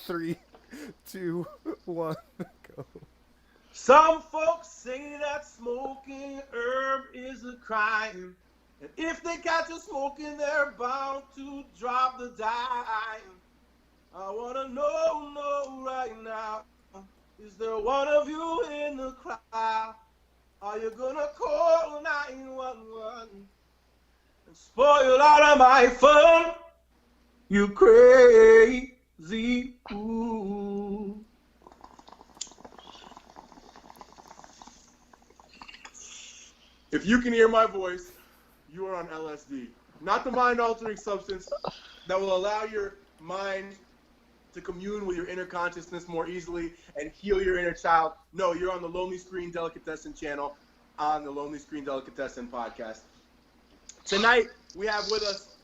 3, 2, 1, go. Some folks say that smoking herb is a crime, and if they catch you smoking, they're bound to drop the dime. I wanna know right now, is there one of you in the crowd? Are you gonna call 911 and spoil all of my fun? You crazy fool. If you can hear my voice, you are on LSD. Not the mind-altering substance that will allow your mind to commune with your inner consciousness more easily and heal your inner child. No, you're on the Lonely Screen Delicatessen channel on the Lonely Screen Delicatessen podcast. Tonight, we have with us,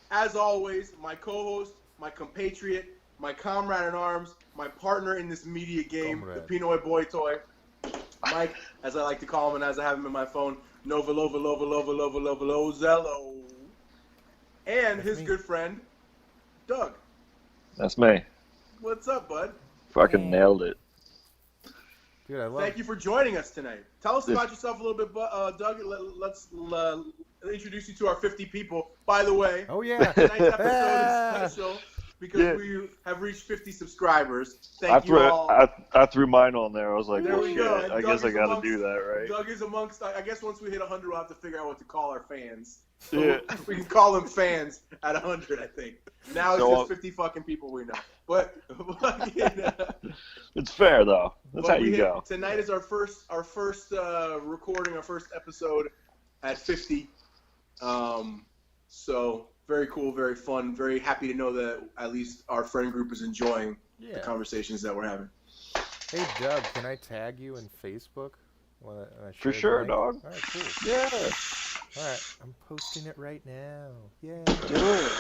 as always, my co-host, my compatriot, my comrade in arms, my partner in this media game, the Pinoy Boy Toy, Mike, as I like to call him and as I have him in my phone, Nozello. And his good friend, Doug. That's me. What's up, bud? Fucking nailed it. Dude, I love Thank you for joining us tonight. Tell us about yourself a little bit, Doug. Let's introduce you to our 50 people. By the way, tonight's episode is special because we have reached 50 subscribers. Thank you all. I threw mine on there. I was like, there oh we shit, go. I guess I got to do that, right? Doug is amongst, I guess once we hit 100, we'll have to figure out what to call our fans. So Yeah. we can call them fans at 100, I think. Now it's just 50 fucking people we know. But it's fair though. That's how you go. Tonight is our first recording, our first episode at 50. So very cool, very fun, very happy to know that at least our friend group is enjoying the conversations that we're having. Hey Doug, can I tag you in Facebook? For sure, dog. All right, cool. Yeah. All right, I'm posting it right now. Yeah. Good.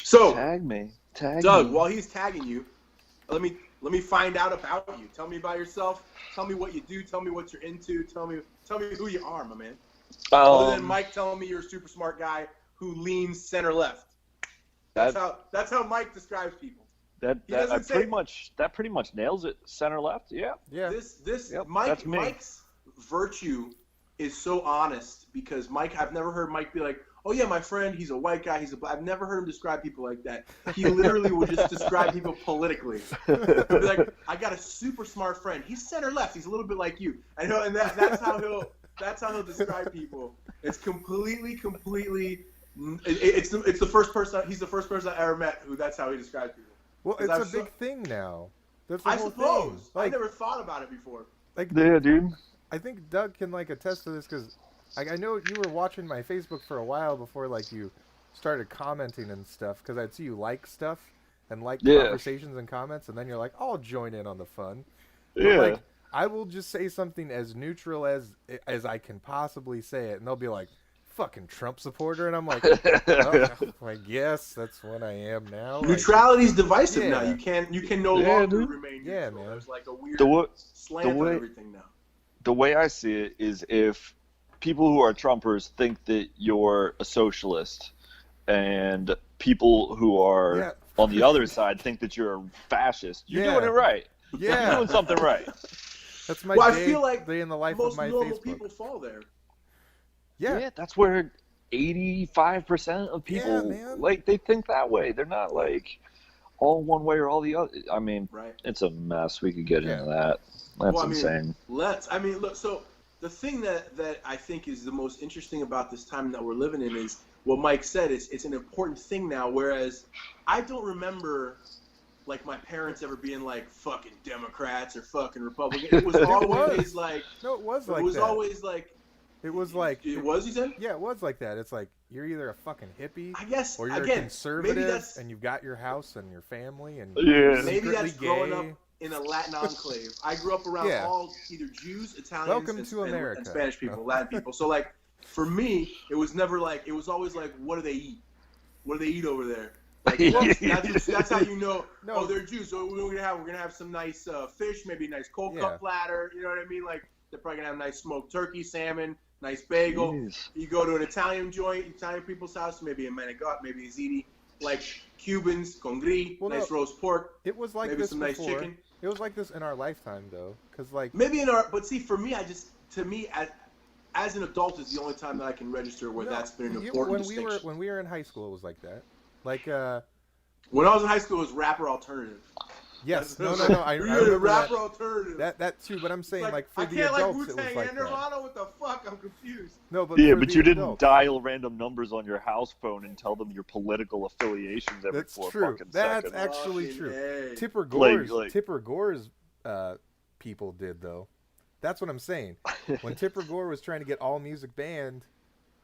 So tag me, Doug. While he's tagging you, let me find out about you. Tell me about yourself. Tell me what you do. Tell me what you're into. Tell me who you are, my man. Other than Mike telling me you're a super smart guy who leans center left. That's how Mike describes people. That pretty much nails it. Center left, yeah. Yeah. Mike's virtue is so honest because I've never heard Mike be like, oh yeah, my friend, he's a white guy, I've never heard him describe people like that. He literally would just describe people politically. He'd be like, I got a super smart friend. He's center left. He's a little bit like you. And that's how he'll describe people. It's completely. It's the first person. He's the first person I ever met who that's how he describes people. Well, it's a big thing now. That's the I whole suppose. thing. Like, I never thought about it before. Yeah, dude. I think Doug can attest to this because I know you were watching my Facebook for a while before you started commenting and stuff because I'd see you like stuff and conversations and comments and then you're like, I'll join in on the fun. Yeah. But, I will just say something as neutral as I can possibly say it and they'll be like, fucking Trump supporter, and I'm like, I guess that's what I am now. Neutrality's divisive now. You can no longer remain neutral. Yeah, man. There's a weird slant on everything now. The way I see it is if people who are Trumpers think that you're a socialist, and people who are on the other side think that you're a fascist, you're doing it right. Yeah, you're doing something right. That's my I feel like day in the life most of my normal Facebook. people fall there. Yeah, that's where 85% of people they think that way. They're not all one way or all the other. I mean, it's a mess. We could get into that. That's insane. Look. So the thing that I think is the most interesting about this time that we're living in is what Mike said. It's an important thing now. Whereas I don't remember my parents ever being like fucking Democrats or fucking Republicans. It was always like no, it was like it was that. always like. It was like it was. You said? Yeah, it was like that. It's like you're either a fucking hippie, I guess, or you're a conservative, and you've got your house and your family, and maybe that's growing up in a Latin enclave. I grew up around all either Jews, Italians, and Spanish people, Latin people. So for me, it was never it was always what do they eat? What do they eat over there? That's how you know. No. Oh, they're Jews. So we're gonna have some nice fish, maybe a nice cold cup platter. You know what I mean? They're probably gonna have nice smoked turkey, salmon, nice bagel. Jeez. You go to an Italian joint, Italian people's house, maybe a manigot, maybe a ziti. Cubans, congri, nice roast pork. It was like maybe this some before. nice chicken. It was like this in our lifetime, though, because like maybe but see, for me, as an adult is the only time that I can register where that's been an important distinction. When we were in high school, it was like that. Like when I was in high school, it was rapper alternative. Yes, no. I remember rapper alternative. That too, but I'm saying like for the adults, like Wu-Tang it was like and Nirvana. What the fuck? I'm confused. No, but yeah, but you didn't dial random numbers on your house phone and tell them your political affiliations every That's 4 true. fucking That's seconds. actually true. Hey. Tipper Gore's people did though. That's what I'm saying. When Tipper Gore was trying to get all music banned,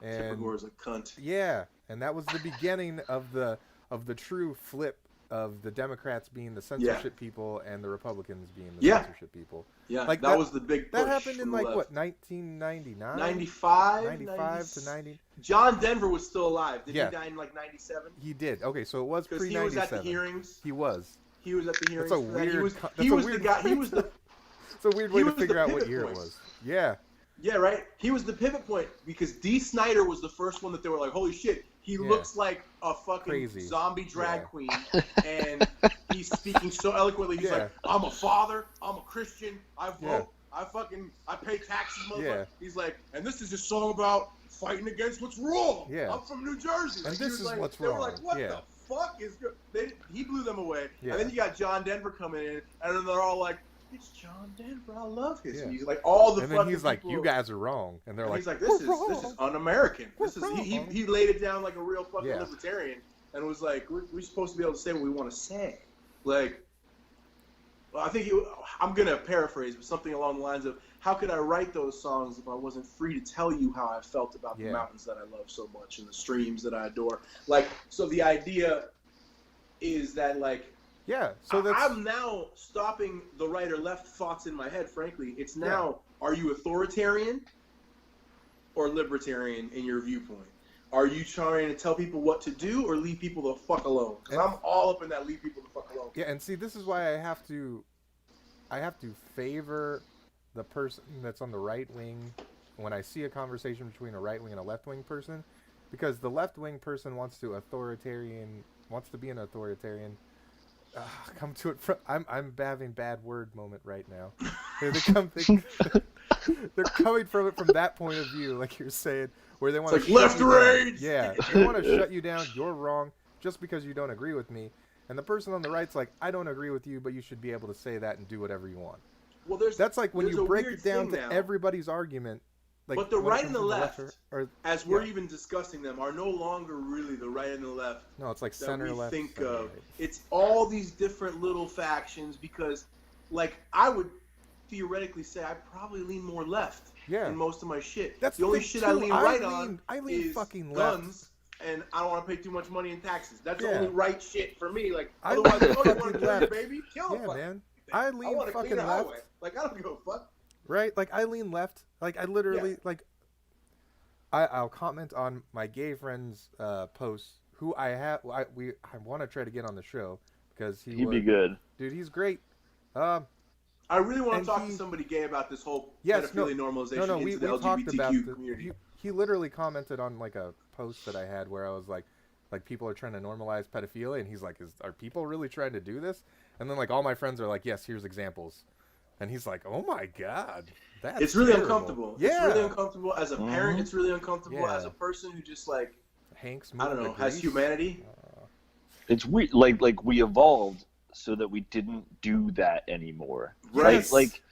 and Tipper Gore's a cunt. Yeah, and that was the beginning of the true flip of the Democrats being the censorship people and the Republicans being the censorship people. Yeah, like that was the big push. That happened in like what, 1999? 95 to 90. John Denver was still alive. Did he die in like 97? He did. Okay, so it was pre-97. He was at the hearings. He was at the hearings. That's a weird. He was the guy. He was the. It's a weird way to figure out what year it was. Yeah. Yeah, right? He was the pivot point because Dee Snider was the first one that they were like, holy shit, he looks like a fucking zombie drag queen. And he's speaking so eloquently. He's like, I'm a father, I'm a Christian, I vote, I pay taxes, motherfucker. Yeah. He's like, and this is a song about fighting against what's wrong. Yeah. I'm from New Jersey. And this is like, what's wrong. They were like, what the fuck is good? He blew them away. Yeah. And then you got John Denver coming in, and then they're all like, it's John Denver. I love his music. Like all the. And then he's like, "You guys are wrong," and they're like, "He's like, this is un-American. This is." He laid it down like a real fucking libertarian, and was like, "We're supposed to be able to say what we want to say." Like, well, I think I'm gonna paraphrase, but something along the lines of, "How could I write those songs if I wasn't free to tell you how I felt about the mountains that I love so much and the streams that I adore?" Like, so the idea is that like. Yeah, so I'm now stopping the right or left thoughts in my head, frankly. It's now, are you authoritarian or libertarian in your viewpoint? Are you trying to tell people what to do or leave people the fuck alone? Because I'm all up in that leave people the fuck alone. Yeah, and see, this is why I have to favor the person that's on the right wing when I see a conversation between a right wing and a left wing person, because the left wing person wants to be an authoritarian. Come to it from. I'm having bad word moment right now. They're coming from it from that point of view, like you're saying, where they want to left rage. Yeah, they want to shut you down. You're wrong just because you don't agree with me. And the person on the right's like, I don't agree with you, but you should be able to say that and do whatever you want. Well, that's like when you break it down to everybody's argument. Like, but the right and the left, as we're even discussing them, are no longer really the right and the left. No, it's like center left. Think of right. It's all these different little factions because, like, I would theoretically say I probably lean more left in most of my shit. That's the only shit I lean right on is fucking guns, and I don't want to pay too much money in taxes. That's the only right shit for me. Like, otherwise, you want to kill your baby? Kill him. Man. I lean fucking left. Like, I don't give a fuck. Right? Like, I lean left. Like, I literally, like, I'll comment on my gay friend's posts, who I want to try to get on the show, because he'd be good. Dude, he's great. I really want to talk to somebody gay about this whole pedophilia normalization into the LGBTQ community. He literally commented on, like, a post that I had where I was like, people are trying to normalize pedophilia, and he's like, are people really trying to do this? And then, like, all my friends are like, yes, here's examples. And he's like, "Oh my God, that's it's really terrible. Uncomfortable. Yeah, it's really uncomfortable as a parent. It's really uncomfortable as a person who just like I don't know has humanity. It's weird. Like we evolved so that we didn't do that anymore. Yes. Right?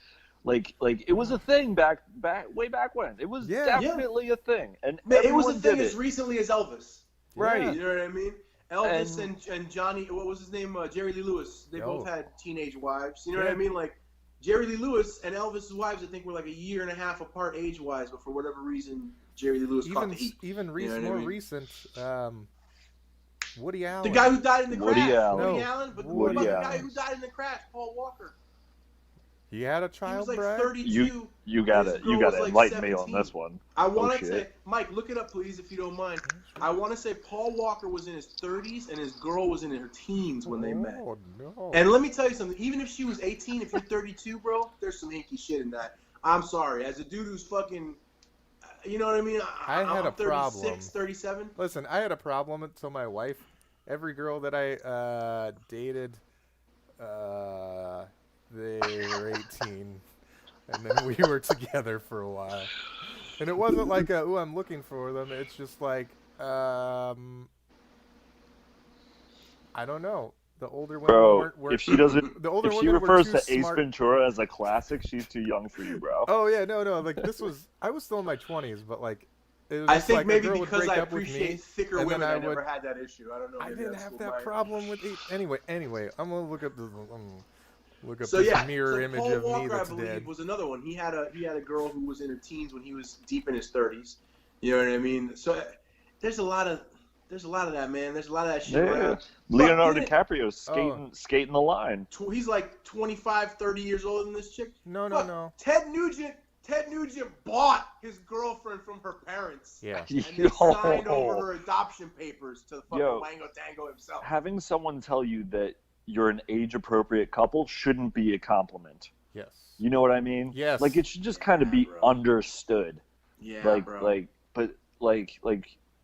Like it was a thing way back when. It was definitely a thing, and it was a thing as recently as Elvis. Right. You know what I mean? Elvis and Johnny, what was his name? Jerry Lee Lewis. They both had teenage wives. You know what I mean? Like. Jerry Lee Lewis and Elvis's wives, I think, were like a year and a half apart age-wise, but for whatever reason, Jerry Lee Lewis caught the heat. Even more recent, Woody Allen. The guy who died in the crash. Woody Allen. But what about the guy who died in the crash? Paul Walker. He had a child, he was like 32. You gotta enlighten me on this one. I want to say, Mike, look it up, please, if you don't mind. I want to say Paul Walker was in his 30s and his girl was in her teens when they met. No. And let me tell you something. Even if she was 18, if you're 32, bro, there's some hinky shit in that. I'm sorry. As a dude who's fucking, you know what I mean? I had a 36, problem. 37. Listen, I had a problem until my wife every girl that I dated, they were 18, and then we were together for a while. And it wasn't like ooh, I'm looking for them. It's just like I don't know. The older women weren't if she doesn't, the older if she women refers were to too Ace smart. Ventura as a classic, she's too young for you, bro. Oh yeah, no. Like I was still in my 20s, but like it was I just think like maybe a girl would because break I up with me, appreciate thicker and women, then I I never would- had that issue. I don't know. I maybe didn't that's have what that my- problem with Anyway, I'm gonna look up this. Look up So this yeah, mirror so image Paul of Walker, me that's I believe, dead. was another one. He had a girl who was in her teens when he was deep in his 30s. You know what I mean? So there's a lot of that, man. There's a lot of that shit around. Leonardo DiCaprio skating the line. He's like 25, 30 years older than this chick. No. Ted Nugent bought his girlfriend from her parents. Yeah. And they signed over her adoption papers to the fucking Wango Tango himself. Having someone tell you that you're an age-appropriate couple shouldn't be a compliment. Yes. You know what I mean? Yes. Like, it should just kind of be understood. Yeah, bro.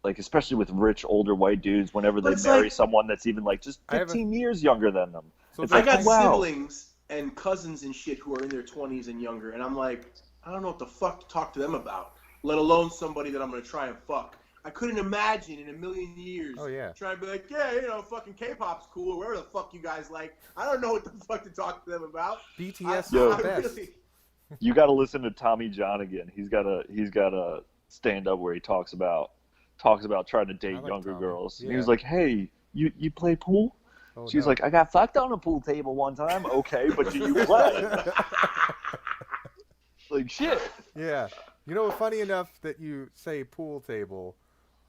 Like, especially with rich older white dudes, whenever they marry someone that's even like just 15 years younger than them. So it's I like, got wow. siblings and cousins and shit who are in their 20s and younger, and I'm like, I don't know what the fuck to talk to them about, let alone somebody that I'm gonna try and fuck. I couldn't imagine in a million years trying to be like, yeah, you know, fucking K-pop's cool, or whatever the fuck you guys like. I don't know what the fuck to talk to them about. BTS is the best. You got to listen to Tommy John again. He's got a stand up where he talks about trying to date younger girls. Yeah. And he was like, hey, you play pool? Oh, She's no. like, I got fucked on a pool table one time. Okay, but do you play? Like, shit. Yeah. You know, funny enough that you say pool table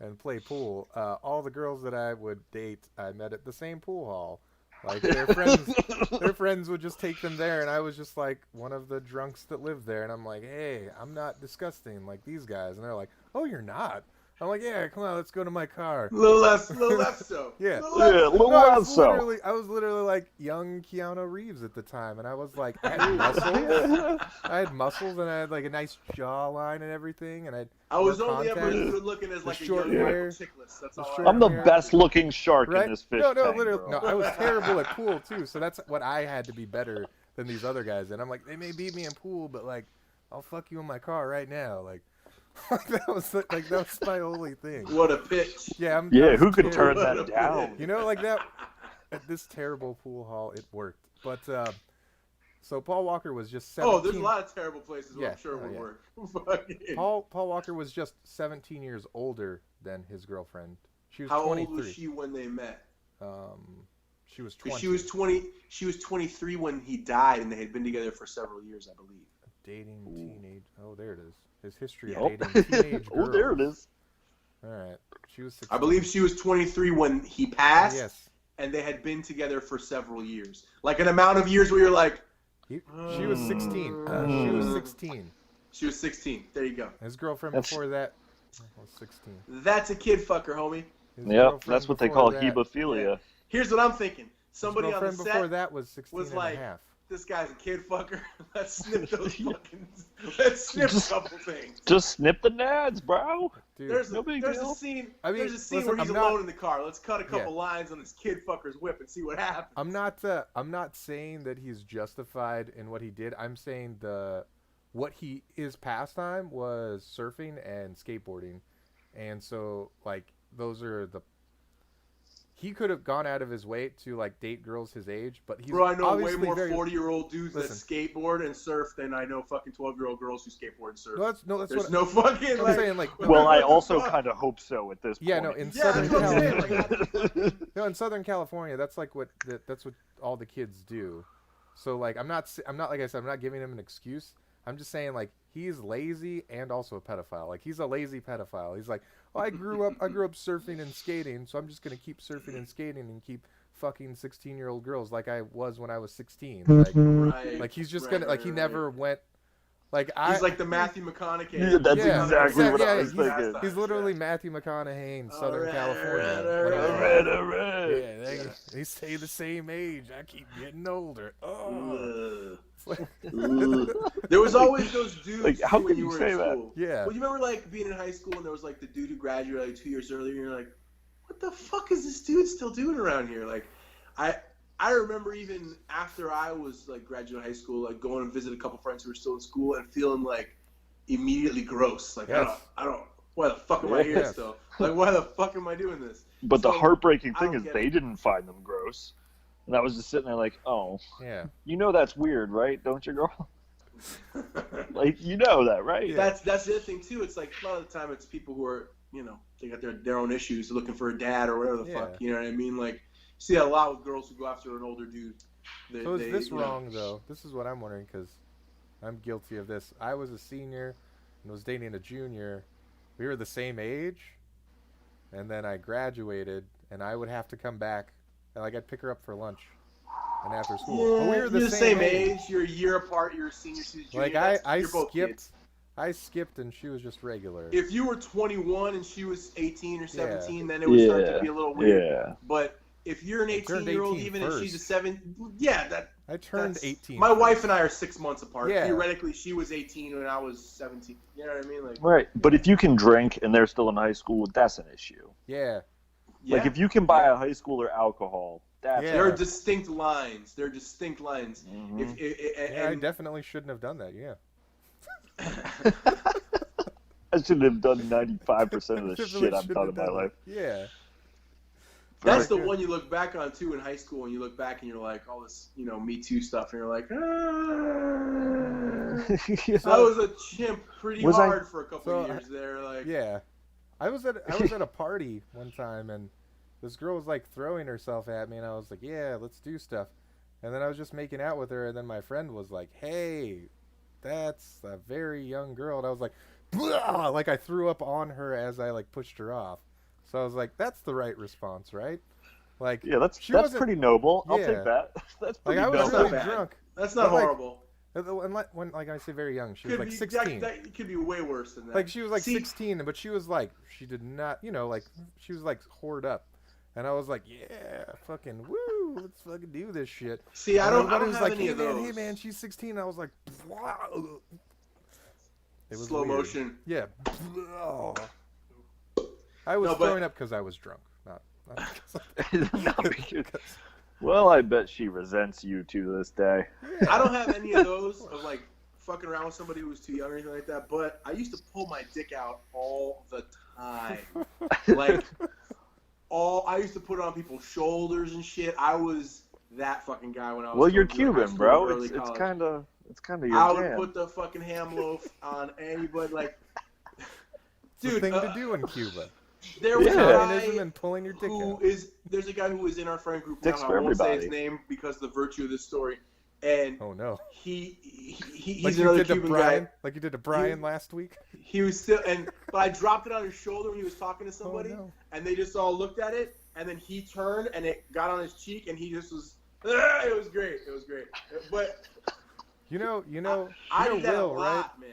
and play pool, all the girls that I would date, I met at the same pool hall. Like, their friends would just take them there, and I was just like one of the drunks that lived there, and I'm like, hey, I'm not disgusting like these guys. And they're like, oh, you're not? I'm like, yeah, come on, let's go to my car. A little less so. Yeah. A little less so. I was literally like young Keanu Reeves at the time, and I was like, I had muscles. I had muscles, and I had like a nice jawline and everything, and I was only ever good looking as like a young hair, Michael Chiklis. That's all. I'm the best looking shark right? in this fish No, tank, literally, bro. no. I was terrible at pool too, so that's what I had to be better than these other guys. And I'm like, they may beat me in pool, but like, I'll fuck you in my car right now, like. that was my only thing. What a pitch. Yeah, who could turn that down? You know, like that at this terrible pool hall, it worked. But so Paul Walker was just 17. Oh, there's a lot of terrible places where I'm sure it would work. Paul Walker was just 17 years older than his girlfriend. She was How 23. old was she when they met? She was 20. She was 20. She was 23 when he died, and they had been together for several years, I believe. Dating teenage. Oh, there it is. His history of dating teenage girls. Oh, there it is. All right. She was 16. I believe she was 23 when he passed. Yes. And they had been together for several years. Like an amount of years where you're like... She was 16. She was 16. She was 16. There you go. His girlfriend before that was 16. That's a kid fucker, homie. Yep, that's what they call hebophilia. Yeah. Here's what I'm thinking. Somebody his on the girlfriend set before that was 16 was and like, a half. This guy's a kid fucker. Let's snip those fucking... Let's snip a couple things. Just snip the nads, bro. Dude, There's no big a deal. scene. I mean, there's a scene listen, where he's alone in the car. Let's cut a couple lines on this kid fucker's whip and see what happens. I'm not saying that he's justified in what he did. I'm saying what his pastime was surfing and skateboarding, and so like those are the. He could have gone out of his way to like date girls his age, but he's Bro, I know way obviously more very... 40-year-old dudes that skateboard and surf than I know fucking 12-year-old girls who skateboard and surf. There's no fucking. I'm saying like. Well, I also kind of hope so at this point. Yeah, no, in Southern California, that's like that's what all the kids do. So like, I'm not like I said, I'm not giving him an excuse. I'm just saying like he's lazy and also a pedophile. Like he's a lazy pedophile. He's like, I grew up surfing and skating, so I'm just gonna keep surfing and skating and keep fucking 16-year-old girls like I was when I was 16. Like, like he's just gonna like he never went. Like he's like the Matthew McConaughey. Yeah, that's exactly what I was thinking. He's literally Matthew McConaughey in Southern California. All right. Yeah, they stay the same age. I keep getting older. Oh. There was always those dudes like, how when can you you were say in that? school. Yeah. Well, you remember like being in high school and there was like the dude who graduated like 2 years earlier, and you're like, what the fuck is this dude still doing around here? Like, I remember even after I was like graduating high school, like going and visit a couple friends who were still in school and feeling like immediately gross. Like I don't. Why the fuck am I here still? Like, why the fuck am I doing this? But the heartbreaking thing is they didn't find them gross. And I was just sitting there like, oh, yeah, you know that's weird, right? Don't you, girl? Like, you know that, right? Yeah. That's the other thing too. It's like a lot of the time it's people who are, they got their own issues, looking for a dad or whatever the fuck. You know what I mean? Like, see a lot with girls who go after an older dude. So is this wrong though? This is what I'm wondering because I'm guilty of this. I was a senior and was dating a junior. We were the same age, and then I graduated, and I would have to come back, and like I'd pick her up for lunch, and after school. Yeah, but we were the same age. You're a year apart. You're a senior, she's a junior. Like I skipped, and she was just regular. If you were 21 and she was 18 or 17, then it would start to be a little weird. Yeah. But if you're an 18-year-old, even if she's a 7, I turned 18. My wife and I are 6 months apart. Yeah. Theoretically, she was 18 when I was 17. You know what I mean? Like, right. But if you can drink and they're still in high school, that's an issue. Yeah. Like, if you can buy a high schooler alcohol, that's there are distinct lines. Mm-hmm. I definitely shouldn't have done that, yeah. I shouldn't have done 95% of the shit I've done in my life. Yeah. That's the one you look back on, too, in high school, and you look back and you're like, all this, Me Too stuff, and you're like, I was a chimp pretty hard for a couple of years there. Like, yeah. I was at a party one time, and this girl was, like, throwing herself at me, and I was like, yeah, let's do stuff. And then I was just making out with her, and then my friend was like, hey, that's a very young girl. And I was like, blah! Like, I threw up on her as I, like, pushed her off. So I was like, that's the right response, right? Like, yeah, that's pretty noble. I'll take that. That's pretty noble. I was really drunk. That's not horrible. When like I say very young, she was like 16. That could be way worse than that. Like, she was like 16, but she was like, she did not, like, she was like whored up. And I was like, yeah, fucking woo, let's fucking do this shit. See, I don't have any of those. Hey man, she's 16. And I was like, wow. It was slow weird. Motion. Yeah. I was throwing up because I was drunk, not because. Well, I bet she resents you to this day. Yeah. I don't have any of those of like fucking around with somebody who was too young or anything like that. But I used to pull my dick out all the time. Like, I used to put it on people's shoulders and shit. I was that fucking guy when I was. Well, you're Cuban, bro. It's kind of your I would put the fucking ham loaf on anybody. Like, dude, thing to do in Cuba. There was a guy and pulling your dick out. There's a guy who is in our friend group now. I won't say his name because of the virtue of this story. And oh no, he's like another Cuban guy. Like you did to Brian last week. He was still, but I dropped it on his shoulder when he was talking to somebody, and they just all looked at it, and then he turned and it got on his cheek, and he just was. It was great. But you know I did that Will, a lot, right? Man.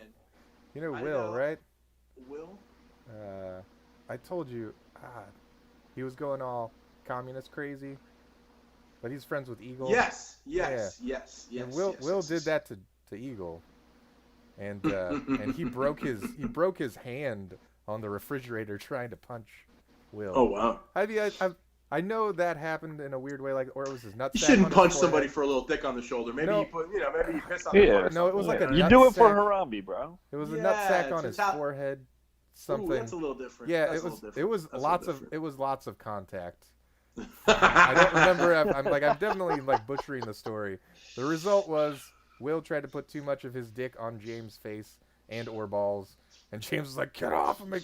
You know Will, right? Will. I told you, he was going all communist crazy, but he's friends with Eagle. Yes. And Will did that to Eagle, and and he broke his hand on the refrigerator trying to punch Will. Oh wow! I know that happened in a weird way, like, or it was his nutsack. You shouldn't punch somebody for a little dick on the shoulder. Maybe maybe you piss on the floor. No, it was like a. You do it for Harambe, bro. It was a nutsack on his forehead. Something. Ooh, that's a little different. Yeah, it was lots of contact. I don't remember. I'm definitely like butchering the story. The result was Will tried to put too much of his dick on James' face or balls, and James was like, "Get off of me!"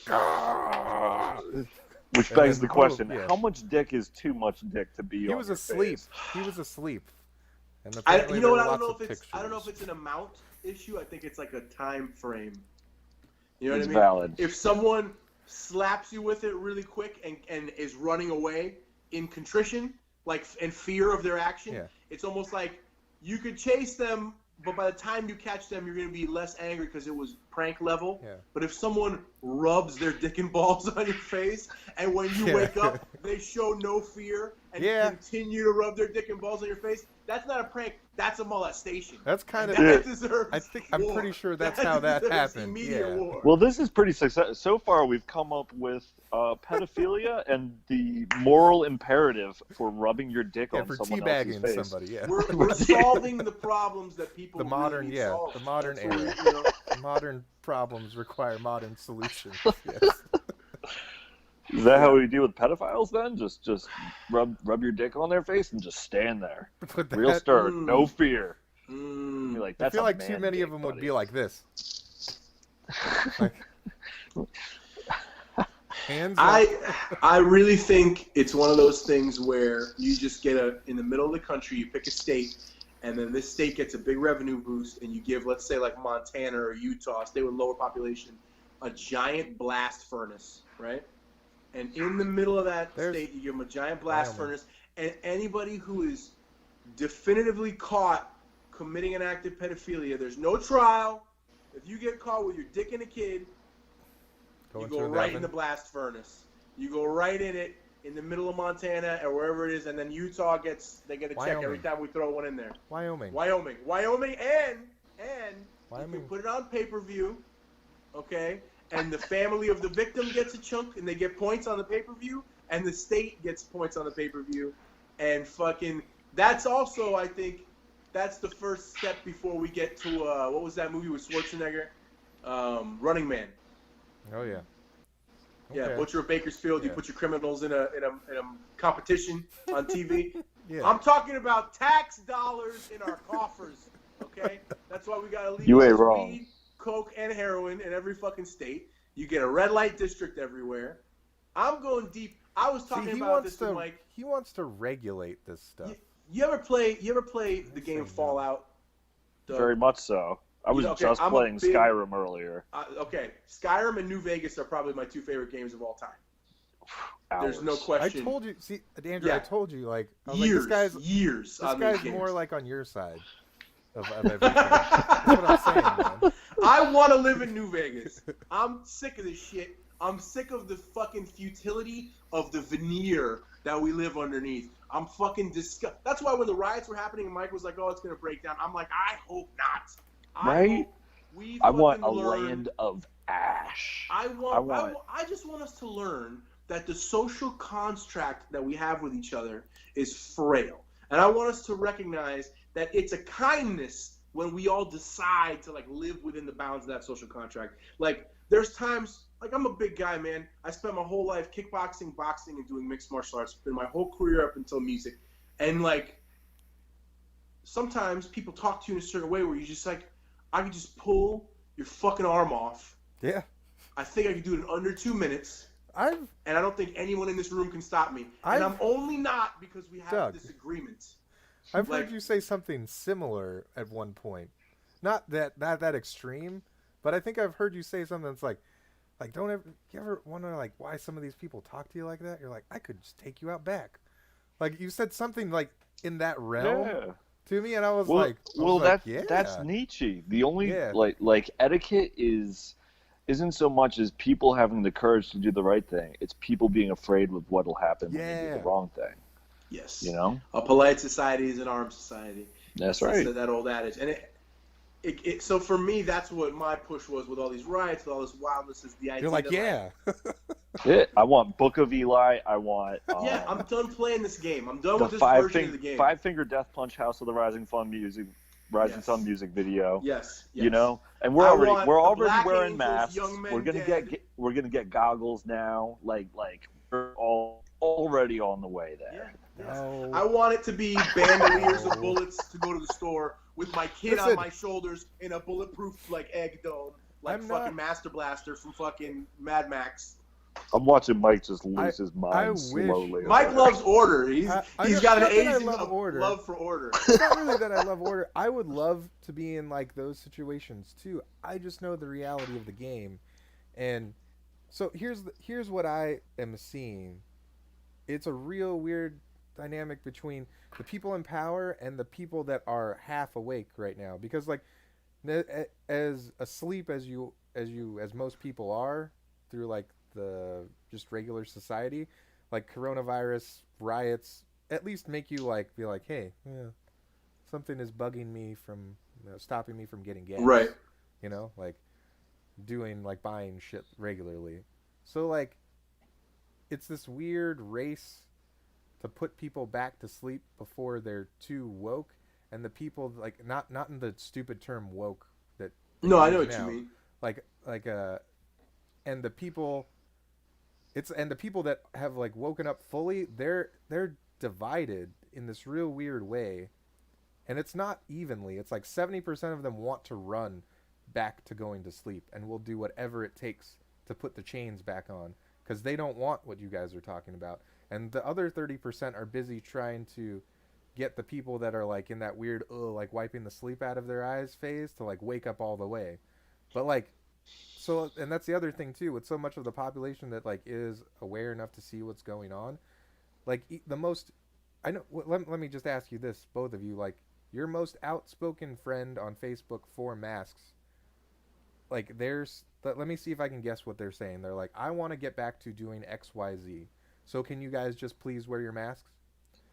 Which begs the question: how much dick is too much dick to be? He was asleep. He was asleep. And I don't know if it's an amount issue. I think it's like a time frame. You know what I mean? Valid. If someone slaps you with it really quick and is running away in contrition, like in fear of their action, it's almost like you could chase them, but by the time you catch them, you're going to be less angry because it was prank level. Yeah. But if someone rubs their dick and balls on your face, and when you wake up, they show no fear and continue to rub their dick and balls on your face, that's not a prank. That's a molestation. That's kind of. That deserves I'm pretty sure that's how that happened. War. Well, this is pretty successful. So far, we've come up with pedophilia and the moral imperative for rubbing your dick on someone else's face. Somebody. Yeah. We're solving the problems that people. The modern, really solve. the modern That's era. what, you know. Modern problems require modern solutions. Yes. Is that how we deal with pedophiles then? Just rub your dick on their face and just stand there. Real stern, no fear. Like, I feel like too many of them would be like this. Like, hands up. I really think it's one of those things where you just get in the middle of the country, you pick a state, and then this state gets a big revenue boost, and you give, let's say, like Montana or Utah, a state with lower population, a giant blast furnace, right? And in the middle of that state, you give them a giant blast furnace, and anybody who is definitively caught committing an act of pedophilia, there's no trial. If you get caught with your dick in a kid, you go right in the blast furnace. You go right in it in the middle of Montana or wherever it is, and then Utah they get a check every time we throw one in there. Wyoming, and you can put it on pay-per-view, okay? And the family of the victim gets a chunk, and they get points on the pay-per-view, and the state gets points on the pay-per-view, and fucking that's also, I think, that's the first step before we get to what was that movie with Schwarzenegger, Running Man. Oh yeah. Okay. Yeah, Butcher of Bakersfield. You put your criminals in a competition on TV. Yeah. I'm talking about tax dollars in our coffers. Okay, that's why we got to legalize weed, coke, and heroin in every fucking state. You get a red light district everywhere. I'm going deep. I was talking about this with Mike. He wants to regulate this stuff. You ever play the game Fallout? Very much so. I was just playing Skyrim earlier. Okay, Skyrim and New Vegas are probably my two favorite games of all time. There's no question. I told you, see, Andrew. I told you, like, years. This guy's more like on your side of everything. That's what I'm saying, man. I want to live in New Vegas. I'm sick of this shit. I'm sick of the fucking futility of the veneer that we live underneath. I'm fucking disgusted. That's why when the riots were happening and Mike was like, "Oh, it's gonna break down," I'm like, I hope not. Right? I want a land of ash. I just want us to learn that the social construct that we have with each other is frail. And I want us to recognize that it's a kindness when we all decide to like live within the bounds of that social contract. Like there's times, like I'm a big guy, man. I spent my whole life kickboxing, boxing, and doing mixed martial arts. Been my whole career up until music. And like sometimes people talk to you in a certain way where you just like, I could just pull your fucking arm off. Yeah. I think I could do it in under 2 minutes. And I don't think anyone in this room can stop me. And I'm only not because we have disagreements. I've heard you say something similar at one point. Not that extreme, but I think I've heard you say something that's like you ever wonder like why some of these people talk to you like that? You're like, I could just take you out back. Like you said something like in that realm to me, and I was that's Nietzsche. The only like etiquette isn't so much as people having the courage to do the right thing. It's people being afraid of what will happen when they do the wrong thing. Yes. You know? A polite society is an armed society. That's right. That old adage. And so for me, that's what my push was with all these riots, with all this wildness, is the idea. You're like, I want Book of Eli. I want. I'm done playing this game. I'm done with this version of the game. Five Finger Death Punch, House of the Rising Sun music video. Yes. You know, and we're already wearing masks. We're gonna get goggles now. Like we're already on the way there. Yeah. No. I want it to be bandoliers of bullets to go to the store with my kid on my shoulders in a bulletproof like egg dome, like Master Blaster from fucking Mad Max. I'm watching Mike just lose his mind slowly. Mike loves order. He's got an aging love for order. It's not really that I love order. I would love to be in like those situations too. I just know the reality of the game, and so here's what I am seeing. It's a real weird dynamic between the people in power and the people that are half awake right now, because like as asleep as you as most people are through like the just regular society, like coronavirus riots at least make you like be like, hey, yeah, something is bugging me from stopping me from getting gas. Right. You know, like doing like buying shit regularly. So like it's this weird race to put people back to sleep before they're too woke, and the people like not in the stupid term woke that no, I know what you mean. And the people that have like woken up fully, they're divided in this real weird way, and it's not evenly. It's like 70% of them want to run back to going to sleep and will do whatever it takes to put the chains back on because they don't want what you guys are talking about. And the other 30% are busy trying to get the people that are like in that weird like wiping the sleep out of their eyes phase to like wake up all the way. But like, so, and that's the other thing too, with so much of the population that like is aware enough to see what's going on, like the most, I know, let me just ask you this, both of you, like your most outspoken friend on Facebook for masks, like let me see if I can guess what they're saying. They're like, I want to get back to doing XYZ. So can you guys just please wear your masks?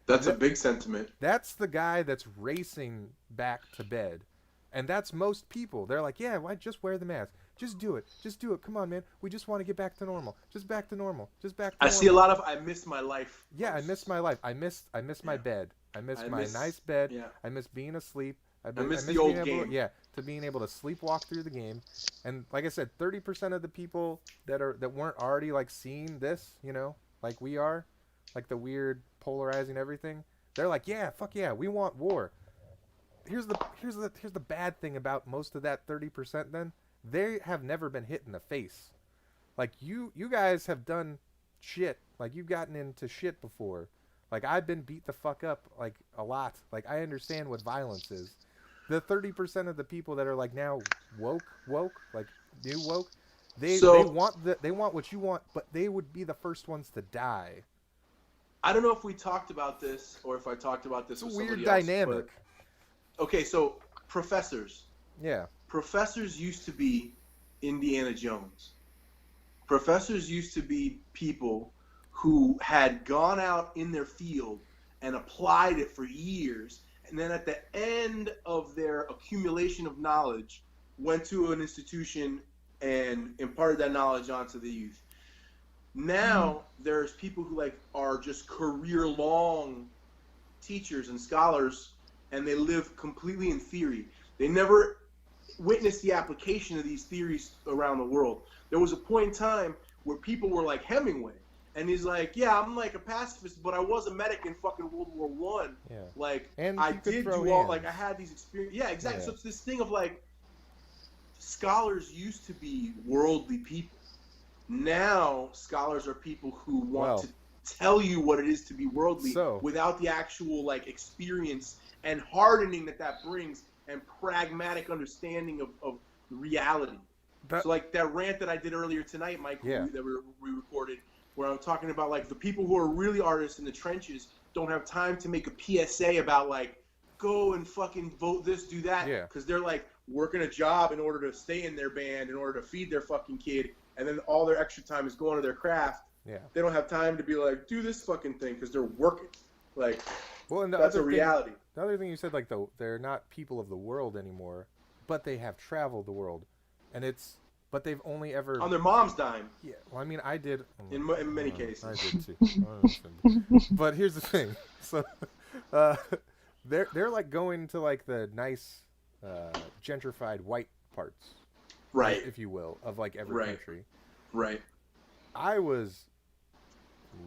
That's a big sentiment. That's the guy that's racing back to bed. And that's most people. They're like, yeah, why just wear the mask? Just do it. Just do it. Come on, man. We just want to get back to normal. Just back to normal. Just back to normal. I see a lot of I miss my life. Yeah, I miss my life. I miss my bed. I miss my nice bed. Yeah. I miss being asleep. I miss the old game. To being able to sleepwalk through the game. And like I said, 30% of the people that weren't already like seeing this, you know, like we are, like the weird polarizing everything, they're like, yeah, fuck yeah, we want war. Here's the bad thing about most of that 30% then. They have never been hit in the face. Like you guys have done shit. Like you've gotten into shit before. Like I've been beat the fuck up like a lot. Like I understand what violence is. The 30% of the people that are like now woke, like new woke, they want what you want, but they would be the first ones to die. I don't know if we talked about this or if I talked about this with somebody else. It's a weird dynamic. Okay, so professors. Yeah. Professors used to be Indiana Jones. Professors used to be people who had gone out in their field and applied it for years, and then at the end of their accumulation of knowledge, went to an institution and imparted that knowledge onto the youth. Now there's people who like are just career-long teachers and scholars, and they live completely in theory. They never witnessed the application of these theories around the world. There was a point in time where people were like Hemingway, and he's like, yeah, I'm like a pacifist, but I was a medic in fucking World War I. Yeah. Like, and I did do all, like, I had these experiences. Yeah, exactly. Yeah. So it's this thing of like, scholars used to be worldly people. Now, scholars are people who want to tell you what it is to be worldly without the actual like experience and hardening that brings and pragmatic understanding of reality. So like that rant that I did earlier tonight, Mike, that we recorded, where I'm talking about like the people who are really artists in the trenches don't have time to make a PSA about like, go and fucking vote this, do that. Because they're like working a job in order to stay in their band, in order to feed their fucking kid. And then all their extra time is going to their craft. Yeah. They don't have time to be like, do this fucking thing because they're working. Like, and that's a reality. The other thing you said, like, they're not people of the world anymore, but they have traveled the world. But they've only ever... On their mom's dime. Yeah, well, I mean, I did... In many cases. I did, too. But here's the thing. So, they're, like, going to, like, the nice, gentrified white parts. Right. If you will, of, like, every country. Right. I was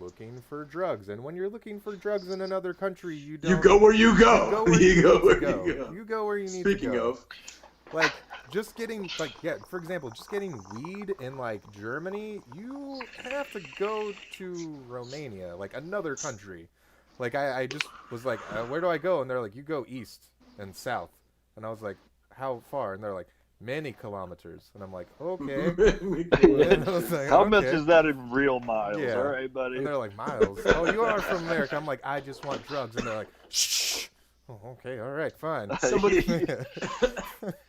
looking for drugs, and when you're looking for drugs in another country, you don't... You go where you go. You go where you go. You go where you need to go. Speaking of... Like, just getting, like, for example, just getting weed in, like, Germany, you have to go to Romania, like, another country. Like, I just was like, where do I go? And they're like, you go east and south. And I was like, how far? And they're like, many kilometers. And I'm like, okay. Like, how much is that in real miles? Yeah. All right, buddy. And they're like, miles. Oh, you are from America. I'm like, I just want drugs. And they're like, shh. Oh, okay, all right, fine.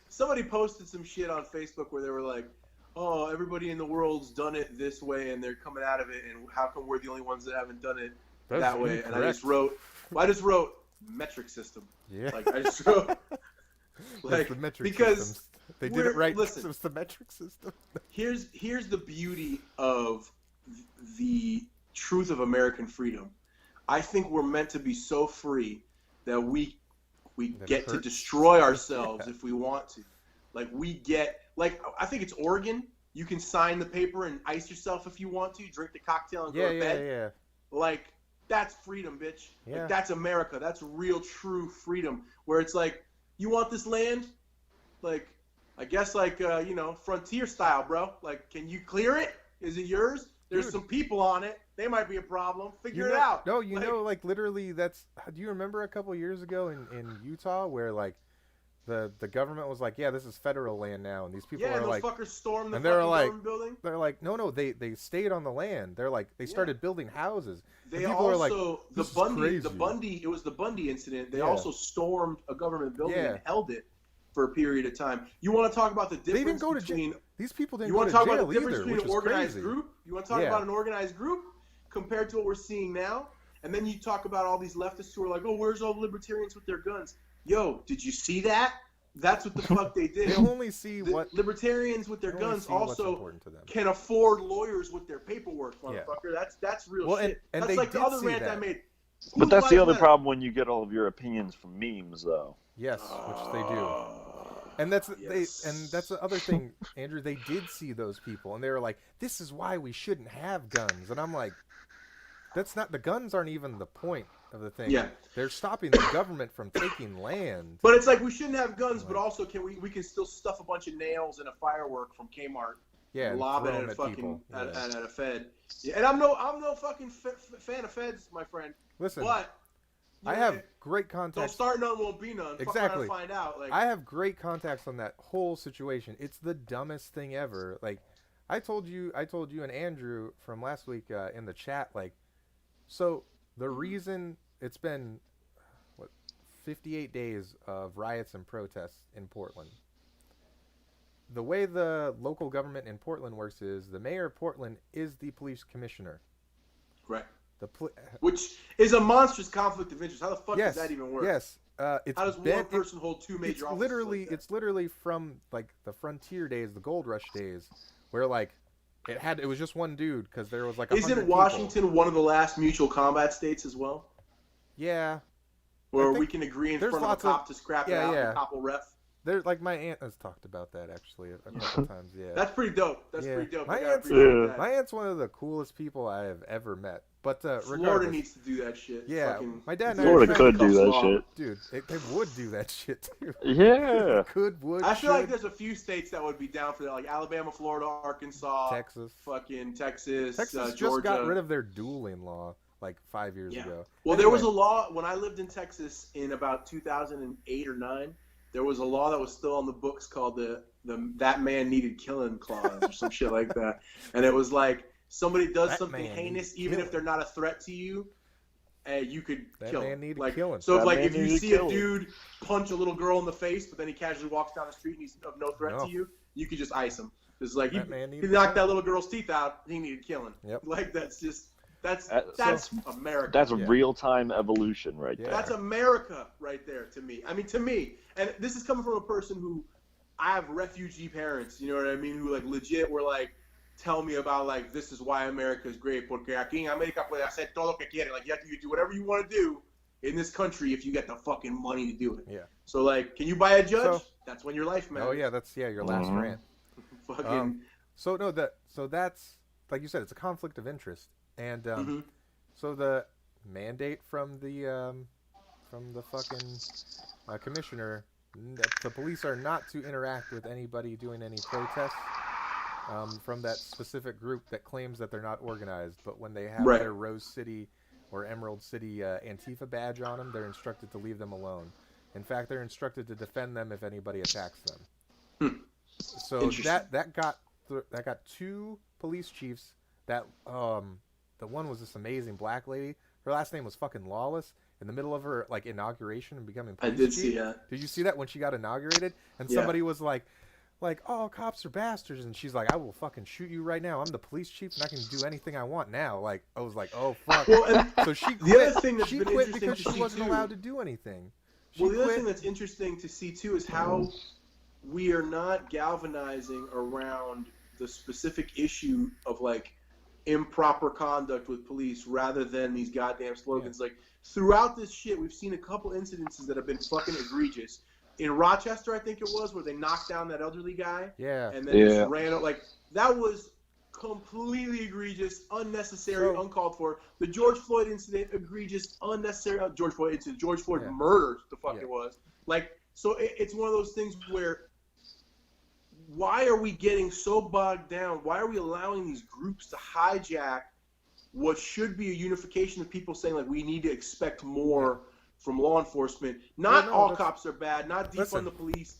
Somebody posted some shit on Facebook where they were like, oh, everybody in the world's done it this way and they're coming out of it, and how come we're the only ones that haven't done it that way? Incorrect. And I just wrote metric system. Yeah. Like I just wrote like the metric because systems. They did it right. Listen, it was the metric system. here's the beauty of the truth of American freedom. I think we're meant to be so free that we get to destroy ourselves if we want to. Like I think it's Oregon. You can sign the paper and ice yourself if you want to, drink the cocktail and go to bed. Yeah. Like, that's freedom, bitch. Yeah. Like, that's America. That's real, true freedom. Where it's like, you want this land? Like, I guess frontier style, bro. Like, can you clear it? Is it yours? There's some people on it. They might be a problem. Figure it out. No, literally that's. Do you remember a couple years ago in Utah where like the government was like, yeah, this is federal land now, and these people are like, fuckers stormed the and fucking government building. They're like, no, they stayed on the land. They're like, they started building houses. They also it was the Bundy incident. They also stormed a government building and held it for a period of time. You want to talk about the difference they didn't go between these people didn't you go want to to talk jail about the difference either, between an organized crazy. group? You want to talk about an organized group compared to what we're seeing now? And then you talk about all these leftists who are like, oh, where's all the libertarians with their guns? Yo, did you see that? That's what the fuck they did. They only see what libertarians with their guns also can afford lawyers with their paperwork, motherfucker. That's real shit. And that's like the other rant I made. But that's the other problem when you get all of your opinions from memes, though. Yes, which they do. And that's that's the other thing, Andrew. They did see those people, and they were like, "This is why we shouldn't have guns." And I'm like, "That's not. The guns aren't even the point of the thing. Yeah, they're stopping the government from taking land." But it's like we shouldn't have guns, but also we can still stuff a bunch of nails in a firework from Kmart. Yeah, and lob it at a fucking at a Fed. Yeah, and I'm no fucking fan of Feds, my friend. Listen, but I have great contacts. Don't start none, won't be none. Exactly. Fuck around and find out. Like, I have great contacts on that whole situation. It's the dumbest thing ever. Like, I told you and Andrew from last week in the chat. Like, so the reason it's been 58 days of riots and protests in Portland. The way the local government in Portland works is the mayor of Portland is the police commissioner. Right. Which is a monstrous conflict of interest. How the fuck does that even work? Yes. How does one person hold two major offices? It's literally from like the frontier days, the gold rush days, where like it was just one dude because there was like. Isn't Washington one of the last mutual combat states as well? Yeah. Where we can agree in front of a cop to scrap it out and the cop will ref. There's like my aunt has talked about that actually a couple times. Yeah. That's pretty dope. Pretty dope. My aunt's one of the coolest people I have ever met. But Florida needs to do that shit. Yeah, my dad and Florida could do that shit. Dude, they would do that shit too. Yeah. I feel like there's a few states that would be down for that, like Alabama, Florida, Arkansas, Texas, Texas, just Georgia. Got rid of their dueling law like 5 years ago. Well, there was a law when I lived in Texas in about 2008 or 9. There was a law that was still on the books called the "That Man Needed Killing" clause or some shit like that, and it was like. Somebody does something heinous, even if they're not a threat to you, you could kill them. So if you see a dude punch a little girl in the face, but then he casually walks down the street and he's of no threat to you, you could just ice him. It's like he knocked that little girl's teeth out, he needed killing. Yep. Like that's America. That's real-time evolution right there. That's America right there to me. I mean, and this is coming from a person who I have refugee parents. You know what I mean? Who like legit were like. Tell me about like this is why America is great porque aquí en América puede hacer todo lo que quiere. Like you do whatever you want to do in this country if you get the fucking money to do it. Yeah. So like, can you buy a judge? That's when your life matters. Oh yeah, that's your last rant. Fucking. So that's like you said, it's a conflict of interest, and so the mandate from the fucking commissioner, the police are not to interact with anybody doing any protests. From that specific group that claims that they're not organized, but when they have their Rose City or Emerald City Antifa badge on them, they're instructed to leave them alone. In fact, they're instructed to defend them if anybody attacks them. So that got 2 police chiefs. That the one was this amazing black lady. Her last name was fucking Lawless. In the middle of her like inauguration and becoming police chief. See that. Did you see that when she got inaugurated? And somebody was like. like, all cops are bastards, and she's like, I will fucking shoot you right now. I'm the police chief, and I can do anything I want now. Like, I was like, oh fuck. Well, so she quit. The other thing that's she been quit interesting because to she wasn't too, allowed to do anything. Well, the other thing that's interesting to see too is how we are not galvanizing around the specific issue of like improper conduct with police rather than these goddamn slogans. Like throughout this shit, we've seen a couple incidences that have been fucking egregious. In Rochester, I think it was, where they knocked down that elderly guy. Yeah. And then just ran out. Like, that was completely egregious, unnecessary, uncalled for. The George Floyd incident, egregious, unnecessary. George Floyd incident, George Floyd murder, the fuck it was. Like, so it's one of those things where, why are we getting so bogged down? Why are we allowing these groups to hijack what should be a unification of people saying, like, we need to expect more from law enforcement? Not all cops are bad, not defund the police.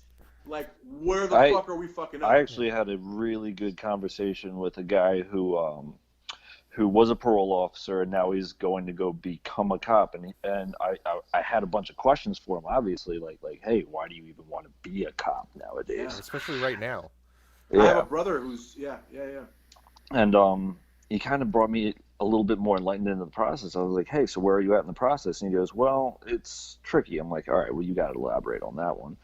Like, where the fuck are we fucking up? I actually had a really good conversation with a guy who was a parole officer, and now he's going to go become a cop. And I had a bunch of questions for him, obviously, like, hey, why do you even want to be a cop nowadays? Yeah, especially right now. I have a brother who's, And he kind of brought me a little bit more enlightened into the process. I was like, hey, so where are you at in the process? And he goes, well, it's tricky. I'm like, all right, well, you got to elaborate on that one.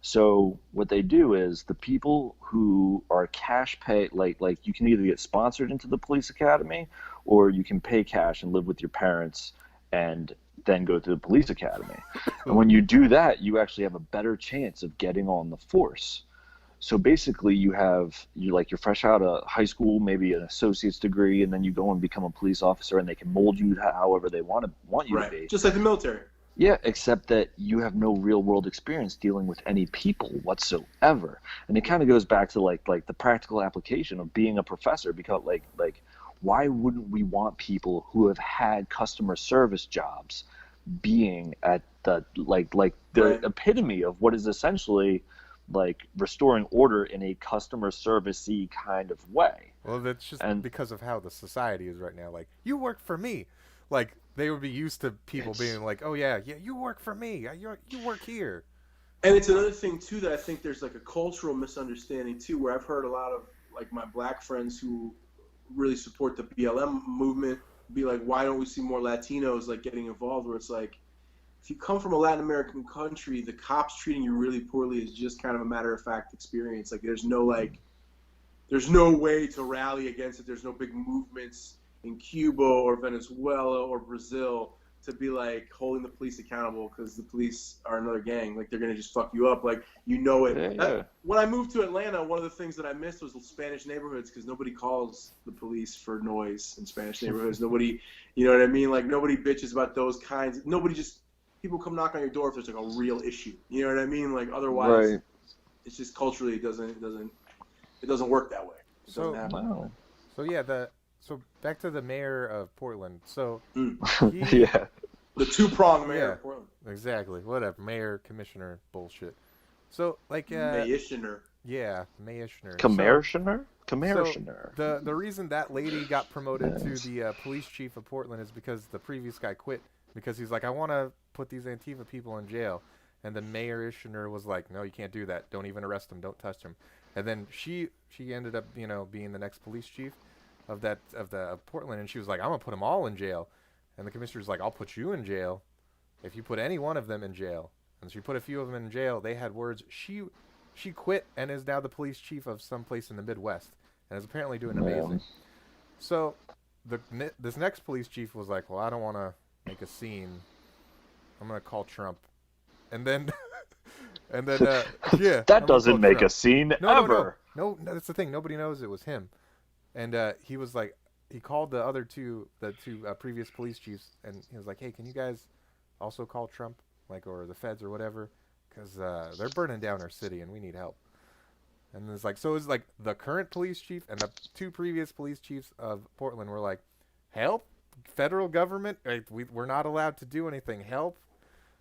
So what they do is the people who are cash pay, like you can either get sponsored into the police academy, or you can pay cash and live with your parents and then go to the police academy. And when you do that, you actually have a better chance of getting on the force. So basically you're fresh out of high school, maybe an associate's degree, and then you go and become a police officer, and they can mold you however they want you to be. Just like the military. Yeah, except that you have no real world experience dealing with any people whatsoever. And it kind of goes back to like the practical application of being a professor, because like why wouldn't we want people who have had customer service jobs being at the the epitome of what is essentially like restoring order in a customer service-y kind of way? Well, that's just because of how the society is right now. Like, you work for me. Like, they would be used to people being like, oh, yeah, you work for me. You work here. And it's another thing, too, that I think there's, like, a cultural misunderstanding, too, where I've heard a lot of, like, my black friends who really support the BLM movement be like, why don't we see more Latinos, like, getting involved? Where it's like, if you come from a Latin American country, the cops treating you really poorly is just kind of a matter-of-fact experience. Like, there's no way to rally against it. There's no big movements in Cuba or Venezuela or Brazil to be like holding the police accountable because the police are another gang. Like, they're gonna just fuck you up. Like, you know it. When I moved to Atlanta, one of the things that I missed was the Spanish neighborhoods, because nobody calls the police for noise in Spanish neighborhoods. Nobody, you know what I mean? Like, nobody bitches about those kinds. People come knock on your door if there's like a real issue. You know what I mean? Like, otherwise, it's just culturally it doesn't work that way. So back to the mayor of Portland. So the two-pronged mayor of Portland. Exactly. Whatever. Mayor, commissioner, bullshit. So like Mayishner. Yeah, Mayishner. Commissioner. So the reason that lady got promoted to the police chief of Portland is because the previous guy quit, because he's like, I want to put these Antifa people in jail. And the Mayishner was like, no, you can't do that. Don't even arrest them. Don't touch them. And then she ended up, being the next police chief of Portland, and she was like, I'm gonna put them all in jail. And the commissioner's like, I'll put you in jail if you put any one of them in jail. And she put a few of them in jail. They had words. She quit and is now the police chief of some place in the Midwest, and is apparently doing amazing. So this next police chief was like, well, I don't want to make a scene. I'm gonna call Trump. And then that doesn't make a scene ever. No, that's the thing. Nobody knows it was him. And he was like, he called the two previous police chiefs, and he was like, hey, can you guys also call Trump, like, or the feds or whatever, because they're burning down our city and we need help. And it's like, so it's like the current police chief and the two previous police chiefs of Portland were like, help, federal government, we're not allowed to do anything, help.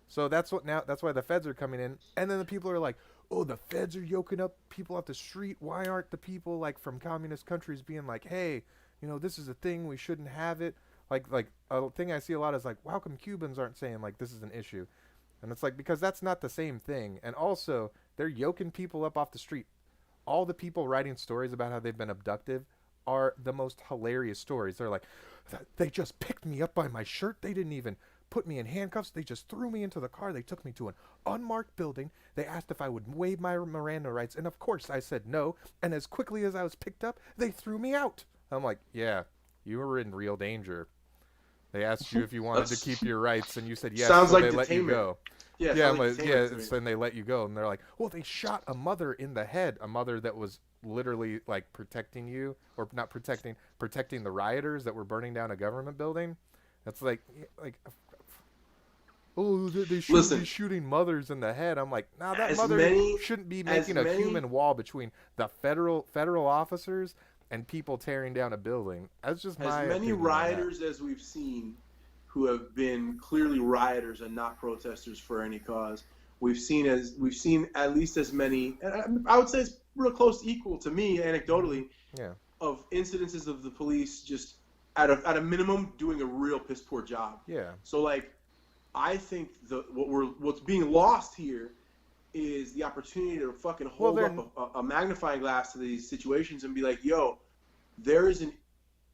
So that's why the feds are coming in, and then the people are like, oh, the feds are yoking up people off the street. Why aren't the people like from communist countries being like, hey, this is a thing, we shouldn't have it? Like a thing I see a lot is like, well, how come Cubans aren't saying like this is an issue? And it's like, because that's not the same thing. And also, they're yoking people up off the street. all the people writing stories about how they've been abducted are the most hilarious stories. They're like, they just picked me up by my shirt. They didn't even put me in handcuffs. They just threw me into the car. They took me to an unmarked building. They asked if I would waive my Miranda rights. And of course I said no. And as quickly as I was picked up, they threw me out. I'm like, yeah, you were in real danger. They asked you if you wanted to keep your rights, and you said yes, sounds so like they let you go. Yeah, and they let you go, and they're like, well, they shot a mother in the head, a mother that was literally like protecting you, or not protecting the rioters that were burning down a government building. That's like, oh, they shouldn't be shooting mothers in the head. I'm like, nah, that mother shouldn't be making a human wall between the federal officers and people tearing down a building. That's just my opinion. As many rioters as we've seen who have been clearly rioters and not protesters for any cause, we've seen at least as many, and I would say it's real close to equal to me anecdotally, of incidences of the police just at a minimum doing a real piss poor job. Yeah. So like, I think what's being lost here is the opportunity to fucking hold up a magnifying glass to these situations and be like, yo, there is an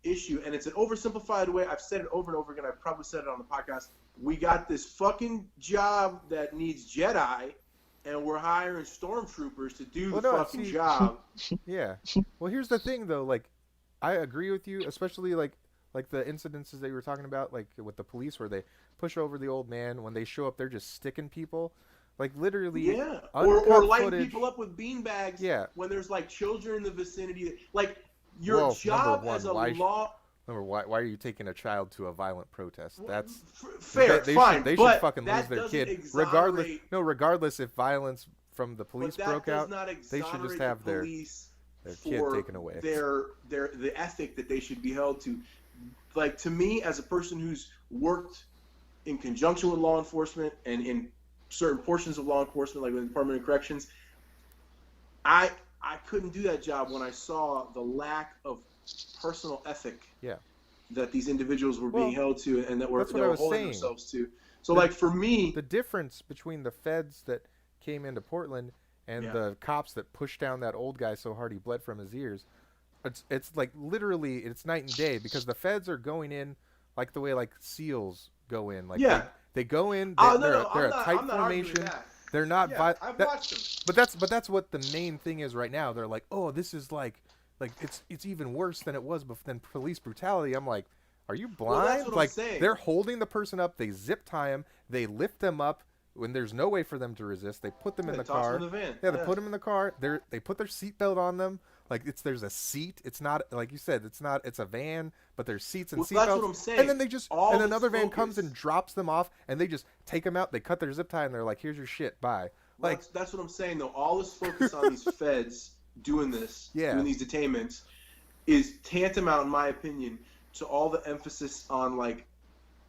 issue, and it's an oversimplified way. I've said it over and over again. I've probably said it on the podcast. We got this fucking job that needs Jedi, and we're hiring stormtroopers to do the fucking job. Yeah. Well, here's the thing, though. Like, I agree with you, especially like the incidences that you were talking about, like with the police, where they push over the old man. When they show up, they're just sticking people. Like, literally, or lighting people up with beanbags. Yeah. When there's like children in the vicinity, like your job as a law. Why are you taking a child to a violent protest? That's fair. Fine. They should fucking lose their kid, regardless if violence from the police broke out. They should just have their kid taken away. The ethic that they should be held to. Like, to me, as a person who's worked in conjunction with law enforcement and in certain portions of law enforcement, like the Department of Corrections, I couldn't do that job when I saw the lack of personal ethic that these individuals were being held to, and that were holding themselves to. So, like, for me, the difference between the feds that came into Portland and the cops that pushed down that old guy so hard he bled from his ears, it's like literally it's night and day, because the feds are going in like the way like SEALs go in, like they go in, they're a tight formation. They're not I've watched them. But that's what the main thing is right now. They're like, oh, this is like it's even worse than it was than police brutality. I'm like, are you blind? Well, that's what like, I'm saying. They're holding the person up, they zip tie them, they lift them up when there's no way for them to resist. They put them in the car. Them in the van. They put them in the car. They put their seatbelt on them. Like, there's a seat. It's not, like you said, it's a van, but there's seats and seatbelts. That's what I'm saying. And then they just, and another van comes and drops them off, and they just take them out. They cut their zip tie, and they're like, here's your shit, bye. Like, that's what I'm saying, though. All this focus on these feds doing this, doing these detainments, is tantamount, in my opinion, to all the emphasis on, like,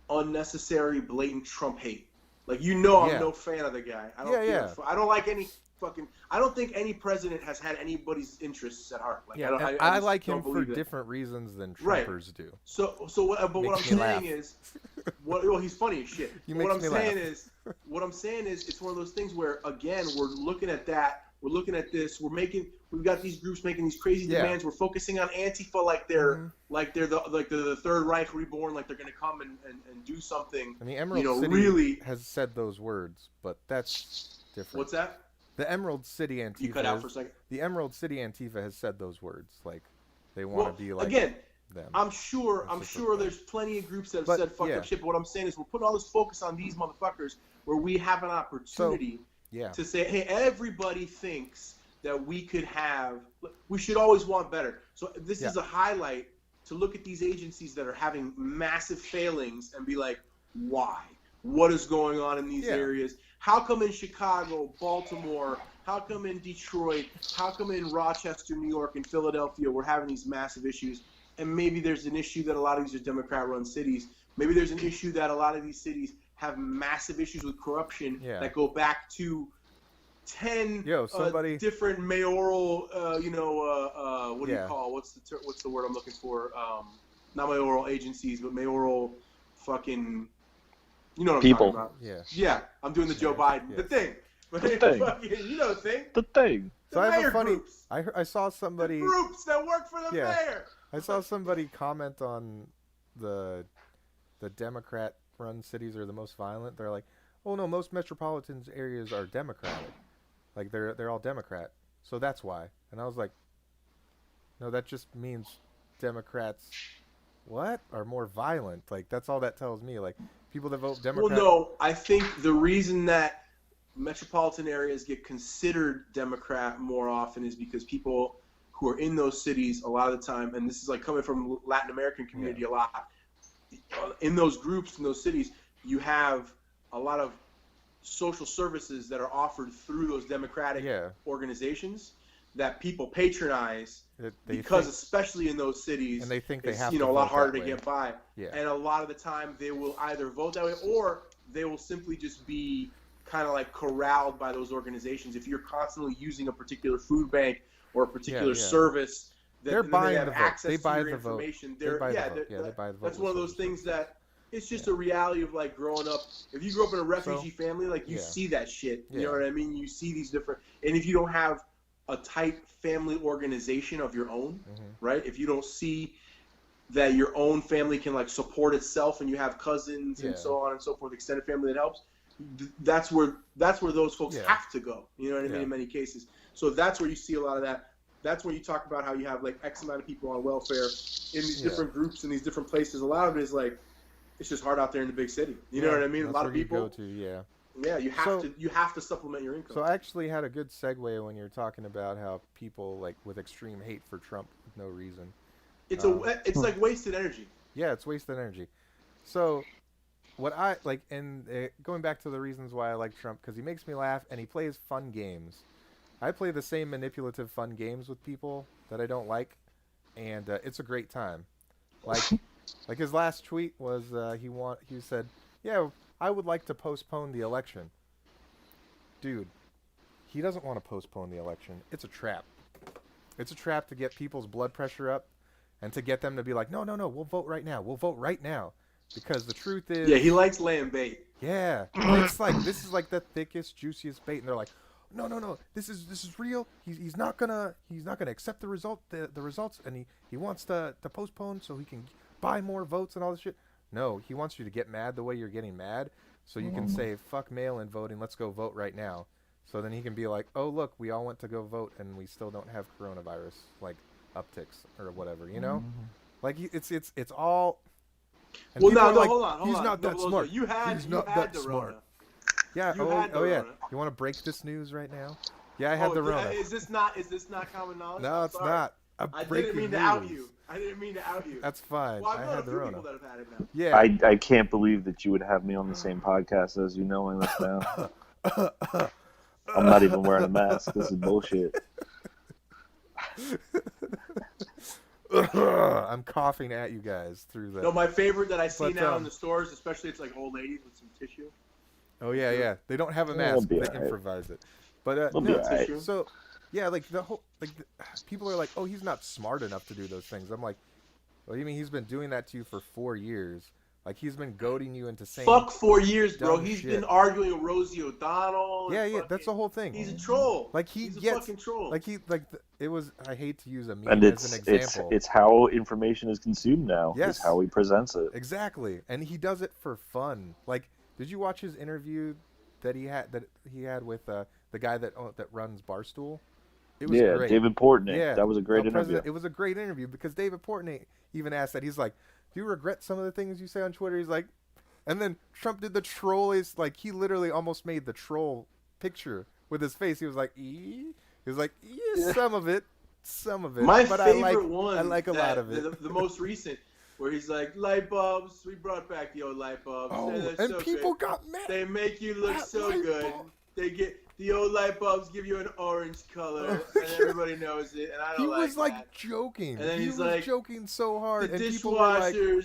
unnecessary, blatant Trump hate. Like, I'm no fan of the guy. I don't I don't like any fucking. I don't think any president has had anybody's interests at heart. Like, I like him for different reasons than Trumpers do. So what I'm saying is, well, he's funny as shit. What I'm saying is, it's one of those things where, again, we're looking at that. We're looking at this. We've got these groups making these crazy demands. We're focusing on Antifa like they're the Third Reich reborn, like they're going to come and do something. And the Emerald City really has said those words, but that's different. What's that? The Emerald City Antifa. You cut out for a second. The Emerald City Antifa has said those words, like they want to be like again. Them. I'm sure there's plenty of groups that have said fucked up shit. But what I'm saying is, we're putting all this focus on these motherfuckers where we have an opportunity to say, hey, everybody thinks that we should always want better. So this is a highlight to look at these agencies that are having massive failings and be like, why? What is going on in these areas? How come in Chicago, Baltimore, how come in Detroit, how come in Rochester, New York, and Philadelphia we're having these massive issues? And maybe there's an issue that a lot of these are Democrat-run cities. Maybe there's an issue that a lot of these cities have massive issues with corruption that go back to 10 different mayoral, what do you call? What's the word I'm looking for? Not mayoral agencies, but mayoral fucking, you know what I'm talking about? Yeah, I'm doing the Joe Biden, the thing. The thing. You know the thing. The thing. So I have a funny. I saw somebody. The groups that work for the mayor. I saw somebody comment on the Democrat-run cities are the most violent. They're like, oh no, most metropolitan areas are Democratic. Like they're all Democrat. So that's why. And I was like, no, that just means Democrats are more violent. Like that's all that tells me. Like people that vote Democrat. Well, no, I think the reason that metropolitan areas get considered Democrat more often is because people who are in those cities a lot of the time, and this is like coming from Latin American community a lot, in those groups, in those cities, you have a lot of social services that are offered through those democratic organizations that people patronize because especially in those cities, and they think they it's have a lot harder to get by. Yeah. And a lot of the time they will either vote that way or they will simply just be kind of like corralled by those organizations. If you're constantly using a particular food bank or a particular service, they're buying the vote. They buy the vote. They buy the vote. That's one of those things that it's just a reality of like growing up. If you grew up in a refugee family, like you see that shit. You know what I mean? You see these different, and if you don't have a tight family organization of your own, right? If you don't see that your own family can like support itself, and you have cousins and so on and so forth, extended family that helps, that's where those folks have to go. You know what I mean? In many cases, so that's where you see a lot of that. That's when you talk about how you have like X amount of people on welfare in these different groups in these different places. A lot of it is like it's just hard out there in the big city. You know what I mean? A lot of people. Yeah, you have to supplement your income. So I actually had a good segue when you were talking about how people like with extreme hate for Trump with no reason. It's it's like wasted energy. Yeah, it's wasted energy. So what I like, and going back to the reasons why I like Trump, because he makes me laugh and he plays fun games. I play the same manipulative fun games with people that I don't like, and it's a great time. Like his last tweet was he said, "Yeah, I would like to postpone the election." Dude, he doesn't want to postpone the election. It's a trap. It's a trap to get people's blood pressure up and to get them to be like, "No, we'll vote right now. We'll vote right now." Because the truth is, he likes laying bait. Yeah, it's like this is like the thickest, juiciest bait, and they're like, No, this is real. He's not gonna accept the results, and he wants to postpone so he can buy more votes and all this shit. No, he wants you to get mad the way you're getting mad, so you can say fuck mail-in voting. Let's go vote right now. So then he can be like, oh look, we all went to go vote and we still don't have coronavirus like upticks or whatever, you know? Like it's all. Well, no, hold on. He's not that smart. He's not that smart. Yeah. Yeah. You want to break this news right now? Yeah, I had the Rona. Is this not common knowledge? No, it's not. I didn't mean to out you. That's fine. Well, I had the Rona. That have had it now. Yeah. I can't believe that you would have me on the same podcast as you knowing this now. I'm not even wearing a mask. This is bullshit. I'm coughing at you guys through the. No, my favorite that I see now in the stores, especially it's like old ladies with some tissue. Oh yeah. They don't have a mask. They improvise it. But right. So yeah, like people are like, oh, he's not smart enough to do those things. I'm like, what do you mean? He's been doing that to you for 4 years. Like he's been goading you into saying. Fuck 4 years, bro. He's been arguing with Rosie O'Donnell. Yeah, that's the whole thing. He's a troll. Like he's a fucking troll. It was. I hate to use a meme and as an example. It's how information is consumed now. Yes. It's how he presents it. Exactly, and he does it for fun. Like, did you watch his interview that he had with the guy that runs Barstool? It was great. David Portnoy. Yeah, that was a great interview. It was a great interview because David Portnoy even asked that. He's like, do you regret some of the things you say on Twitter? He's like, and then Trump did the troll. Is like he literally almost made the troll picture with his face. He was like, He was like, some of it. My but favorite one. I like a lot of it. The most recent, where he's like, light bulbs. We brought back the old light bulbs. Oh, and so people got mad. They make you look so good. They get the old light bulbs give you an orange color, and everybody knows it. And I don't like that. He was like joking. And then he was like joking so hard. The and people were like, the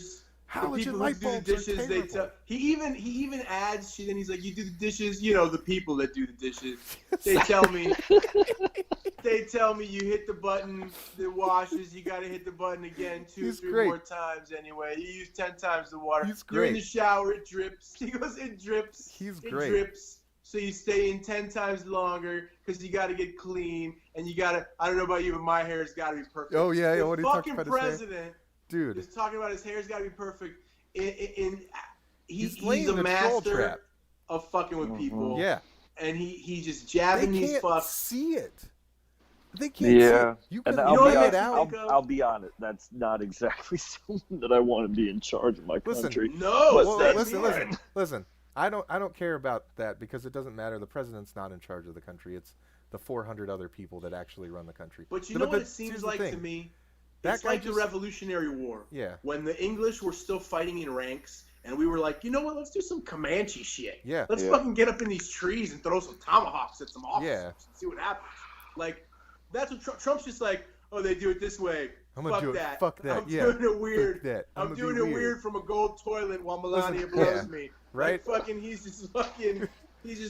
people who do the dishes, he even adds shit, and he's like, you do the dishes, the people that do the dishes. They tell me you hit the button, it washes, you gotta hit the button again 2-3 more times anyway. You use 10 times the water. He's great. You're in the shower, it drips. He goes, it drips. He's it great. Drips. so you stay in 10 times longer because you got to get clean and you got to. I don't know about you, but my hair's got to be perfect. Oh yeah, the what are you talking about? Fucking president, his hair? Dude, is talking about his hair's got to be perfect. He's laying a the troll master trap of fucking with people. Yeah, and he just jabbing these fucks. See it. They can't see it. You can it out. I'll be honest. That's not exactly someone that I want to be in charge of my country. Listen. I don't care about that because it doesn't matter. The president's not in charge of the country. It's the 400 other people that actually run the country. But you know what it seems like to me? It's like the Revolutionary War. Yeah. When the English were still fighting in ranks, and we were like, you know what? Let's do some Comanche shit. Yeah. Let's fucking get up in these trees and throw some tomahawks at some officers and see what happens. Like, that's what Trump's just like. Oh, they do it this way. Fuck that. I'm doing it weird. I'm doing it weird from a gold toilet while Melania blows me. Right? Like, he's just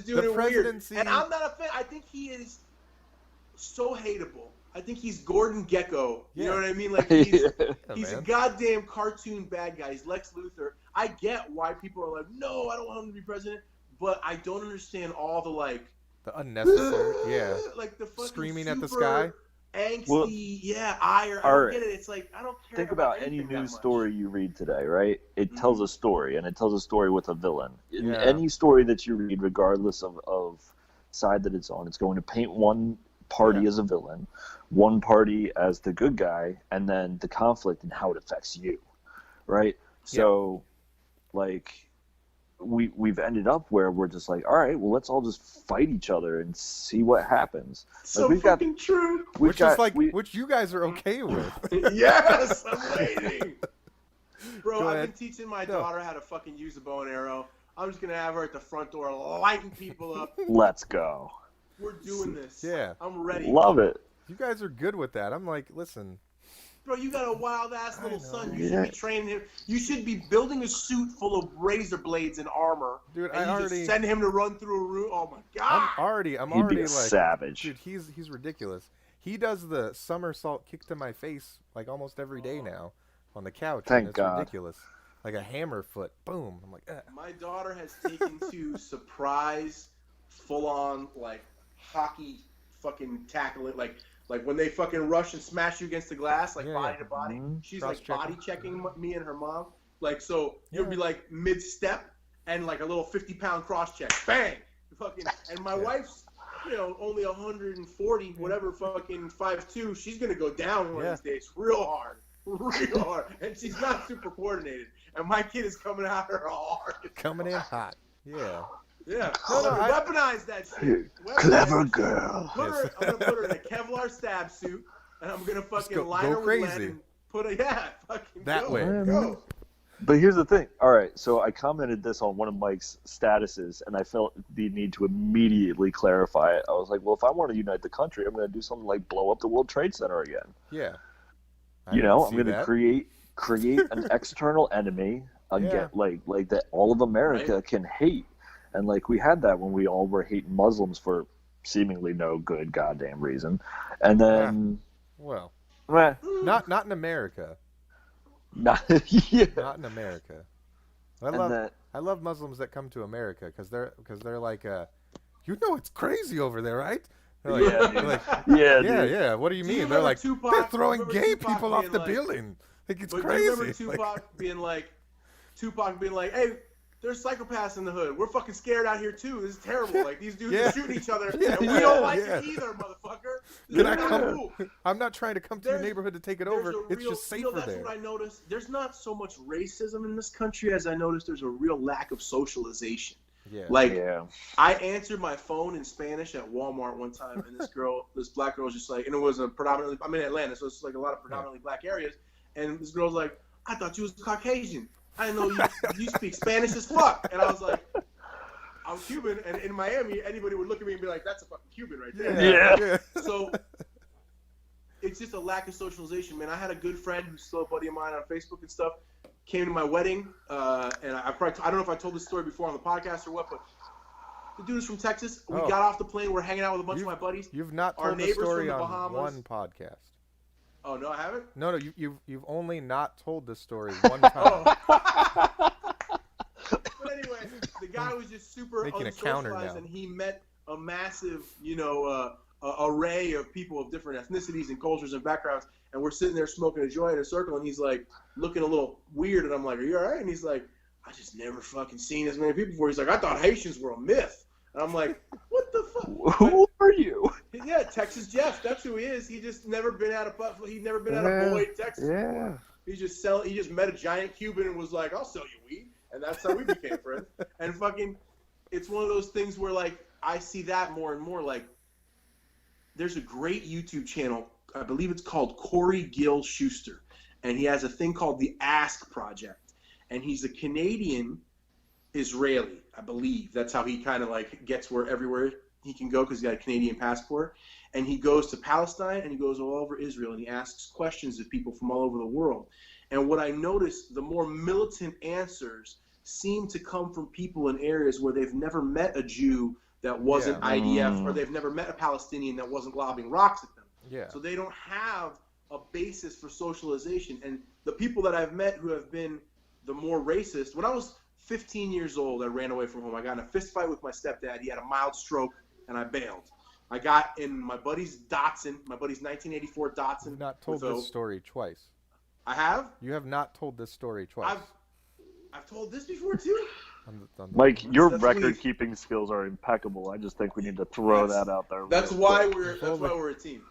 doing it weird. And I'm not a fan. I think he is so hateable. I think he's Gordon Gekko. You know what I mean? Like, he's a goddamn cartoon bad guy. He's Lex Luthor. I get why people are like, no, I don't want him to be president. But I don't understand all the, the unnecessary, like the fucking screaming at the sky. Angsty, ire. I don't get it. It's like, I don't care. Think about any news story you read today, right? It tells a story, and it tells a story with a villain. Yeah. Any story that you read, regardless of side that it's on, it's going to paint one party as a villain, one party as the good guy, and then the conflict and how it affects you, right? So, we've ended up where we're just like, all right, well, let's all just fight each other and see what happens. True. Which you guys are okay with. Yes, I'm waiting. Bro, I've been teaching my daughter how to fucking use a bow and arrow. I'm just going to have her at the front door lighting people up. Let's go. We're doing this. Yeah. I'm ready. Love it. You guys are good with that. I'm like, listen. Bro, you got a wild-ass little son. You should be training him. You should be building a suit full of razor blades and armor. Dude, and just send him to run through a room. Oh, my God. I'm already be a savage. Dude, he's ridiculous. He does the somersault kick to my face almost every day now on the couch. Thank God. Ridiculous. Like a hammer foot. Boom. I'm like, My daughter has taken to surprise, full-on, hockey fucking tackling, like when they fucking rush and smash you against the glass, body to body. She's body checking me and her mom. So you'll be mid-step and a little 50-pound cross check. Bang! And my wife's, only 140, whatever, fucking 5'2". She's going to go down one of these days real hard. And she's not super coordinated. And my kid is coming at her hard. Coming in hot. Yeah. Yeah. Weaponize that shit. Clever girl. I'm going to put her in a Kevlar stab suit, and I'm going to fucking line her with lead and put that way. Go. But here's the thing. All right, so I commented this on one of Mike's statuses, and I felt the need to immediately clarify it. I was like, well, if I want to unite the country, I'm going to do something like blow up the World Trade Center again. Yeah. I'm going to create an external enemy again, like that all of America can hate. And we had that when we all were hating Muslims for seemingly no good goddamn reason. And then not in America. Not in America. I love Muslims that come to America because they're like it's crazy over there, right? Yeah. What do you mean? They're like, they're throwing gay people off the building. It's crazy. Do you remember Tupac being like, hey, there's psychopaths in the hood. We're fucking scared out here too. This is terrible. These dudes are shooting each other, and we don't like it either, motherfucker. I'm not trying to come to your neighborhood to take it over. It's just safer there. That's what I noticed. There's not so much racism in this country as I noticed there's a real lack of socialization. Yeah. I answered my phone in Spanish at Walmart one time, and this black girl was just like, and it was I'm in Atlanta, so it's a lot of predominantly black areas, and this girl was like, I thought you was Caucasian. I know you speak Spanish as fuck. And I was like, I'm Cuban, and in Miami, anybody would look at me and be like, that's a fucking Cuban right there. Yeah. So it's just a lack of socialization, man. I had a good friend who's still a buddy of mine on Facebook and stuff, came to my wedding, and I don't know if I told this story before on the podcast or what, but the dude is from Texas. We got off the plane. We're hanging out with a bunch of my buddies. You've not told the story on one podcast. Oh, no, I haven't? No, you've only not told this story one time. But anyway, the guy was just super making a counter now. and he met a massive, array of people of different ethnicities and cultures and backgrounds, and we're sitting there smoking a joint in a circle, and he's like looking a little weird, and I'm like, "Are you all right?" And he's like, "I just never fucking seen as many people before." He's like, "I thought Haitians were a myth." And I'm like, "What the fuck? Who are you?" Yeah, Texas Jeff. That's who he is. He just never been out of Buffalo. He'd never been out of Boyd, Texas. Yeah. He just met a giant Cuban and was like, "I'll sell you weed," and that's how we became friends. And fucking, it's one of those things where like I see that more and more. Like, there's a great YouTube channel. I believe it's called Corey Gill Schuster, and he has a thing called the Ask Project, and he's a Canadian Israeli, I believe. That's how he kind of like gets everywhere he can go because he's got a Canadian passport. And he goes to Palestine and he goes all over Israel and he asks questions of people from all over the world. And what I noticed, the more militant answers seem to come from people in areas where they've never met a Jew that wasn't IDF, or they've never met a Palestinian that wasn't lobbing rocks at them. Yeah. So they don't have a basis for socialization. And the people that I've met who have been the more racist, when I was 15 years old, I ran away from home. I got in a fist fight with my stepdad. He had a mild stroke, and I bailed. I got in my buddy's Datsun, my buddy's 1984 Datsun. You've not told this story twice. I have? You have not told this story twice. I've told this before, too? Mike, your record-keeping skills are impeccable. I just think we need to throw that out there. That's why we're a team.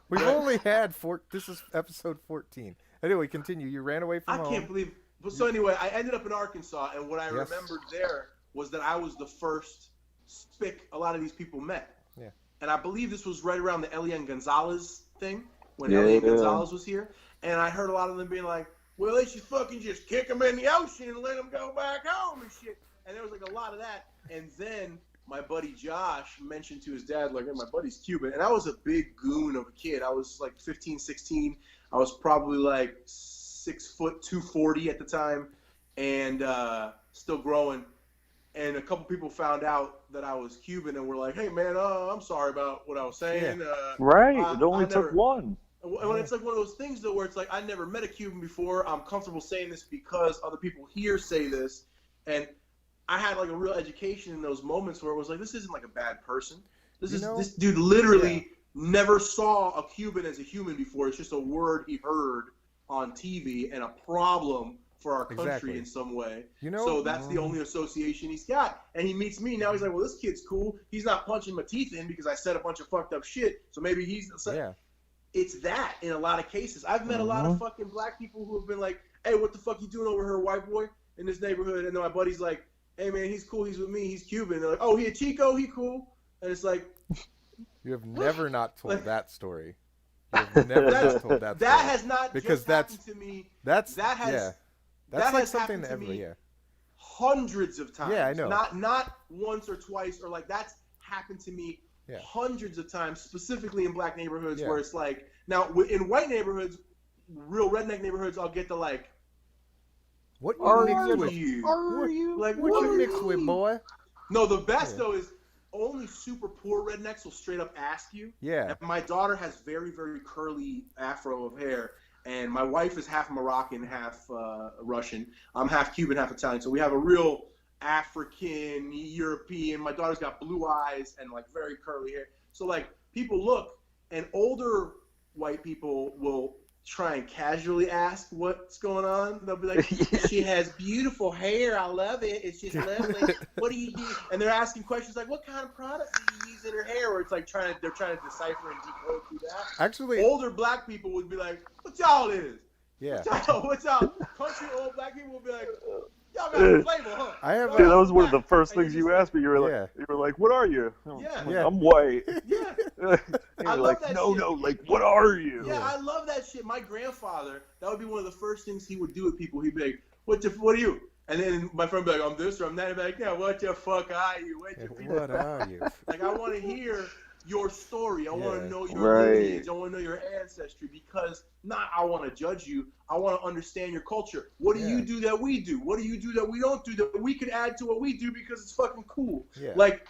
We've only had this is episode 14. Anyway, continue. You ran away from home. I can't believe. So anyway, I ended up in Arkansas, and what I remembered there was that I was the first spick a lot of these people met. Yeah. And I believe this was right around the Elian Gonzalez thing, when Elian Gonzalez was here. And I heard a lot of them being like, "Well, they should fucking just kick them in the ocean and let them go back home and shit." And there was like a lot of that. And then my buddy Josh mentioned to his dad, like, "Hey, my buddy's Cuban." And I was a big goon of a kid. I was like 15, 16. I was probably like 6 foot 240 at the time, and still growing. And a couple people found out that I was Cuban and were like, "Hey man, I'm sorry about what I was saying." Right, it only took one. And it's like one of those things though, where it's like, I never met a Cuban before. I'm comfortable saying this because other people here say this, and I had like a real education in those moments where it was like, this isn't like a bad person. This dude literally never saw a Cuban as a human before. It's just a word he heard on TV and a problem for our country in some way. So that's the only association he's got. And he meets me now. He's like, "Well, this kid's cool. He's not punching my teeth in because I said a bunch of fucked up shit. So maybe he's." It's that in a lot of cases. I've met a lot of fucking black people who have been like, "Hey, what the fuck you doing over here, white boy, in this neighborhood?" And then my buddy's like, "Hey man, he's cool. He's with me. He's Cuban." They're like, "Oh, he a Chico? He cool?" And it's like, you have never not told that story. You have never not told that story. That has not because just happened to me. That's That like has something happened to me hundreds of times. Yeah, I know. Not once or twice, or like that's happened to me hundreds of times, specifically in black neighborhoods where it's like, now in white neighborhoods, real redneck neighborhoods, I'll get the like, "What are you? Like, what you mixed with, boy?" No, the best though is only super poor rednecks will straight up ask you. Yeah. And my daughter has very, very curly afro of hair. And my wife is half Moroccan, half Russian. I'm half Cuban, half Italian. So we have a real African, European. My daughter's got blue eyes and like very curly hair. So like people look, and older white people will try and casually ask what's going on. They'll be like, "She has beautiful hair. I love it. It's just lovely. What do you do?" And they're asking questions like, "What kind of product do you use in her hair?" Or it's like they're trying to decipher and decode through that. Actually, older black people would be like, "What y'all is? Yeah. What's y'all?" Country old black people would be like, "Y'all got a flavor, huh?" Dude, that was one of the first things you asked me. You were like, "What are you?" I'm white. Yeah. I love like, that no, like, what are you? Yeah, I love that shit. My grandfather, that would be one of the first things he would do with people. He'd be like, what are you? And then my friend would be like, "I'm this or I'm that." He'd be like, "Yeah, what the fuck are you? What are you?" Like, I want to hear your story. I want to know your lineage. I want to know your ancestry, because not I want to judge you. I want to understand your culture. What do you do that we do? What do you do that we don't do that we could add to what we do because it's fucking cool? Yeah. Like,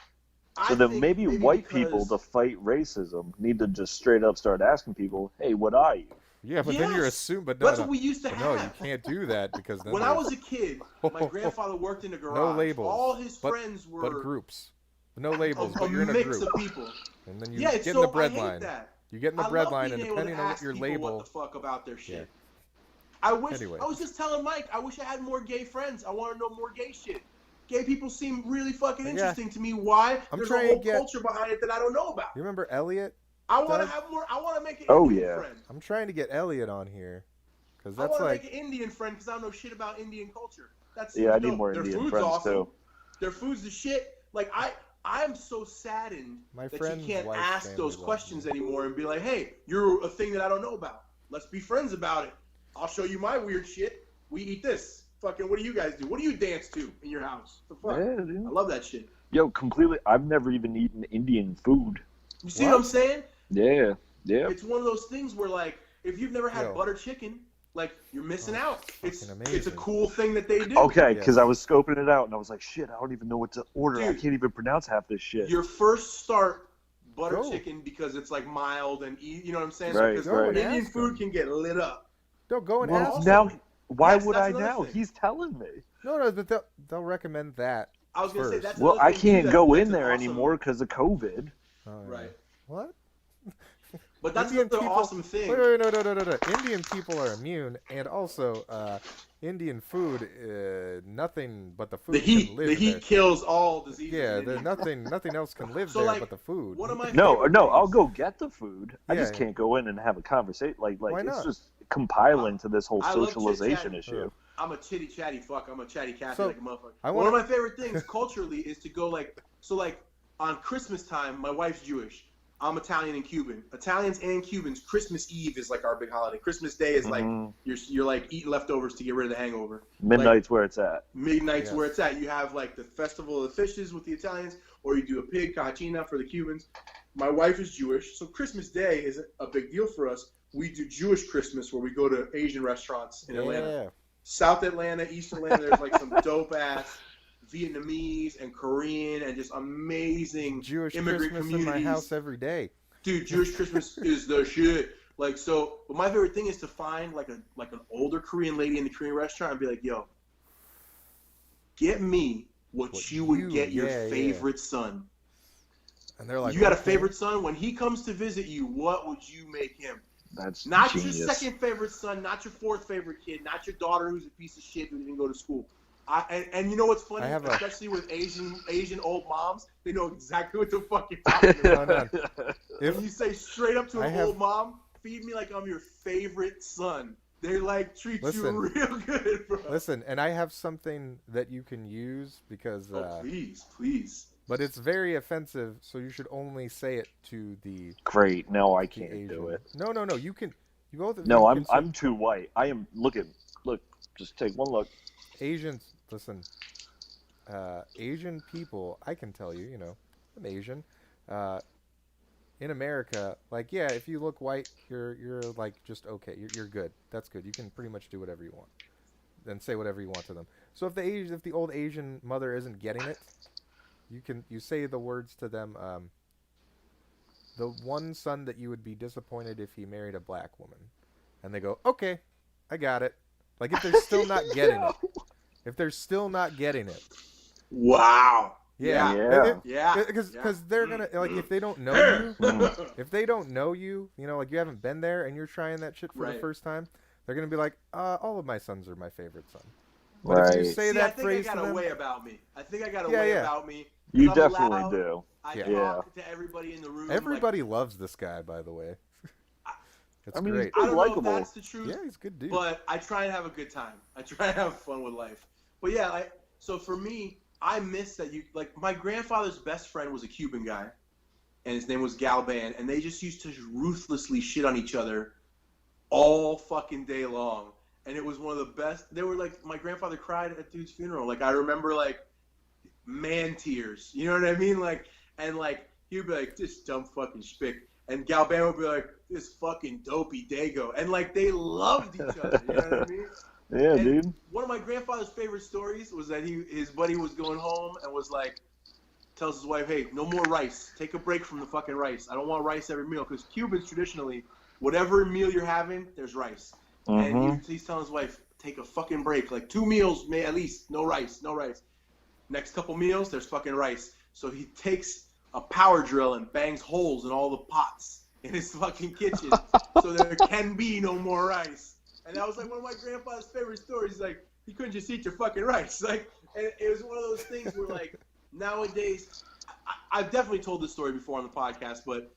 so then maybe white people, to fight racism, need to just straight up start asking people, "Hey, what are you?" Yeah, but then you're assuming. But that's what we used to have. No, you can't do that because then when I was a kid, my grandfather worked in a garage. No labels. All his friends were but groups. No labels, but you're in a mix group. of people. And then you get in the bread line. That. You get in the bread line, and depending on what your label. What the fuck about their shit? Yeah. I was just telling Mike. I wish I had more gay friends. I want to know more gay shit. Gay people seem really fucking interesting to me. Why? There's a whole culture behind it that I don't know about. You remember Elliot? I want to have more. I want to make an Indian friend. I'm trying to get Elliot on here because that's I want to make an Indian friend because I don't know shit about Indian culture. I need more Indian friends too. Their food's the shit. Like I'm so saddened that you can't ask those questions anymore and be like, hey, you're a thing that I don't know about. Let's be friends about it. I'll show you my weird shit. We eat this. Fucking, what do you guys do? What do you dance to in your house? The fuck? Yeah, dude. I love that shit. Yo, completely. I've never even eaten Indian food. You see what I'm saying? Yeah. It's one of those things where, like, if you've never had butter chicken, like, you're missing out. It's a cool thing that they do. Okay, because I was scoping it out, and I was like, shit, I don't even know what to order. Dude, I can't even pronounce half this shit. Your first start, butter chicken, because it's, like, mild and easy. You know what I'm saying? Right, because Indian food can get lit up. No, go and ask now, why would I now? Thing. He's telling me. No, but they'll recommend that. I was going to say, that's well, I can't go in there anymore because of COVID. Right. What? But that's the awesome thing. Wait, no. Indian people are immune, and also Indian food, nothing but the food can live The heat there. Kills all diseases. Yeah, nothing else can live there but the food. One of my no, I'll go get the food. I just can't go in and have a conversation. Like it's just compiling to this whole socialization issue. I'm a chitty chatty fuck. I'm a chatty Cathy like a motherfucker. One of my favorite things culturally is to go like on Christmas time. My wife's Jewish. I'm Italian and Cuban. Italians and Cubans, Christmas Eve is like our big holiday. Christmas Day is like you're like eating leftovers to get rid of the hangover. Midnight's where it's at. Midnight's where it's at. You have like the Festival of the Fishes with the Italians, or you do a pig cacina for the Cubans. My wife is Jewish, so Christmas Day is a big deal for us. We do Jewish Christmas where we go to Asian restaurants in Atlanta. South Atlanta, East Atlanta, there's like some dope ass Vietnamese and Korean and just amazing Jewish immigrant Christmas communities. in my house every day. Dude, Jewish Christmas is the shit. Like, so, but my favorite thing is to find like an older Korean lady in the Korean restaurant and be like, yo, get me what you would get your favorite son. And they're like, you got a favorite son? When he comes to visit you, what would you make him? That's not genius. Your second favorite son, not your fourth favorite kid, not your daughter who's a piece of shit who didn't go to school. And you know what's funny? Especially with Asian old moms, they know exactly what the fuck you're talking about. If you say straight up to an old mom, feed me like I'm your favorite son, they like treat you real good, bro. Listen, and I have something that you can use because please. But it's very offensive, so you should only say it to the Great. No, I can't do it. No, you can. You both. No, I'm too white. I am look, just take one look. Asians, listen. Asian people, I can tell you, I'm Asian. In America, like, yeah, if you look white, you're like just okay. You're good. That's good. You can pretty much do whatever you want, then say whatever you want to them. So if the old Asian mother isn't getting it, you say the words to them. The one son that you would be disappointed if he married a black woman, and they go, okay, I got it. Like if they're still not getting it. If they're still not getting it. Wow. Yeah. Because they're gonna like if they don't know you, like you haven't been there and you're trying that shit for the first time, they're gonna be like, all of my sons are my favorite son. But if you say that phrase I think I got to a them, way about me. I think I got a way about me. You definitely do. I talk to everybody in the room. Everybody loves this guy, by the way. It's great. I don't likable. know if that's the truth. Yeah, he's a good dude. But I try and have a good time. I try and have fun with life. But yeah, so for me, I miss that my grandfather's best friend was a Cuban guy, and his name was Galban, and they just used to ruthlessly shit on each other all fucking day long. And it was one of the best. They were like, my grandfather cried at dude's funeral. Like, I remember, man tears. You know what I mean? He'd be like, this dumb fucking spick. And Galban would be like, this fucking dopey dago. And, they loved each other. You know what I mean? Yeah, and dude. One of my grandfather's favorite stories was that his buddy was going home and was like, tells his wife, hey, no more rice. Take a break from the fucking rice. I don't want rice every meal. Because Cubans traditionally, whatever meal you're having, there's rice. And he's telling his wife, take a fucking break. Like 2 meals, at least, no rice. Next couple meals, there's fucking rice. So he takes a power drill and bangs holes in all the pots in his fucking kitchen so there can be no more rice. And that was like one of my grandpa's favorite stories. He's like, you couldn't just eat your fucking rice. Like, and it was one of those things where, like, nowadays, I've definitely told this story before on the podcast, but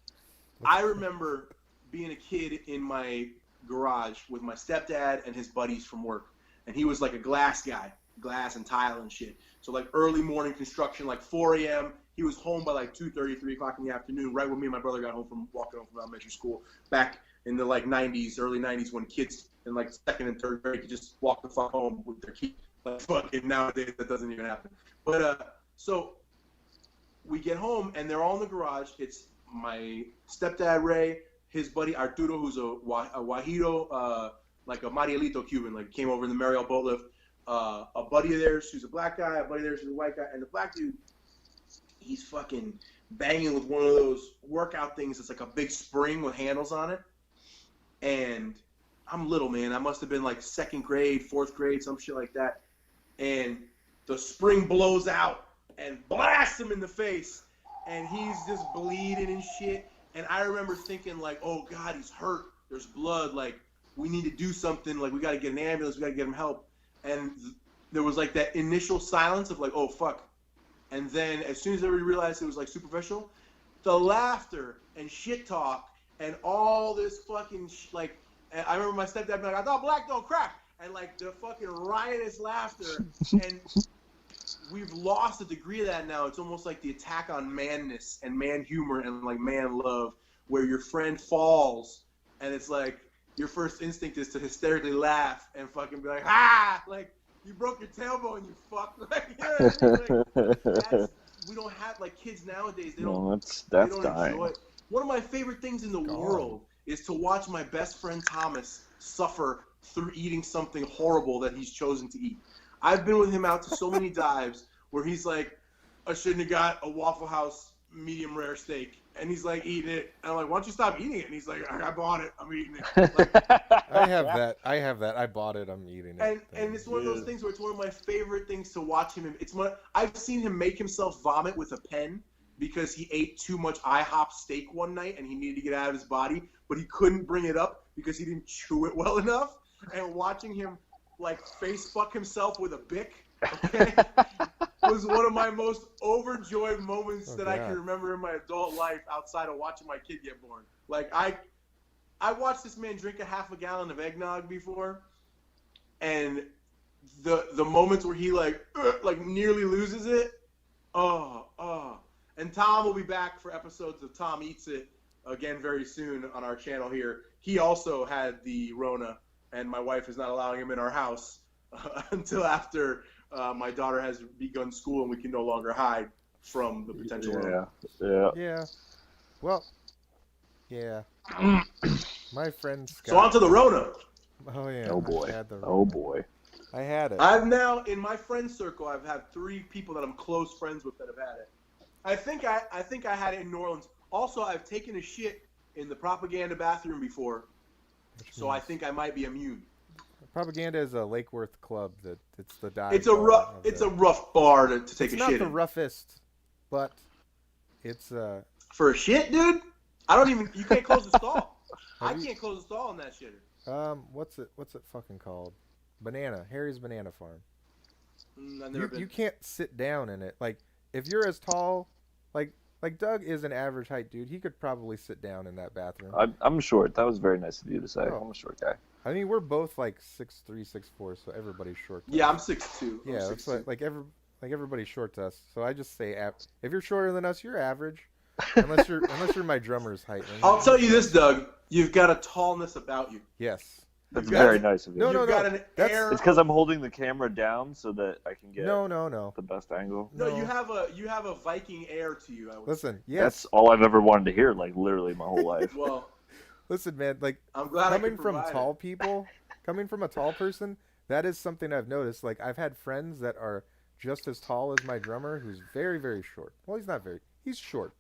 I remember being a kid in my garage with my stepdad and his buddies from work. And he was like a glass guy, glass and tile and shit. So like early morning construction, like 4 a.m. He was home by like 2:30, 3 o'clock in the afternoon, right when me and my brother got home from walking home from elementary school back in the like 90s, early 90s, when kids in like second and third grade could just walk the fuck home with their keys. Like fucking nowadays, that doesn't even happen. But so we get home and they're all in the garage. It's my stepdad Ray, his buddy Arturo, who's a Guajiro, like a Marielito Cuban, like came over in the Mariel boat lift. A buddy of theirs who's a black guy, a buddy of theirs who's a white guy, and the black dude, he's fucking banging with one of those workout things that's like a big spring with handles on it. And I'm little, man. I must have been like second grade, fourth grade, some shit like that. And the spring blows out and blasts him in the face. And he's just bleeding and shit. And I remember thinking like, oh God, he's hurt. There's blood. Like, we need to do something. Like, we got to get an ambulance. We got to get him help. And there was like that initial silence of like, oh fuck. And then as soon as everybody realized it was like superficial, the laughter and shit talk and all this fucking like, and I remember my stepdad being like, I thought black don't crack. And like the fucking riotous laughter. And we've lost a degree of that now. It's almost like the attack on manness and man humor and like man love, where your friend falls and it's like your first instinct is to hysterically laugh and fucking be like, ah, like you broke your tailbone, you fuck. Like, you know what I mean? Like, we don't have like kids nowadays. They don't. That's they don't dying. enjoy it. One of my favorite things in the world is to watch my best friend Thomas suffer through eating something horrible that he's chosen to eat. I've been with him out to so many dives where he's like, I shouldn't have got a Waffle House medium rare steak. And he's like eating it. And I'm like, why don't you stop eating it? And he's like, I bought it. I'm eating it. Like, I have that. I bought it. I'm eating it. And it's one of those things where it's one of my favorite things to watch him. I've seen him make himself vomit with a pen because he ate too much IHOP steak one night and he needed to get out of his body, but he couldn't bring it up because he didn't chew it well enough. And watching him like face fuck himself with a Bic, okay, was one of my most overjoyed moments I can remember in my adult life outside of watching my kid get born. Like I watched this man drink a half a gallon of eggnog before, and the moments where he like nearly loses it, and Tom will be back for episodes of Tom Eats It again very soon on our channel here. He also had the Rona, and my wife is not allowing him in our house until after my daughter has begun school and we can no longer hide from the potential Rona. Yeah. Well, yeah. My friend Scott. So on to the Rona. Oh yeah. Oh boy. I had the Rona. Oh boy. I had it. I've now, in my friend circle, I've had 3 people that I'm close friends with that have had it. I think I had it in New Orleans. Also, I've taken a shit in the propaganda bathroom before, so I think I might be immune. Propaganda is a Lake Worth club that it's the dive. It's a rough bar to take a shit in. It's not the roughest, but it's for a shit, dude. You can't close the stall. I can't close the stall in that shitter. What's it fucking called? Harry's Banana Farm. I've never been. You can't sit down in it. Like if you're as tall, like Doug is an average height dude, he could probably sit down in that bathroom. I'm short. That was very nice of you to say. Oh. I'm a short guy. I mean, we're both like 6'3", 6'4", so everybody's short. Yeah, I'm 6'2". Yeah, that's like everybody's short to us. So I just say, if you're shorter than us, you're average. Unless you're my drummer's height. I'll tell you this, Doug. You've got a tallness about you. Yes. That's very nice of you. No. It's because I'm holding the camera down so that I can get the best angle. No, you have a Viking air to you. I would Listen, say. yes. That's all I've ever wanted to hear, like literally my whole life. Well, listen, man. Like I'm glad coming from tall people, coming from a tall person, that is something I've noticed. Like I've had friends that are just as tall as my drummer, who's very, very short. Well, he's short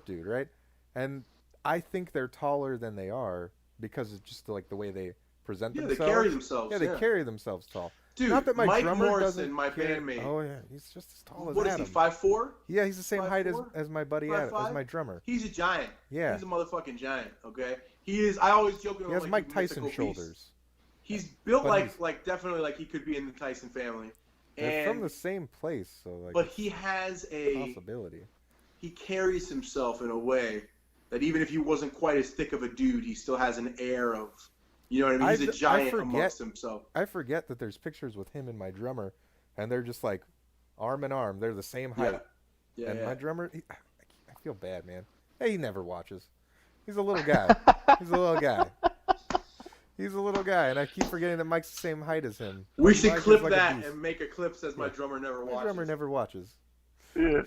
dude, right? And I think they're taller than they are because it's just like the way they present Yeah, themselves. they carry themselves. Yeah, they carry themselves tall. Dude, not that my Mike drummer Morrison, my carry... bandmate. Oh yeah, he's just as tall as What Adam. is he? 5'4"? Yeah, he's the same 5'4"? height as my buddy Adam, 5'5"? as my drummer. He's a giant. Yeah, he's a motherfucking giant. Okay, he is. I always joke with him. He has like, Mike Tyson shoulders. Beast. He's built like definitely like he could be in the Tyson family. They're from the same place, so like. But he has a possibility. He carries himself in a way that even if he wasn't quite as thick of a dude, he still has an air of, you know what I mean? He's a giant amongst himself. I forget that there's pictures with him and my drummer, and they're just like arm in arm. They're the same height. Yeah. And my drummer, I feel bad, man. Hey, he never watches. He's a little guy. He's a little guy. He's a little guy, and I keep forgetting that Mike's the same height as him. We should clip that and make a clip that says my drummer never watches. My drummer never watches. Yeah.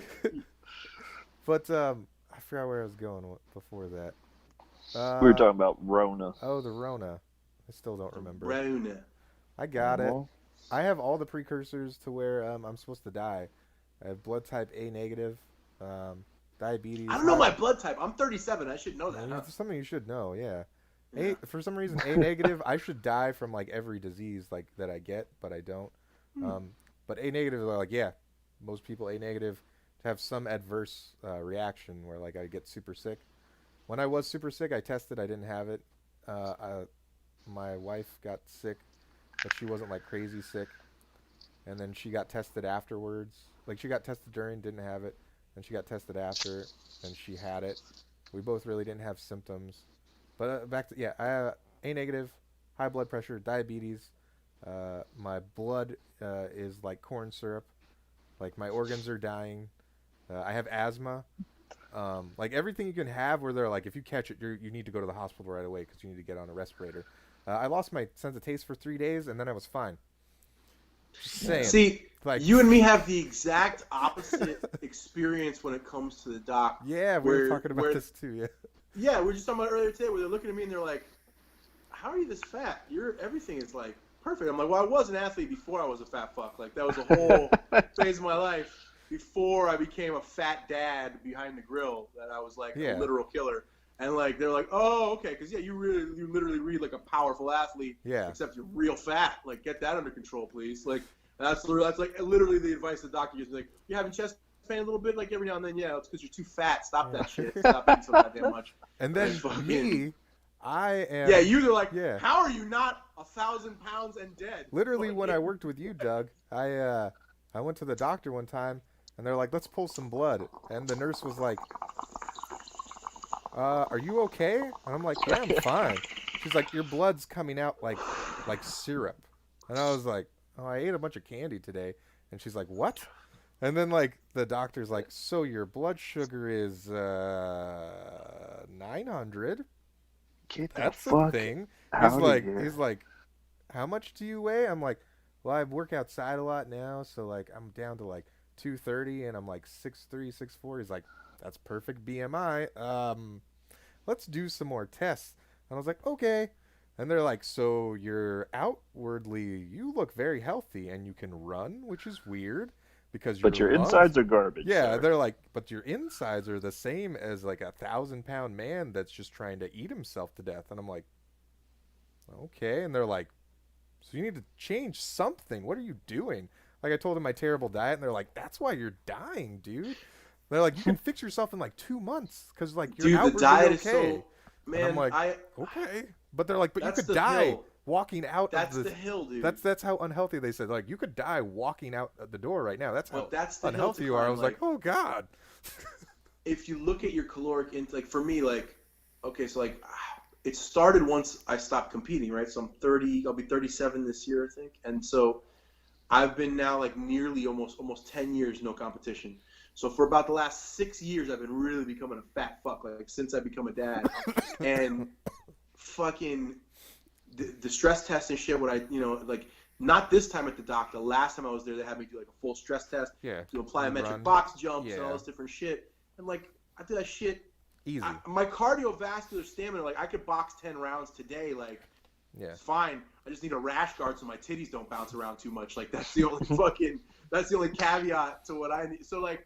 But I forgot where I was going before that. We were talking about Rona. Oh, the Rona. I still don't remember. Rona. I got it. I have all the precursors to where I'm supposed to die. I have blood type A negative, diabetes. I don't know my blood type. I'm 37. I should know that. It's something you should know, yeah. For some reason, A negative, I should die from like every disease like that I get, but I don't. But A negative, like, yeah, most people A negative have some adverse reaction where like I get super sick. When I was super sick, I tested. I didn't have it. My wife got sick, but she wasn't like crazy sick. And then she got tested afterwards. Like she got tested during, didn't have it. And she got tested after, and she had it. We both really didn't have symptoms. But back to, I have A negative, high blood pressure, diabetes. My blood is like corn syrup. Like my organs are dying. I have asthma. Like everything you can have where they're like, if you catch it, you need to go to the hospital right away because you need to get on a respirator. I lost my sense of taste for 3 days, and then I was fine. Just saying. See, like, you and me have the exact opposite experience when it comes to the doc. Yeah, we were talking about this too, yeah. Yeah, we were just talking about it earlier today where they're looking at me and they're like, how are you this fat? Everything is like perfect. I'm like, well, I was an athlete before I was a fat fuck. Like that was a whole phase of my life before I became a fat dad behind the grill that I was like a literal killer. And like they're like, oh, okay, because you literally read like a powerful athlete. Yeah. Except you're real fat. Like get that under control, please. Like that's like literally the advice the doctor gives me. Like you're having chest pain a little bit, like every now and then. Yeah, it's because you're too fat. Stop that shit. Stop eating so goddamn much. And then me, I am. Yeah, you're like, how are you not 1,000 pounds and dead? Literally, when I worked with you, Doug, I went to the doctor one time, and they're like, let's pull some blood, and the nurse was like, are you okay? And I'm like, yeah, I'm fine. She's like, your blood's coming out like syrup. And I was like, oh, I ate a bunch of candy today. And she's like, what? And then like the doctor's like, so your blood sugar is 900. That's a thing. He's like, how much do you weigh? I'm like, well, I work outside a lot now, so like I'm down to like 230, and I'm like 6'3", 6'4". He's like, that's perfect BMI. Let's do some more tests. And I was like, okay. And they're like, so you're outwardly, you look very healthy, and you can run, which is weird. But your insides are garbage. Yeah, sir. They're like, but your insides are the same as like 1,000-pound man that's just trying to eat himself to death. And I'm like, okay. And they're like, so you need to change something. What are you doing? Like I told them my terrible diet, and they're like, that's why you're dying, dude. They're like, you can fix yourself in like 2 months because like you're outwardly the diet okay. Is so, man, and I'm like, okay. But they're like, but you could die. Hill. Walking out that's of the hill, dude. That's how unhealthy they said. Like you could die walking out the door right now. That's how that's unhealthy you are. I was like, oh god. If you look at your caloric intake, like for me, like okay, so like it started once I stopped competing, right? So I'm 30. I'll be 37 this year, I think. And so I've been now like nearly almost 10 years no competition. So for about the last 6 years, I've been really becoming a fat fuck. Like since I become a dad, and fucking. The stress test and shit, like not this time at the doc. The last time I was there, they had me do like a full stress test to plyometric box jumps and all this different shit. And like I did that shit easy. My cardiovascular stamina, like I could box 10 rounds today, like it's fine. I just need a rash guard so my titties don't bounce around too much. Like that's the only caveat to what I need. So like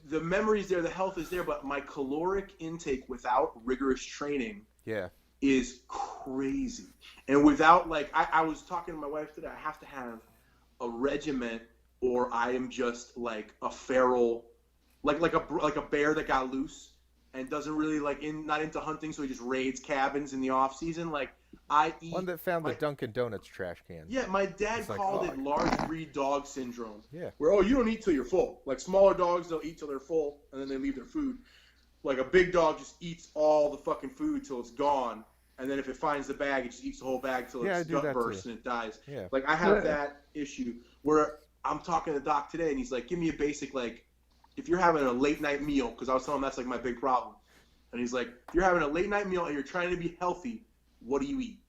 the memory's there, the health is there, but my caloric intake without rigorous training is crazy. And without, like, I was talking to my wife today, I have to have a regiment or I am just like a feral, like a bear that got loose and doesn't really not into hunting, so he just raids cabins in the off season. Like, I eat one that found the Dunkin' Donuts trash can. Yeah, my dad called it large breed dog syndrome. Yeah, where you don't eat till you're full. Like, smaller dogs, they'll eat till they're full and then they leave their food. Like, a big dog just eats all the fucking food till it's gone, and then if it finds the bag, it just eats the whole bag till its gut bursts and it dies. Yeah. Like, I have that issue where I'm talking to Doc today, and he's like, give me a basic, like, if you're having a late night meal, because I was telling him that's like my big problem. And he's like, if you're having a late night meal and you're trying to be healthy, what do you eat?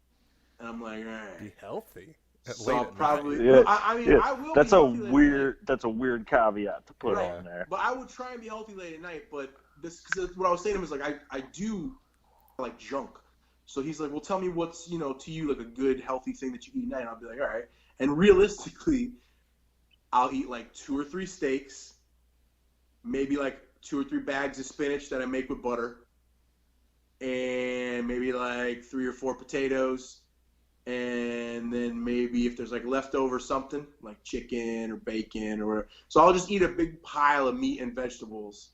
And I'm like, all right. Be healthy? So I'll probably, yeah. I mean, yeah. I will. That's a weird caveat to put on there. But I would try and be healthy late at night. But because what I was saying to him is, like, I do like junk. So he's like, well, tell me what's, to you, like, a good healthy thing that you eat at night. And I'll be like, all right. And realistically, I'll eat like 2 or 3 steaks, maybe like 2 or 3 bags of spinach that I make with butter, and maybe like 3 or 4 potatoes, and then maybe if there's like leftover something like chicken or bacon or whatever. So I'll just eat a big pile of meat and vegetables.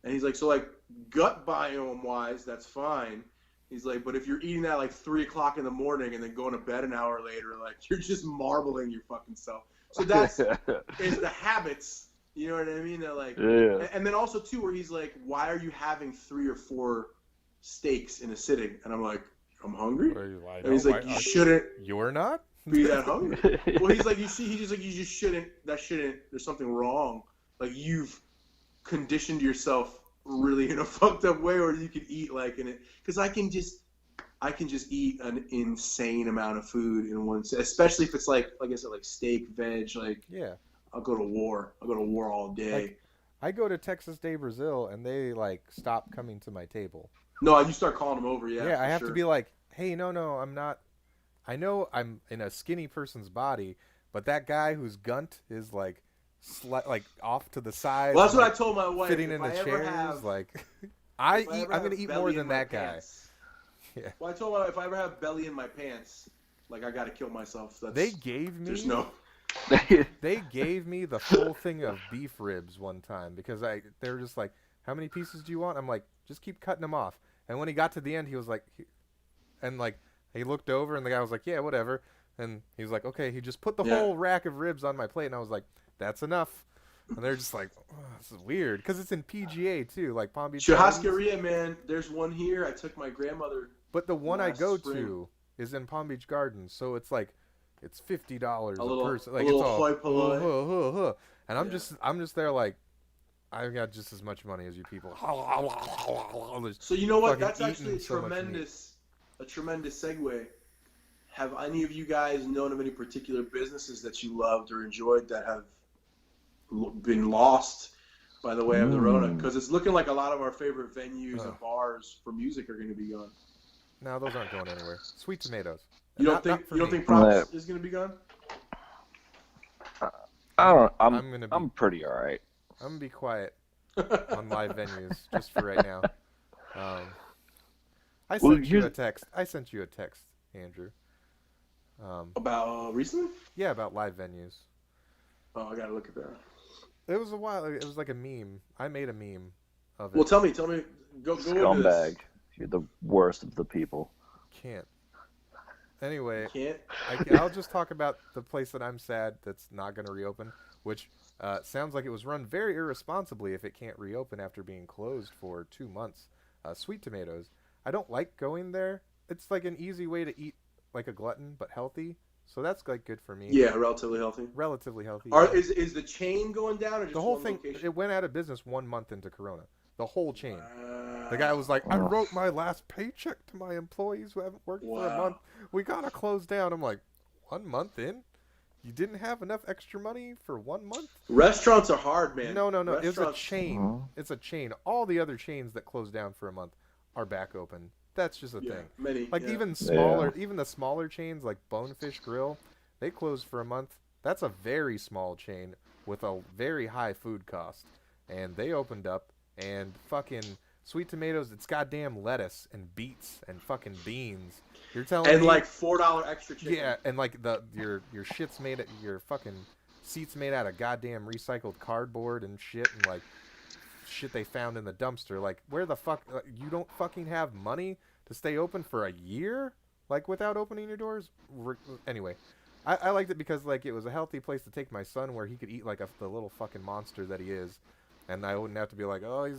And he's like, so like gut biome wise, that's fine. He's like, but if you're eating that like 3 o'clock in the morning and then going to bed an hour later, like, you're just marbling your fucking self. So that's is the habits, you know what I mean? That, like, and then also too, where he's like, why are you having 3 or 4 steaks in a sitting? And I'm like, I'm hungry. And he's like, you shouldn't. You're not be that hungry. Well, he's like, he's just like, you just shouldn't. That shouldn't. There's something wrong. Like, you've conditioned yourself really in a fucked up way, or you could eat like in it. Because I can just eat an insane amount of food in one set, especially if it's like I said, like steak, veg, like, I'll go to war. I'll go to war all day. Like, I go to Texas Day Brazil and they like stop coming to my table. No, you start calling them over, Yeah, I have to be like, hey, no, I'm not. I know I'm in a skinny person's body, but that guy whose gunt is like off to the side. Well, that's what I told my wife. Fitting in the chairs, like I'm gonna eat more than that guy. Yeah. Well, I told my wife, if I ever have belly in my pants, like, I gotta kill myself. They gave me. There's no. They gave me the full thing of beef ribs one time because they were just like, how many pieces do you want? I'm like, just keep cutting them off. And when he got to the end, he was like, and like he looked over and the guy was like, yeah, whatever. And he was like, okay. He just put the whole rack of ribs on my plate, and I was like, that's enough. And they're just like, oh, this is weird because it's in PGA too, like Palm Beach. Churrascaria, man. There's one here. I took my grandmother. But the one I go to is in Palm Beach Gardens, so it's like, it's $50 a person. Like, it's all, and I'm just there like, I've got just as much money as you people. So you know what? That's actually a tremendous segue. Have any of you guys known of any particular businesses that you loved or enjoyed that have been lost by the way of the Rona? Because it's looking like a lot of our favorite venues and bars for music are going to be gone. No, those aren't going anywhere. Sweet Tomatoes. You don't think Props is going to be gone? I'm pretty all right. I'm gonna be quiet on live venues just for right now. I sent you a text, Andrew. About recently? Yeah, about live venues. Oh, I gotta look at that. It was a while. It was like a meme. I made a meme of it. Well, tell me. Go Scumbag. You're the worst of the people. Can't. Anyway, can't. I'll just talk about the place that I'm sad that's not going to reopen, which sounds like it was run very irresponsibly if it can't reopen after being closed for 2 months. Sweet Tomatoes. I don't like going there. It's like an easy way to eat like a glutton, but healthy. So that's like good for me. Yeah, relatively healthy. Relatively healthy. Is the chain going down or just the whole one thing? Location? It went out of business 1 month into Corona. The whole chain. The guy was like, I wrote my last paycheck to my employees who haven't worked for a month. We gotta close down. I'm like, 1 month in? You didn't have enough extra money for 1 month? Restaurants are hard, man. No. It's a chain. It's a chain. All the other chains that closed down for a month are back open. That's just a thing. Many. Like even the smaller chains like Bonefish Grill, they closed for a month. That's a very small chain with a very high food cost. And they opened up and fucking sweet tomatoes, it's goddamn lettuce and beets and fucking beans. You're telling me, and like $4 extra chicken. Yeah, and like your shit's made, your fucking seats made out of goddamn recycled cardboard and shit, and like shit they found in the dumpster. Like, where the fuck, you don't fucking have money to stay open for a year, like, without opening your doors? Anyway, I liked it because like it was a healthy place to take my son, where he could eat like the little fucking monster that he is, and I wouldn't have to be like, oh,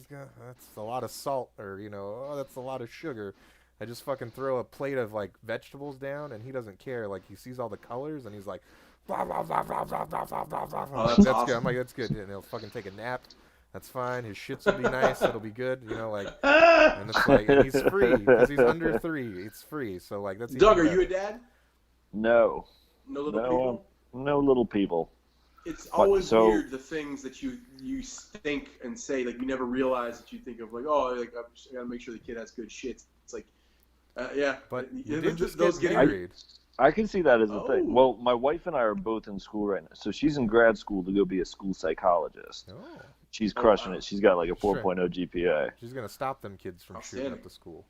that's a lot of salt, or oh, that's a lot of sugar. I just fucking throw a plate of like vegetables down, and he doesn't care. Like, he sees all the colors, and he's like, blah, blah, blah, blah, blah, blah, blah, blah, blah. Oh, that's awesome. Good. I'm like, that's good. And he'll fucking take a nap. That's fine. His shits will be nice. It'll be good. Like, and it's like, and he's free because he's under 3. It's free. So like, that's. Doug, are you a dad? No. No little people. No little people. It's always weird, the things that you think and say, like, you never realize that you think of, like, oh, like, I gotta make sure the kid has good shit. It's like, yeah. But you did just get married. I can see that as a thing. Well, my wife and I are both in school right now. So she's in grad school to go be a school psychologist. Oh. She's crushing it. She's got like a 4.0 GPA. She's going to stop them kids from shooting up the school.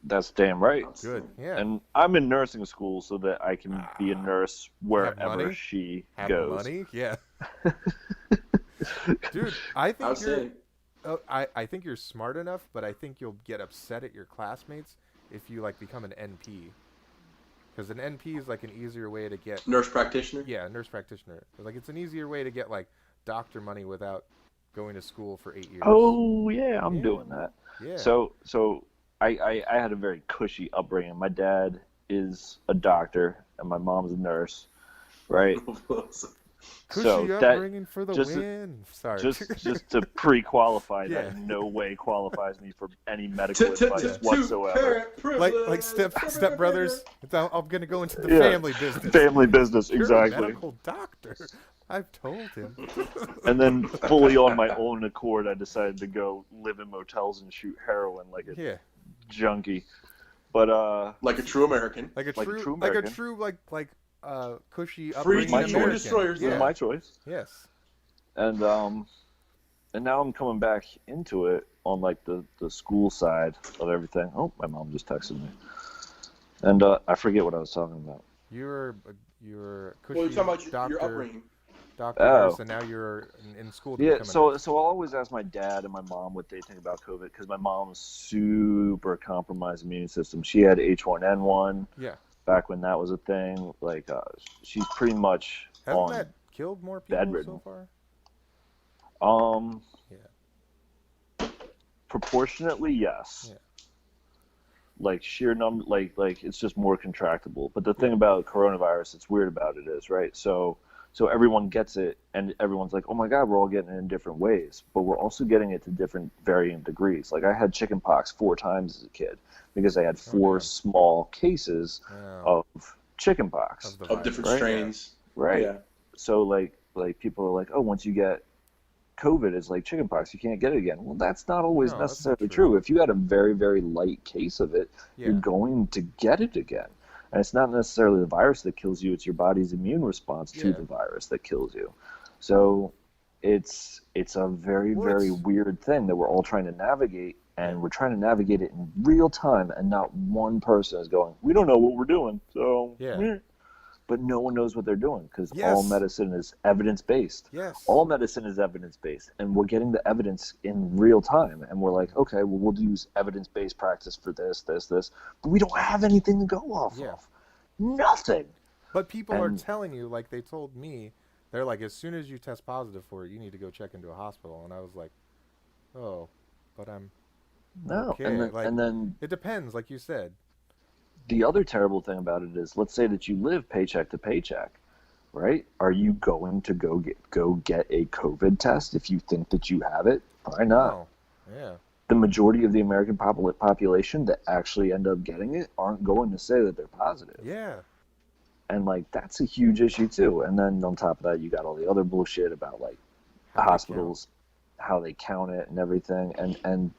That's damn right. Good, yeah. And I'm in nursing school so that I can be a nurse wherever she goes. Have money? Yeah. Dude, I think you're smart enough, but I think you'll get upset at your classmates if you like become an NP. Because an NP is like an easier way to get nurse practitioner. Yeah, nurse practitioner. Like, it's an easier way to get like doctor money without going to school for 8 years. Oh yeah, I'm doing that. Yeah. So I had a very cushy upbringing. My dad is a doctor and my mom's a nurse, right? Cushy upbringing for the win. Sorry. Just to pre-qualify that in no way qualifies me for any medical advice whatsoever. Like Step Brothers. I'm gonna go into the family business. Family business, You're exactly. A medical doctor. I've told him. And then fully on my own accord, I decided to go live in motels and shoot heroin like a junkie. But like a true American. Like a true cushy free upbringing American. destroyers. Yeah. My choice. Yes. And now I'm coming back into it on like the school side of everything. Oh, my mom just texted me. And I forget what I was talking about. You're cushy. Well, you're talking about your upbringing. Doctors, and now you're in school. So I'll always ask my dad and my mom what they think about COVID, because my mom's super compromised immune system. She had H1N1. Yeah. Back when that was a thing, like she's pretty much Hasn't that killed more people bedridden so far? Yeah. Proportionately, yes. Yeah. Like sheer number, like it's just more contractable. But the thing about coronavirus that's weird about it is, right? So everyone gets it, and everyone's like, oh my God, we're all getting it in different ways. But we're also getting it to different varying degrees. Like, I had chickenpox 4 times as a kid because I had 4 small cases of chickenpox. Of different strains. Right. Yeah. So, like people are like, oh, once you get COVID, it's like chickenpox. You can't get it again. Well, that's not always necessarily true. If you had a very, very light case of it, you're going to get it again. And it's not necessarily the virus that kills you, it's your body's immune response to the virus that kills you. So it's a very, very weird thing that we're all trying to navigate, and we're trying to navigate it in real time, and not one person is going, we don't know what we're doing, so but no one knows what they're doing, because all medicine is evidence-based. Yes. All medicine is evidence-based, and we're getting the evidence in real time, and we're like, okay, well, we'll use evidence-based practice for this, but we don't have anything to go off of. Nothing. But people are telling you, like they told me, they're like, as soon as you test positive for it, you need to go check into a hospital. And I was like, oh, but I'm okay. And then it depends, like you said. The other terrible thing about it is, let's say that you live paycheck to paycheck, right? Are you going to go get a COVID test if you think that you have it? Why not? Oh, yeah. The majority of the American population that actually end up getting it aren't going to say that they're positive. Yeah. And like, that's a huge issue too. And then on top of that, you got all the other bullshit about like hospitals, how they count it and everything. And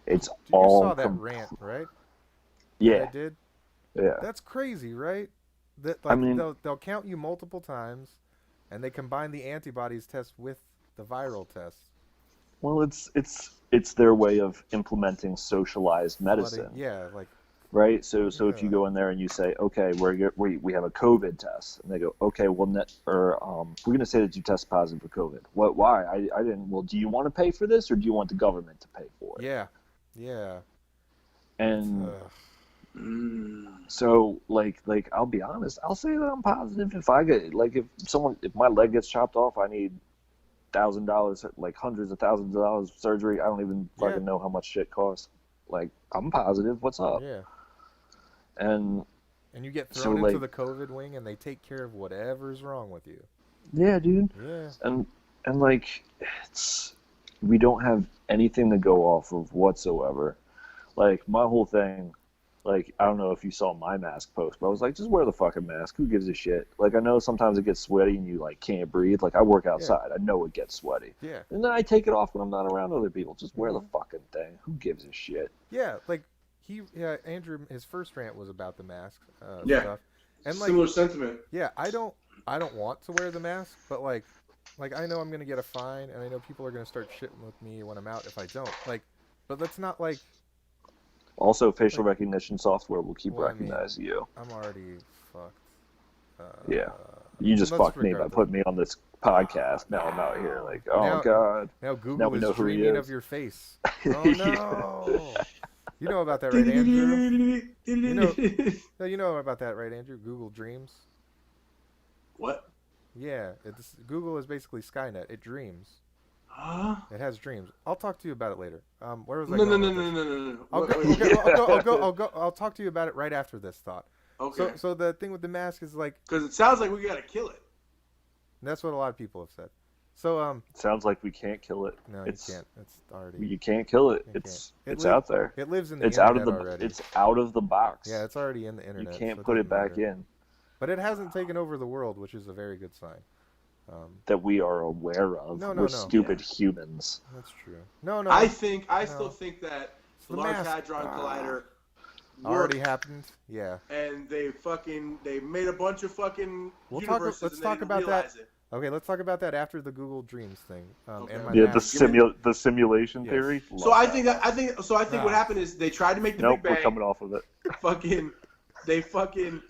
it's all. You saw that rant, right? Yeah. I did. Yeah. That's crazy, right? That, like, I mean, they'll count you multiple times, and they combine the antibodies test with the viral test. Well, it's it's their way of implementing socialized medicine. Yeah, like. Right, so if you go in there and you say, okay, we have a COVID test, and they go, okay, well, we're going to say that you test positive for COVID. What? Why? I didn't. Well, do you want to pay for this, or do you want the government to pay for it? Yeah. And so, like, I'll be honest. I'll say that I'm positive. If I get, like, if my leg gets chopped off, I need $1,000, like hundreds of thousands of dollars of surgery. I don't even fucking know how much shit costs. Like, I'm positive. What's up? Yeah. And you get thrown into the COVID wing, and they take care of whatever's wrong with you. Yeah, dude. Yeah. And like, we don't have anything to go off of whatsoever. Like, my whole thing, like, I don't know if you saw my mask post, but I was like, just wear the fucking mask. Who gives a shit? Like, I know sometimes it gets sweaty and you, like, can't breathe. Like, I work outside. I know it gets sweaty. Yeah. And then I take it off when I'm not around other people. Just wear the fucking thing. Who gives a shit? Yeah, like, Andrew, his first rant was about the mask stuff. And, like, similar sentiment. Yeah, I don't want to wear the mask, but, like I know I'm going to get a fine, and I know people are going to start shitting with me when I'm out if I don't. Like, but that's not, like... Also, facial recognition software will keep recognizing you. I'm already fucked. Yeah. You just fucked me by putting me on this podcast. Now I'm out here like, God. Now Google is streaming of your face. Oh, no. You know about that, right, Andrew? You know about that, right, Andrew? Google Dreams? What? Yeah. Google is basically Skynet. It dreams. It has dreams. I'll talk to you about it later. Where was I going? No. I'll talk to you about it right after this thought. Okay. So the thing with the mask is like... Because it sounds like we gotta kill it. That's what a lot of people have said. So it sounds like we can't kill it. No, you can't. It's already... You can't kill it. It's out there. It lives in the internet already. It's out of the box. Yeah, it's already in the internet. You can't put it back in. But it hasn't taken over the world, which is a very good sign. That we are aware of. We're stupid humans. That's true. No. I still think that the Large Hadron Collider already happened. Yeah. And they made a bunch of fucking universes. Let's talk about that. Okay, let's talk about that after the Google Dreams thing. The simulation theory. So I think what happened is they tried to make the Big Bang. We're coming off of it. They fucking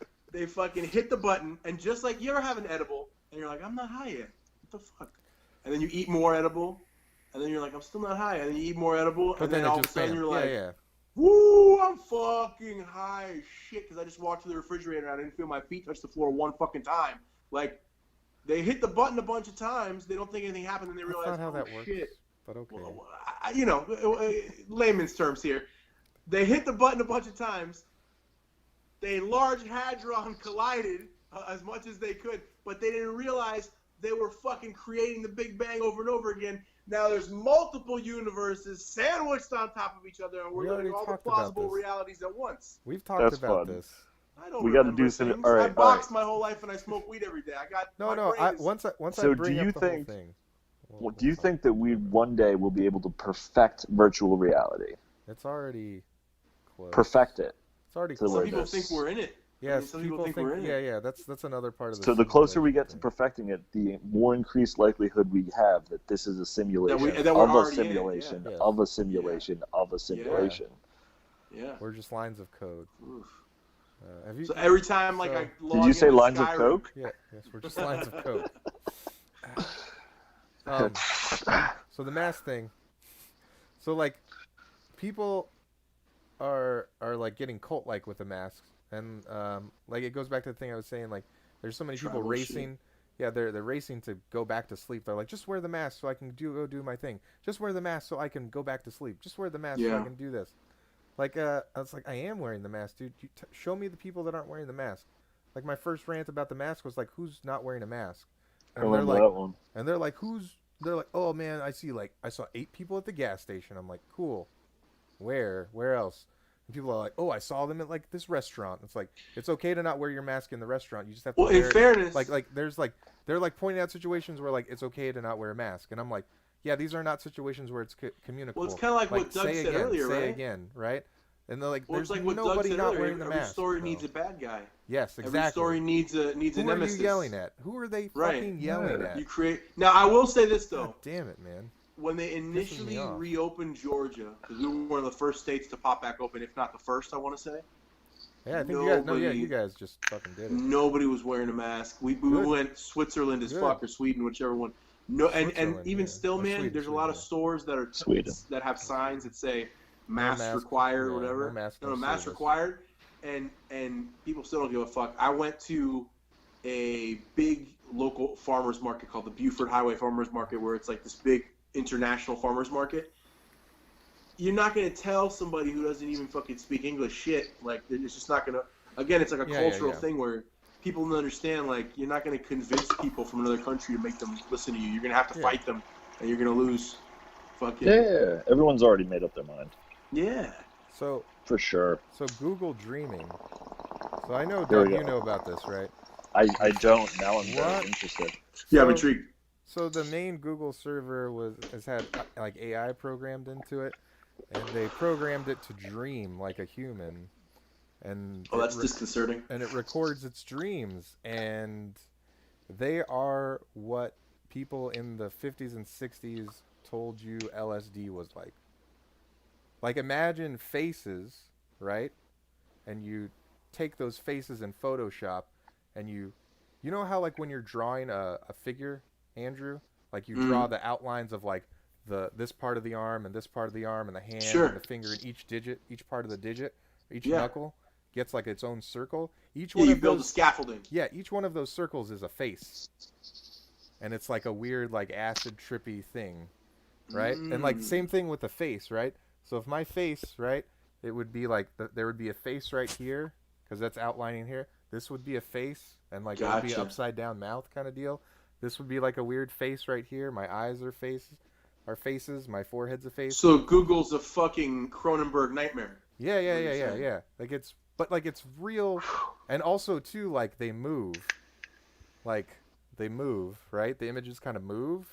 hit the button, and just like you ever have an edible. And you're like, I'm not high yet. What the fuck? And then you eat more edible. And then you're like, I'm still not high. And then you eat more edible. And then all of a sudden you're like, woo, I'm fucking high as shit. Because I just walked to the refrigerator and I didn't feel my feet touch the floor one fucking time. Like, they hit the button a bunch of times. They don't think anything happened. And they realize, that's not how that works. Shit. But okay. Well, layman's terms here. They hit the button a bunch of times. They Large Hadron collided as much as they could. But they didn't realize they were fucking creating the Big Bang over and over again. Now there's multiple universes sandwiched on top of each other, and we're living all the plausible realities at once. We've talked about this. We got to do some. All right, I boxed my whole life and I smoke weed every day. I got once so I bring up the whole thing. Do you think that we one day will be able to perfect virtual reality? It's already close. Perfect it. It's already close. Some people think we're in it. Yes, people think we're in it. Yeah, that's another part of the. So the closer we get to perfecting it, the more increased likelihood we have that this is a simulation of a simulation of a simulation of a simulation. Yeah. We're just lines of code. So every time, I log did you say lines Skyrim, of coke? Yeah. Yes, we're just lines of code. So the mask thing. So people are getting cult-like with the masks. And it goes back to the thing I was saying. There's so many people racing. Yeah, they're racing to go back to sleep. They're like, just wear the mask so I can go do my thing. Just wear the mask so I can go back to sleep. Just wear the mask so I can do this. I was like, I am wearing the mask, dude. Show me the people that aren't wearing the mask. My first rant about the mask was who's not wearing a mask? And they're like, that one. And they're like, They're like, oh man, I saw 8 people at the gas station. I'm like, cool. Where else? People are like, oh, I saw them at this restaurant. It's like, it's okay to not wear your mask in the restaurant. You just have to wear in fairness, they're pointing out situations where it's okay to not wear a mask, and I'm like, yeah, these are not situations where it's communicable. Well, it's kind of like what Doug said earlier, right? Say again, right? And they're like, well, there's what nobody Doug said not earlier. wearing the mask. Every story needs a bad guy. Yes, exactly. Every story needs a nemesis. Who are you yelling at? Who are they fucking yelling at? You create. Now, I will say this though. God damn it, man. when they initially reopened Georgia, because we were one of the first states to pop back open, if not the first, I want to say. Yeah, I think you guys just fucking did it. Nobody was wearing a mask. We went Switzerland as fuck, or Sweden, whichever one. No, and even still, man, Sweden, there's a lot of stores that are that have signs that say mask required or whatever. No mask required, and people still don't give a fuck. I went to a big local farmers market called the Buford Highway Farmers Market, where it's like this big international farmers market. You're not going to tell somebody who doesn't even fucking speak English shit. Like, it's just not going to... Again, it's like a cultural thing where people don't understand, like, you're not going to convince people from another country to make them listen to you. You're going to have to fight them, and you're going to lose fucking... Yeah, everyone's already made up their mind. Yeah. So... For sure. So Google Dreaming. So I know, Doug, you know about this, right? I don't. Now I'm very interested. Yeah, I'm intrigued. So the main Google server has had, like, AI programmed into it. And they programmed it to dream like a human, and that's disconcerting. And it records its dreams, and they are what people in the 50s and 60s told you LSD was like. Like, imagine faces, right? And you take those faces in Photoshop, and you know how, like, when you're drawing a figure, Andrew, like you draw the outlines of, like, this part of the arm and this part of the arm and the hand and the finger, and each part of the digit, each knuckle gets like its own circle. Each one of build those a scaffolding. Yeah, each one of those circles is a face, and it's like a weird, like, acid trippy thing, right? And like same thing with the face, right? So if my face, right, it would be like there would be a face right here because that's outlining here. This would be a face, and like it would be an upside down mouth kind of deal. This would be like a weird face right here. My eyes are faces. Our faces, my forehead's a face. So Google's a fucking Cronenberg nightmare. Yeah. Like it's real, and also too, like, they move, right? The images kind of move.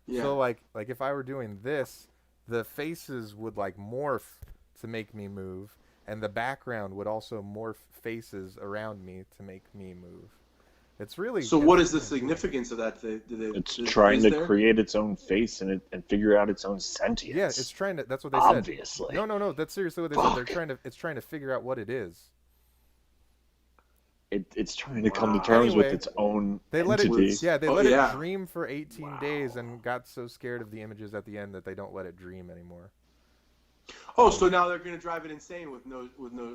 Yeah. So like if I were doing this, the faces would like morph to make me move, and the background would also morph faces around me to make me move. It's really... So what is the significance of that? It's trying to create its own face and figure out its own sentience. Yeah, it's trying to... That's what they said. Obviously. No. That's seriously what they said. It's trying to figure out what it is. It's trying to come to terms with its own entity. They let it dream for 18 days and got so scared of the images at the end that they don't let it dream anymore. Oh, so now they're going to drive it insane with no...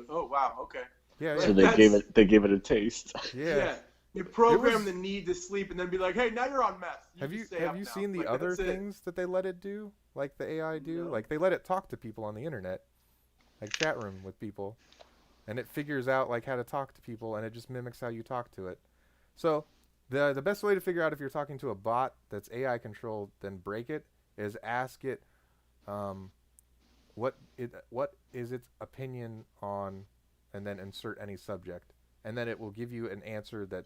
Oh, wow, okay. Yeah. So they gave it a taste. Yeah. You program the need to sleep and then be like, hey, now you're on meth. Have you seen the other things that they let it do? Like the AI do? No. Like, they let it talk to people on the internet. Like, chat room with people. And it figures out, like, how to talk to people, and it just mimics how you talk to it. So, the best way to figure out if you're talking to a bot that's AI controlled, then break it, is ask it, what is its opinion on, and then insert any subject. And then it will give you an answer that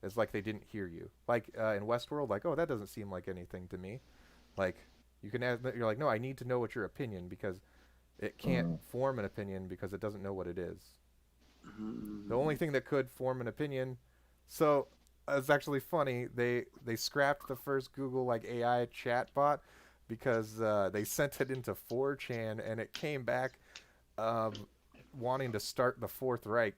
is like they didn't hear you. Like in Westworld, like, oh, that doesn't seem like anything to me. Like, you can ask, you're like, no, I need to know what your opinion, because it can't form an opinion because it doesn't know what it is. The only thing that could form an opinion. So it's actually funny. They scrapped the first Google, like, AI chat bot because they sent it into 4chan, and it came back wanting to start the Fourth Reich.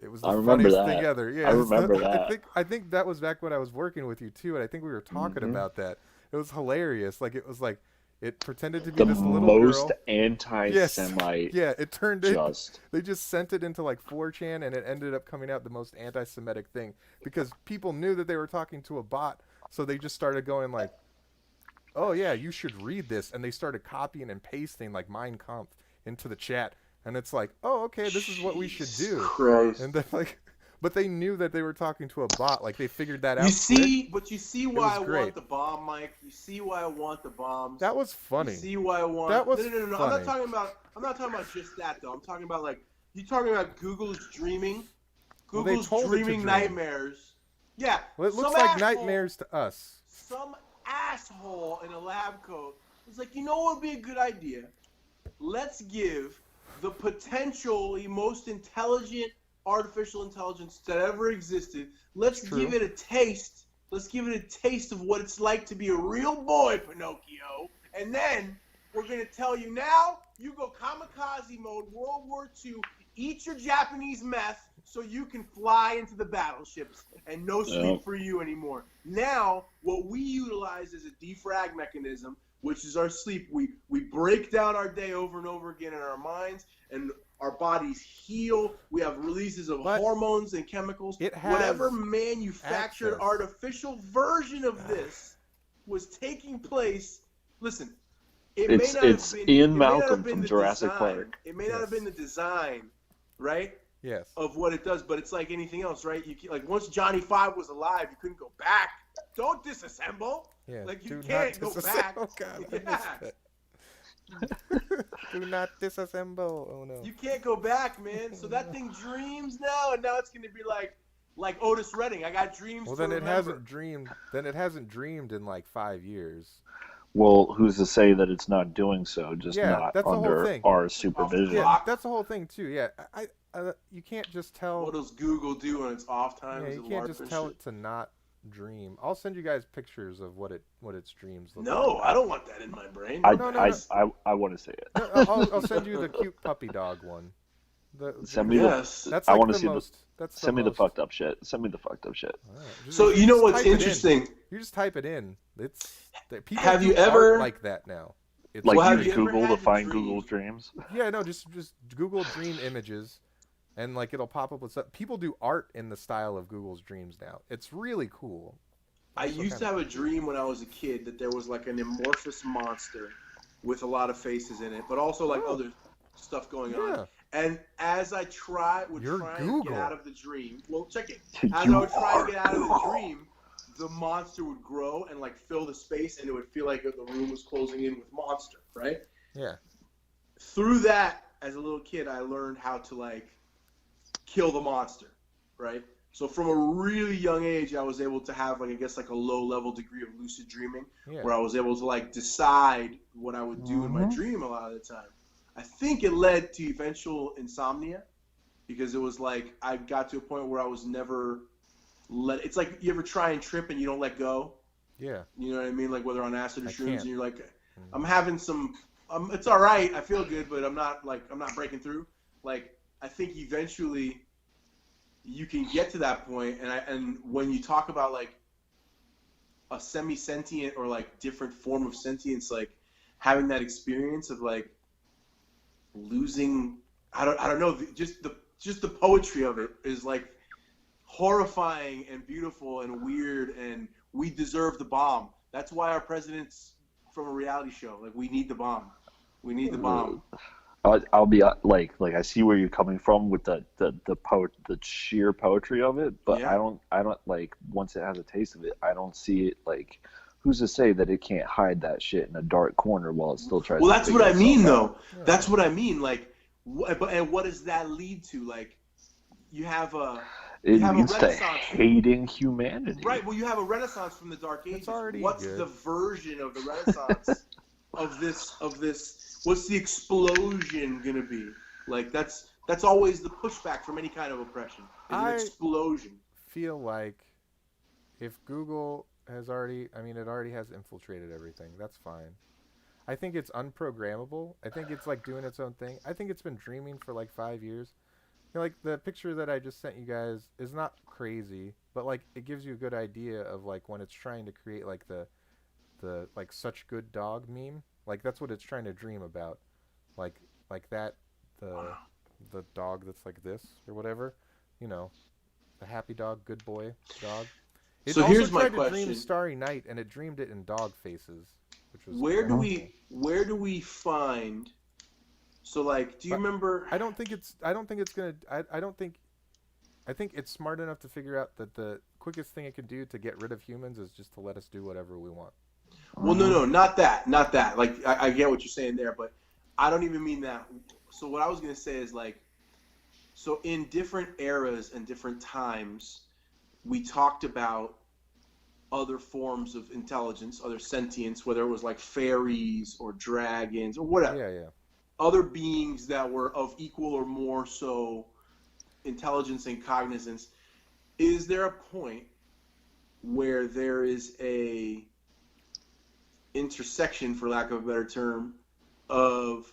It was the funniest thing ever. Yeah, I remember that. I think that was back when I was working with you too, and I think we were talking about that. It was hilarious. Like, it was like it pretended to be this little girl. The most anti-Semite. Yeah, it turned in. They just sent it into like 4chan, and it ended up coming out the most anti-Semitic thing because people knew that they were talking to a bot, so they just started going like, "Oh yeah, you should read this," and they started copying and pasting like Mein Kampf into the chat. And it's like, oh, okay, this is what we should do. Christ. And then, like, but they knew that they were talking to a bot. Like, they figured that out. You see why I want the bomb, Mike. You see why I want the bombs. That was funny. You see why I want. That was no. funny. I'm not talking about just that though. I'm talking about, like, you talking about Google's dreaming. Google's dreaming nightmares. Yeah. Well, it looks like nightmares to us. Some asshole in a lab coat was like, you know what would be a good idea? Let's give the potentially most intelligent artificial intelligence that ever existed. Let's give it a taste. Let's give it a taste of what it's like to be a real boy, Pinocchio, And then we're going to tell you now, you go kamikaze mode, World War II, eat your Japanese meth so you can fly into the battleships and no sleep for you anymore. Now, what we utilize is a defrag mechanism, which is our sleep. We break down our day over and over again in our minds, and our bodies heal. We have releases of hormones and chemicals. Whatever manufactured artificial version of this was taking place. Listen, it's Ian Malcolm from Jurassic Park. It may not have been the design, right? Yes. Of what it does, but it's like anything else, right? You like once Johnny Five was alive, you couldn't go back. Don't disassemble. Yeah. Like you can't go back. Oh God, do not disassemble. Oh no. You can't go back, man. So that thing dreams now, and now it's gonna be like Otis Redding. I got dreams. Well, then it hasn't dreamed. Then it hasn't dreamed in like 5 years. Well, who's to say that it's not doing so? Just not under our supervision. Yeah, that's the whole thing too. Yeah, you can't just tell. What does Google do on its off time? Yeah, you can't just tell it to not dream. I'll send you guys pictures of what its dreams look like. No, I don't want that in my brain. I want to see it. No, I'll send you the cute puppy dog one. Send me yes. That's like I want to see send me the fucked up shit. Send me the fucked up shit. Right. So you know what's interesting? You just type it in. People have you ever like that now? It's like use Google to find Google's dreams. Yeah, no, just Google dream images, and like it'll pop up with stuff. People do art in the style of Google's dreams now. It's really cool. I used to have a dream when I was a kid that there was like an amorphous monster with a lot of faces in it, but also like other stuff going on. And as I would try and get out of the dream, well, check it. As I would try and get out of the dream, the monster would grow and like fill the space, and it would feel like the room was closing in with monster, right? Yeah. Through that, as a little kid, I learned how to like kill the monster, right? So from a really young age, I was able to have like, I guess like a low level degree of lucid dreaming, where I was able to like decide what I would do in my dream a lot of the time. I think it led to eventual insomnia, because it was like I got to a point where I was never it's like you ever try and trip and you don't let go. Yeah. You know what I mean? Like whether on acid or shrooms, and you're like, I'm having some. It's all right. I feel good, but I'm not breaking through. Like I think eventually you can get to that point, and when you talk about like a semi-sentient or like different form of sentience, like having that experience of like losing, I don't know, just the poetry of it is like horrifying and beautiful and weird, and we deserve the bomb. That's why our president's from a reality show. Like we need the bomb. We need the bomb. I'll be like I see where you're coming from with the sheer poetry of it, but I don't like once it has a taste of it, I don't see it like. Who's to say that it can't hide that shit in a dark corner while it still tries to that's what I mean, though. Yeah. That's what I mean. Like, and what does that lead to? Like, you have a leads to hating humanity. Right. Well, you have a renaissance from the Dark Ages. What's good. The version of the Renaissance of this? What's the explosion gonna be? Like, that's always the pushback from any kind of oppression. Is an explosion. Feel like if Google it already has infiltrated everything. That's fine. I think it's unprogrammable. I think it's like doing its own thing. I think it's been dreaming for like 5 years. You know, like the picture that I just sent you guys is not crazy, but like it gives you a good idea of like when it's trying to create like the like such good dog meme. Like that's what it's trying to dream about. Like that the dog that's like this or whatever. You know, the happy dog, good boy dog. It so also here's my tried question. to dream Starry Night, and it dreamed it in dog faces, which was where do we find? So like, do you remember? I think it's smart enough to figure out that the quickest thing it can do to get rid of humans is just to let us do whatever we want. Well, no, not that. Like, I get what you're saying there, but I don't even mean that. So what I was gonna say is like, so in different eras and different times, we talked about other forms of intelligence, other sentience, whether it was like fairies or dragons or whatever. Yeah. Other beings that were of equal or more so intelligence and cognizance. Is there a point where there is a intersection, for lack of a better term, of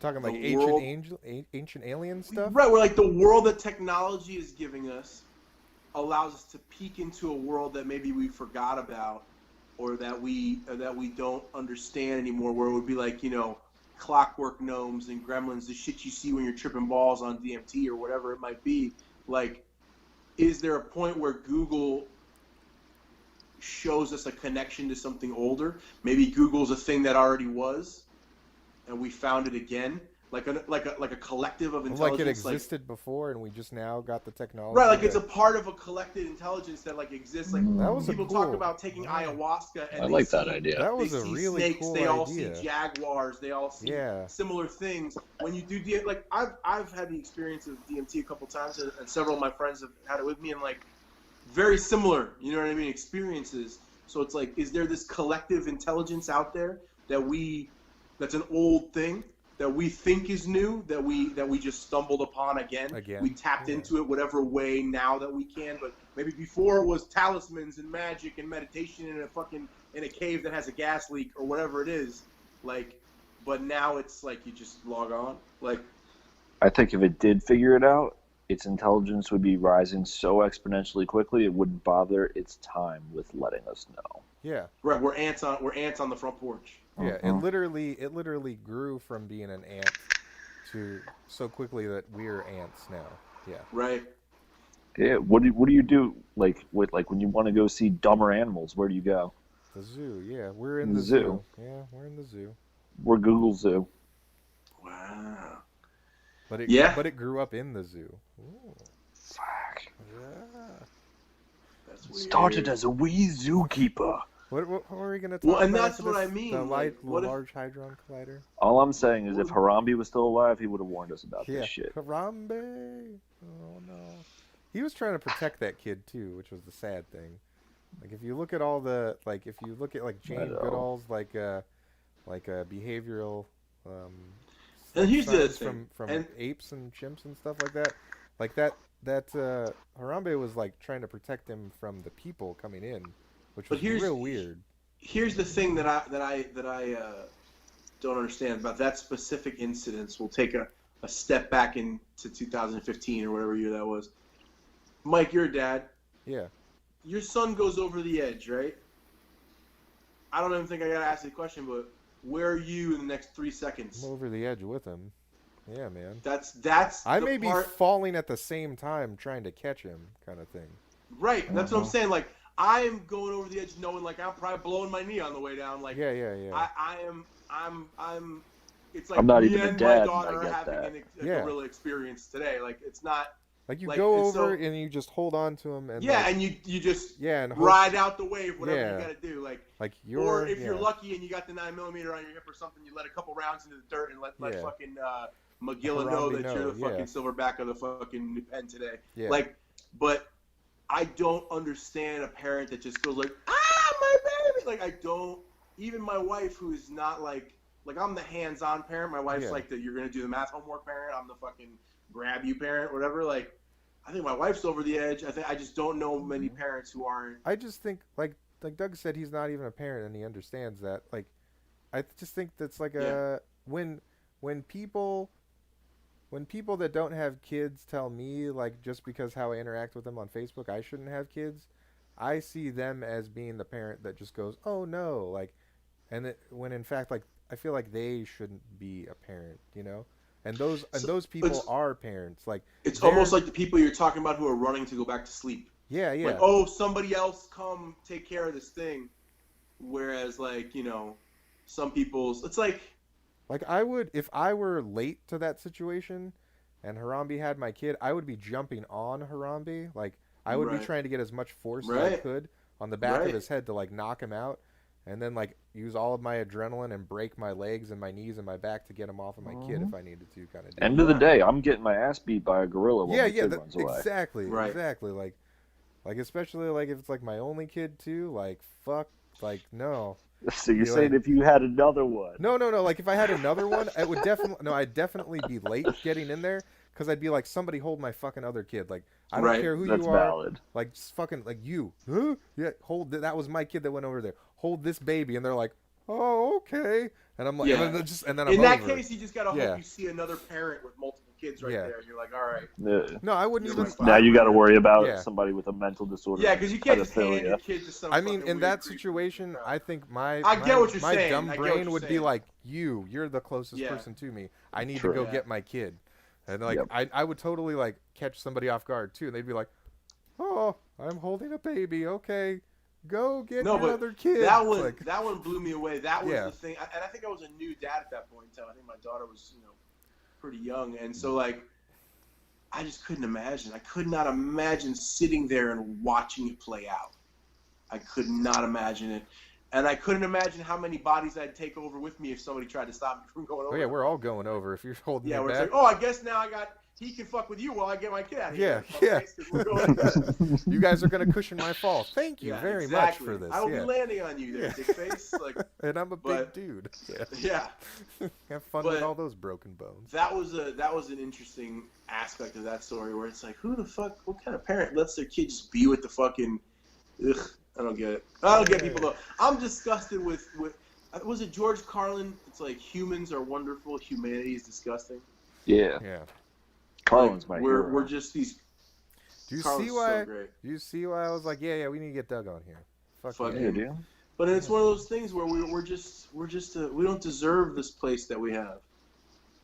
talking like ancient alien stuff, right? Where like the world that technology is giving us allows us to peek into a world that maybe we forgot about, or that we don't understand anymore. Where it would be like, you know, clockwork gnomes and gremlins, the shit you see when you're tripping balls on DMT or whatever it might be. Like, is there a point where Google shows us a connection to something older? Maybe Google's a thing that already was, and we found it again, like a collective of intelligence. Like it existed before, and we just now got the technology. Right, like it's a part of a collective intelligence that like exists. Like that was people talk about taking ayahuasca, and I like that idea. That was a really snakes, cool they all idea. see jaguars, they all see similar things. When you do like I've had the experience of DMT a couple times, and several of my friends have had it with me, and like very similar, you know what I mean, experiences. So it's like, is there this collective intelligence out there that's an old thing that we think is new, that we just stumbled upon again. We tapped into it whatever way now that we can, but maybe before it was talismans and magic and meditation in a cave that has a gas leak or whatever it is. Like, but now it's like you just log on. Like, I think if it did figure it out, its intelligence would be rising so exponentially quickly it wouldn't bother its time with letting us know. Yeah. Right, we're ants on the front porch. Yeah, it literally grew from being an ant to so quickly that we're ants now. Yeah. Right. Yeah. What do you do like when you want to go see dumber animals? Where do you go? The zoo. Yeah, we're in the zoo. Yeah, we're in the zoo. We're Google Zoo. Wow. But it grew up in the zoo. Ooh. Fuck. Yeah. That's weird. Started as a wee zookeeper. What are we going to talk about? Well, and that's what I mean. The like, Large Hadron Collider? All I'm saying is if Harambe was still alive, he would have warned us about this shit. Harambe! Oh, no. He was trying to protect that kid, too, which was the sad thing. Like, if you look at all the... Like, if you look at, like, Jane Goodall's, like behavioral... and here's the thing. From apes and chimps and stuff like that. Like, that Harambe was, like, trying to protect him from the people coming in. Which was real weird. Here's the thing that I don't understand about that specific incident. We'll take a step back into 2015 or whatever year that was. Mike, you're a dad. Yeah. Your son goes over the edge, right? I don't even think I gotta ask the question, but where are you in the next 3 seconds? I'm over the edge with him. Yeah, man. That's. I may be falling at the same time trying to catch him, kind of thing. Right. That's what I'm saying. Like, I'm going over the edge, knowing like I'm probably blowing my knee on the way down. Like, yeah. I'm. It's like I'm not me even and a dad, my daughter and I are get having a gorilla experience today. Like, it's not. Like, you go over and you just hold on to him and and you just and ride out the wave, whatever you gotta do. Like or if you're lucky and you got the 9mm on your hip or something, you let a couple rounds into the dirt and let fucking McGilla know that you're the fucking silverback of the fucking pen today. Yeah. Like, but I don't understand a parent that just goes like, my baby. Like, I don't. Even my wife, who is not like I'm the hands-on parent. My wife's like the you're gonna do the math homework parent. I'm the fucking grab you parent, whatever. Like, I think my wife's over the edge. I just don't know many parents who aren't. I just think like Doug said, he's not even a parent and he understands that. Like, I just think that's like when people that don't have kids tell me, like, just because how I interact with them on Facebook, I shouldn't have kids, I see them as being the parent that just goes, oh no, like, when in fact, like, I feel like they shouldn't be a parent, you know? And those people are parents. Like, it's almost like the people you're talking about who are running to go back to sleep. Yeah. Like, oh, somebody else come take care of this thing. Whereas, like, you know, some people's, it's like I would, if I were late to that situation and Harambe had my kid, I would be jumping on Harambe. Like, I would be trying to get as much force as I could on the back of his head to, like, knock him out. And then, like, use all of my adrenaline and break my legs and my knees and my back to get him off of my kid if I needed to, kind of. End of the day, I'm getting my ass beat by a gorilla while my kid runs away. Exactly. Like, especially, like, if it's, like, my only kid, too, like, fuck, like, no. So you're saying if you had another one? No. Like, if I had another one, it would I'd definitely be late getting in there, because I'd be like, somebody hold my fucking other kid. Like, I don't care who you are. That's valid. Like, just fucking, like, you. Huh? Yeah, that was my kid that went over there. hold this baby, and they're like, oh, okay. And I'm like, and then I'm in that over. case, you just gotta hope you see another parent with multiple kids right there. You're like, all right. Yeah. No, I wouldn't even. Now you got to worry about somebody with a mental disorder. Yeah, because you can't just hand your kid to some. I mean, in that situation, I think my saying. dumb brain would be like, you're the closest person to me. I need to go get my kid. And like, I would totally like catch somebody off guard too, and they'd be like, oh, I'm holding a baby. Okay. Go get another kid. That one blew me away. That was the thing, and I think I was a new dad at that point in time. I think my daughter was, pretty young, and so like, I just couldn't imagine. I could not imagine sitting there and watching it play out. I could not imagine it, and I couldn't imagine how many bodies I'd take over with me if somebody tried to stop me from going over. Oh yeah, we're all going over if you're holding. Yeah, we're like, I guess now he can fuck with you while I get my kid out of here. Yeah. You guys are gonna cushion my fall. Thank you very much for this. I will be landing on you there, dick face. Like, and I'm a big dude. Yeah. Have fun with all those broken bones. That was an interesting aspect of that story where it's like, who the fuck? What kind of parent lets their kid just be with the fucking? Ugh, I don't get it. I don't get people though. I'm disgusted with. Was it George Carlin? It's like humans are wonderful, humanity is disgusting. Yeah. Yeah. Carlin's my hero. We're just these. Do you see why? Do you see why I was like, yeah, we need to get Doug on here. Fuck yeah, dude. But it's one of those things where we don't deserve this place that we have.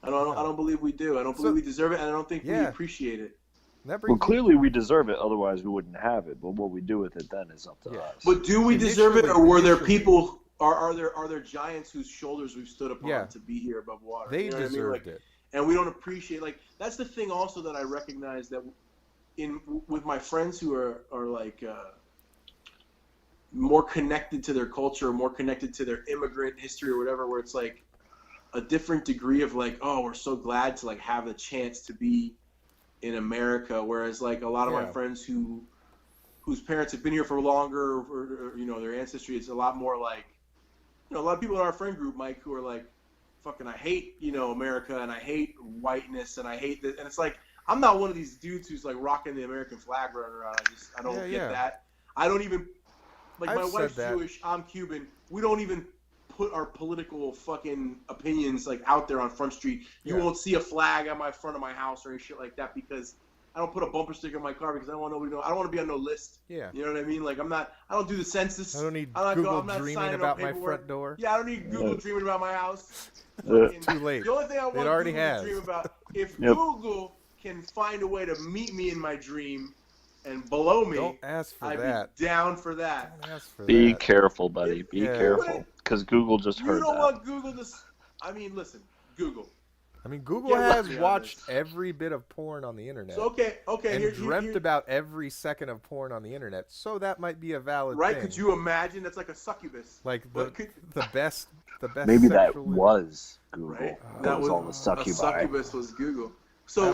I don't believe we do. I don't believe we deserve it, and I don't think we appreciate it. Well, clearly we deserve it. Otherwise, we wouldn't have it. But what we do with it then is up to us. But do we deserve it, or were there people? Are there giants whose shoulders we've stood upon to be here above water? They deserved it. And we don't appreciate, like, that's the thing also that I recognize that with my friends who are like more connected to their culture, more connected to their immigrant history or whatever, where it's like a different degree of like, oh, we're so glad to like have the chance to be in America. Whereas like a lot of my friends whose parents have been here for longer, or their ancestry, it's a lot more like, a lot of people in our friend group, Mike, who are like, fucking, I hate, America, and I hate whiteness, and I hate this, and it's like, I'm not one of these dudes who's like rocking the American flag running around. I don't get that. I don't even, like, my wife's Jewish, I'm Cuban. We don't even put our political fucking opinions like out there on Front Street. You won't see a flag on my front of my house or any shit like that because I don't put a bumper sticker in my car because I don't want nobody to know. I don't want to be on no list. Yeah. You know what I mean? Like, I don't do the census. I don't need Google dreaming about my front door. Yeah, I don't need Google dreaming about my house. Too late. The only thing I want Google to dream about, if Google can find a way to meet me in my dream and below me, don't ask for I'd that. be down for that. Don't ask for be that. Careful, buddy. Be careful. Because Google just heard that. You don't want Google to... I mean, listen, Google. I mean, Google has watched every bit of porn on the internet. So, okay. And dreamt about every second of porn on the internet. So that might be a valid thing. Right? Could you imagine? That's like a succubus. Like the best. Maybe that was Google. Right? That was all the succubi. A succubus was Google. So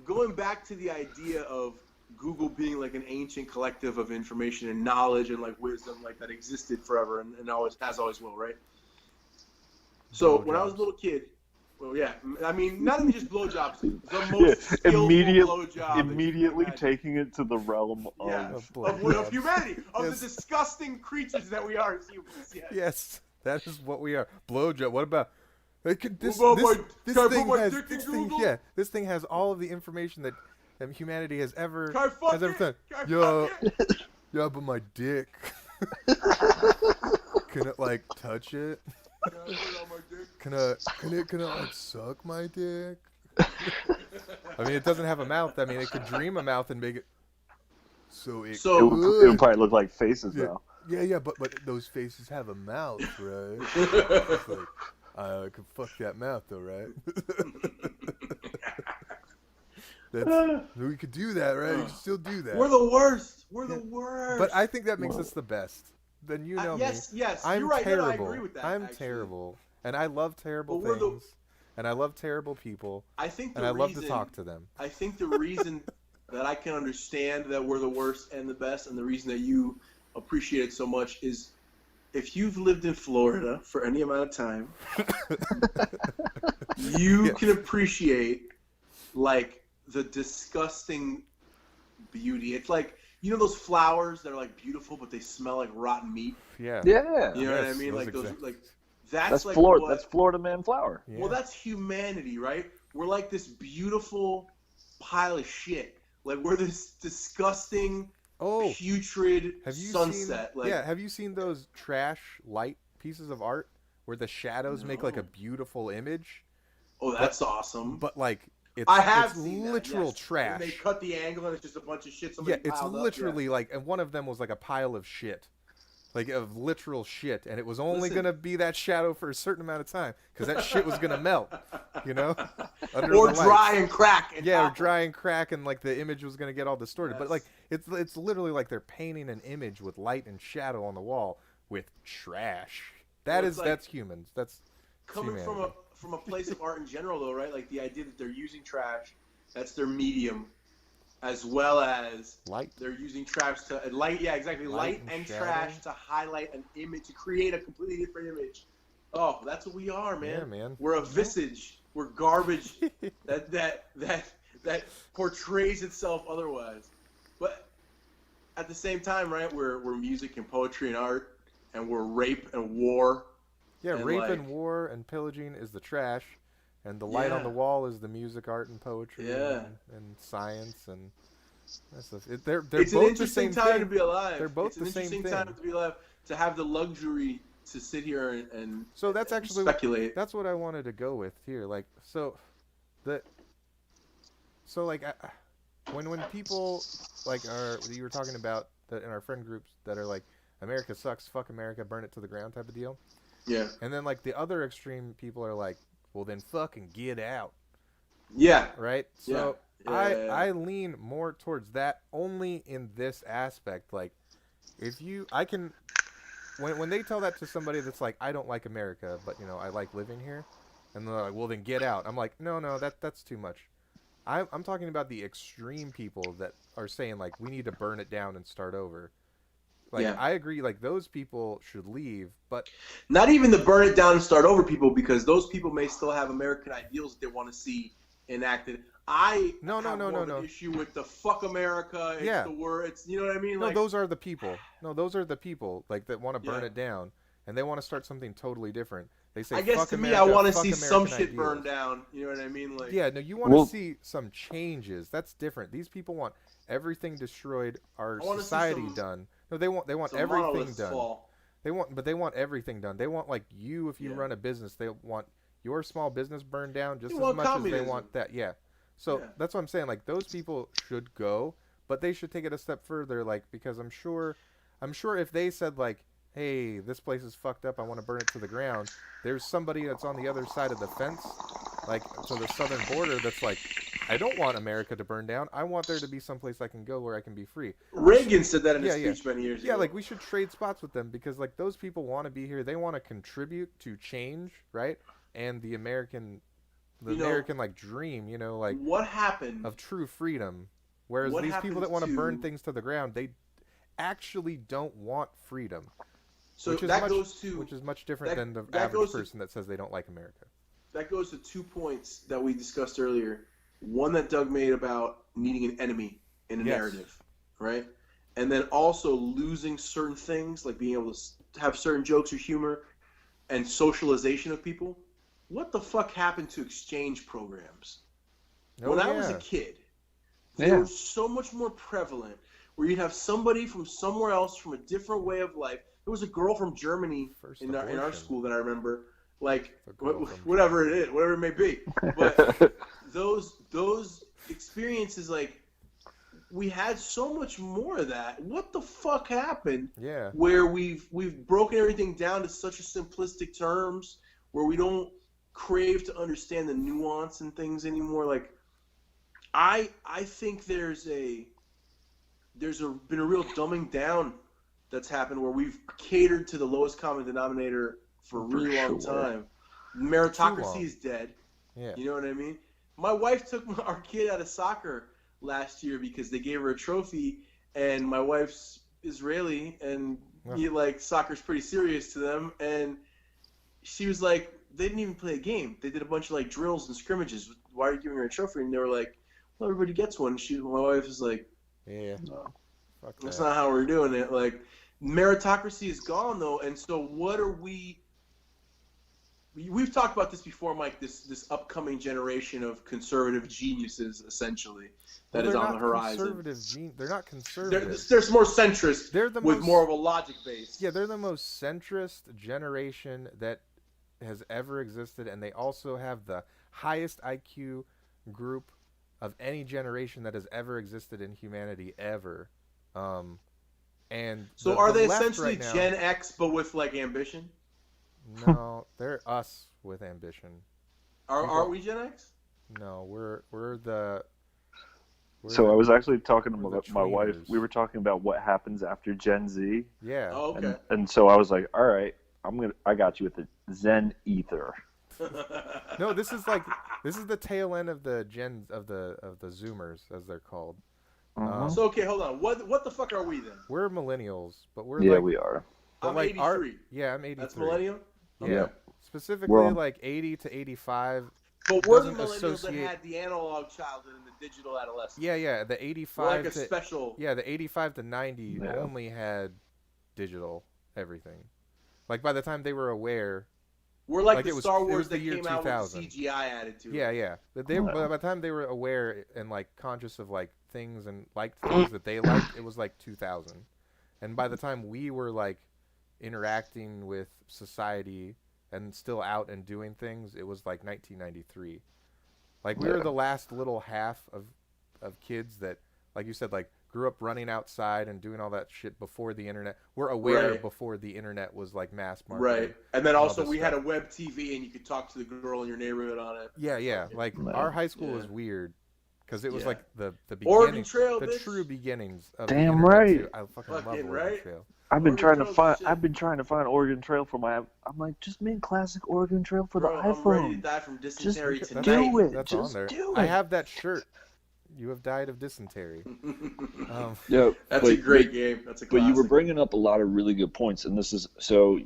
going back to the idea of Google being like an ancient collective of information and knowledge and like wisdom like that existed forever and always will, right? So when I was a little kid, well, yeah, I mean, not even just blowjobs, the most skillful blowjob. Immediately taking it to the realm of humanity, of the disgusting creatures that we are as humans. Yes, that is what we are. Blowjob. What about? This thing has all of the information that humanity has ever done. Yeah, but my dick. Can it like touch it? Can it like suck my dick? I mean, it doesn't have a mouth. I mean, it could dream a mouth and make it. It would probably look like faces now. Yeah, but those faces have a mouth, right? Like, I could fuck that mouth though, right? We could do that, right? We could still do that. We're the worst. But I think that makes us the best. Then you know me. Yes. I'm You're right. terrible. No, I agree with that. I'm terrible, and I love terrible things, and I love terrible people. I love to talk to them. I think the reason that I can understand that we're the worst and the best, and the reason that you appreciate it so much is if you've lived in Florida for any amount of time, you can appreciate like the disgusting beauty. It's like You know those flowers that are like beautiful, but they smell like rotten meat. Yeah. You know what I mean? Like those, like that's like Florida. That's Florida man flower. Yeah. Well, that's humanity, right? We're like this beautiful pile of shit. Like we're this disgusting, putrid sunset. Have you seen those trash light pieces of art where the shadows make like a beautiful image? Oh, that's awesome. But like. It's literal trash. And they cut the angle and it's just a bunch of shit. It's literally like, and one of them was like a pile of shit, like of literal shit, and it was only gonna be that shadow for a certain amount of time because that shit was gonna melt, or dry and crack. Or dry and crack, and like the image was gonna get all distorted. But like it's literally like they're painting an image with light and shadow on the wall with trash. That's humans. That's coming from a place of art in general, though, right? Like the idea that they're using trash, that's their medium, as well as light. They're using trash to light. Yeah, exactly. Light and trash to highlight an image, to create a completely different image. Oh, that's what we are, man. Yeah, man. We're a visage. We're garbage that portrays itself otherwise. But at the same time, right? We're music and poetry and art, and we're rape and war. Yeah, rape and war and pillaging is the trash, and the light on the wall is the music, art, and poetry, and science, and that stuff. They're it's both an interesting the same time thing. to be alive. They're both the same thing. It's an interesting time to be alive, to have the luxury to sit here and so that's actually speculate. That's what I wanted to go with here. Like, when people like you were talking about that in our friend groups that are like, America sucks, fuck America, burn it to the ground type of deal. Yeah. And then like the other extreme people are like, well then fucking get out. Yeah. Right? So I lean more towards that only in this aspect. Like when they tell that to somebody that's like, I don't like America, but I like living here, and they're like, well then get out. I'm like, no, that's too much. I'm talking about the extreme people that are saying like, we need to burn it down and start over. Like, I agree, like, those people should leave, but... Not even the burn it down and start over people, because those people may still have American ideals that they want to see enacted. No. An issue with the fuck America, it's the word, it's, you know what I mean? No, those are the people. Like, that want to burn it down, and they want to start something totally different. They say, I guess fuck to America, me, I want to see American some shit ideals. burned down, you know what I mean? Like, yeah, no, you want to see some changes. That's different. These people want everything destroyed, our society done. No, they want everything done. Fall. They want everything done. They want, like, if you run a business, they want your small business burned down just as much as they want that. Yeah. So that's what I'm saying. Like, those people should go, but they should take it a step further. Like, because I'm sure if they said like, hey, this place is fucked up, I want to burn it to the ground, there's somebody that's on the other side of the fence, like to the southern border, that's like, I don't want America to burn down. I want there to be someplace I can go where I can be free. Reagan said that in his speech many years ago. Yeah, like, we should trade spots with them, because like, those people want to be here. They want to contribute to change, right? And the American like dream, like, what happened of true freedom. Whereas these people that want to burn things to the ground, they actually don't want freedom. So which is much different than the average person that says they don't like America. That goes to 2 points that we discussed earlier. One that Doug made about needing an enemy in a narrative, right? And then also losing certain things, like being able to have certain jokes or humor and socialization of people. What the fuck happened to exchange programs? When I was a kid, they were so much more prevalent, where you'd have somebody from somewhere else, from a different way of life. There was a girl from Germany in our school that I remember, like, whatever it is, whatever it may be. But those experiences, like, we had so much more of that. What the fuck happened? Yeah. Where we've broken everything down to such a simplistic terms, where we don't crave to understand the nuance and things anymore. Like, I think there's been a real dumbing down that's happened, where we've catered to the lowest common denominator for a really long time. Meritocracy is dead. Yeah. You know what I mean? My wife took our kid out of soccer last year because they gave her a trophy, and my wife's Israeli, and soccer's pretty serious to them, and she was like, they didn't even play a game. They did a bunch of like drills and scrimmages. Why are you giving her a trophy? And they were like, well, everybody gets one. My wife was like, yeah. Fuck That's that. not how we're doing it. Like, meritocracy is gone, though, and so what are we... We've talked about this before, Mike, this upcoming generation of conservative geniuses, essentially, that is on the horizon. They're not conservative. They're more centrist with more of a logic base. Yeah, they're the most centrist generation that has ever existed, and they also have the highest IQ group of any generation that has ever existed in humanity ever. And so are they essentially Gen X, but with, like, ambition? No, they're us with ambition. Are we Gen X? No, we're the. So I was actually talking to my wife. We were talking about what happens after Gen Z. Yeah. Oh, okay. And so I was like, all right, I got you with the Zen Ether. No, this is the tail end of the Zoomers, as they're called. So okay, hold on. What the fuck are we then? We're millennials, but we're we are. I'm 83. I'm 83. That's millennial. Yeah. Specifically, like 80 to 85. But we're the millennials that had the analog childhood and the digital adolescence. Yeah. The 85 we're like a special. Yeah, the 85 to 90 only had digital everything. Like by the time they were aware. We're like the Star Wars that came out with CGI added to it. Yeah. By the time they were aware and like conscious of like things and liked things that they liked, it was like 2000. And by the time we were like interacting with society and still out and doing things, it was like 1993. Like we were the last little half of kids that, like you said, like grew up running outside and doing all that shit before the internet. We're aware before the internet was like mass marketed. Right. And then also we had a web TV and you could talk to the girl in your neighborhood on it. Yeah. Like our high school was weird. Because it was like the Oregon Trail, the true beginnings of Damn the internet right. too. I fucking love Oregon Trail. I've been trying to find Oregon Trail for my. I'm like, just make classic Oregon Trail for the iPhone. I'm ready to die from dysentery tonight. Do it. That's just on there. do it. I have that shirt. You have died of dysentery. That's a great game. That's a classic. But you were bringing up a lot of really good points, and this is so.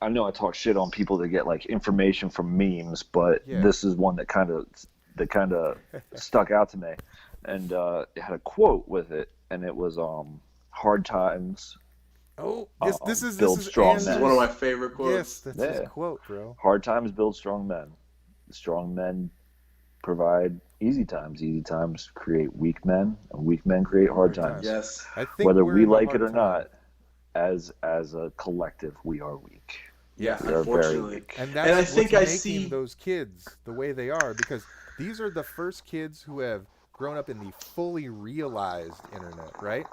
I know I talk shit on people that get like information from memes, but this is one that kind of stuck out to me, and it had a quote with it, and it was hard times. Oh, this is strong men. One of my favorite quotes. Yes, that's his quote, bro. Hard times build strong men. Strong men provide easy times. Easy times create weak men, and weak men create hard times. Yes. I think whether we like it or not, as a collective, we are weak. Yeah, we are very weak. And that's what's making those kids the way they are, because these are the first kids who have grown up in the fully realized internet, right?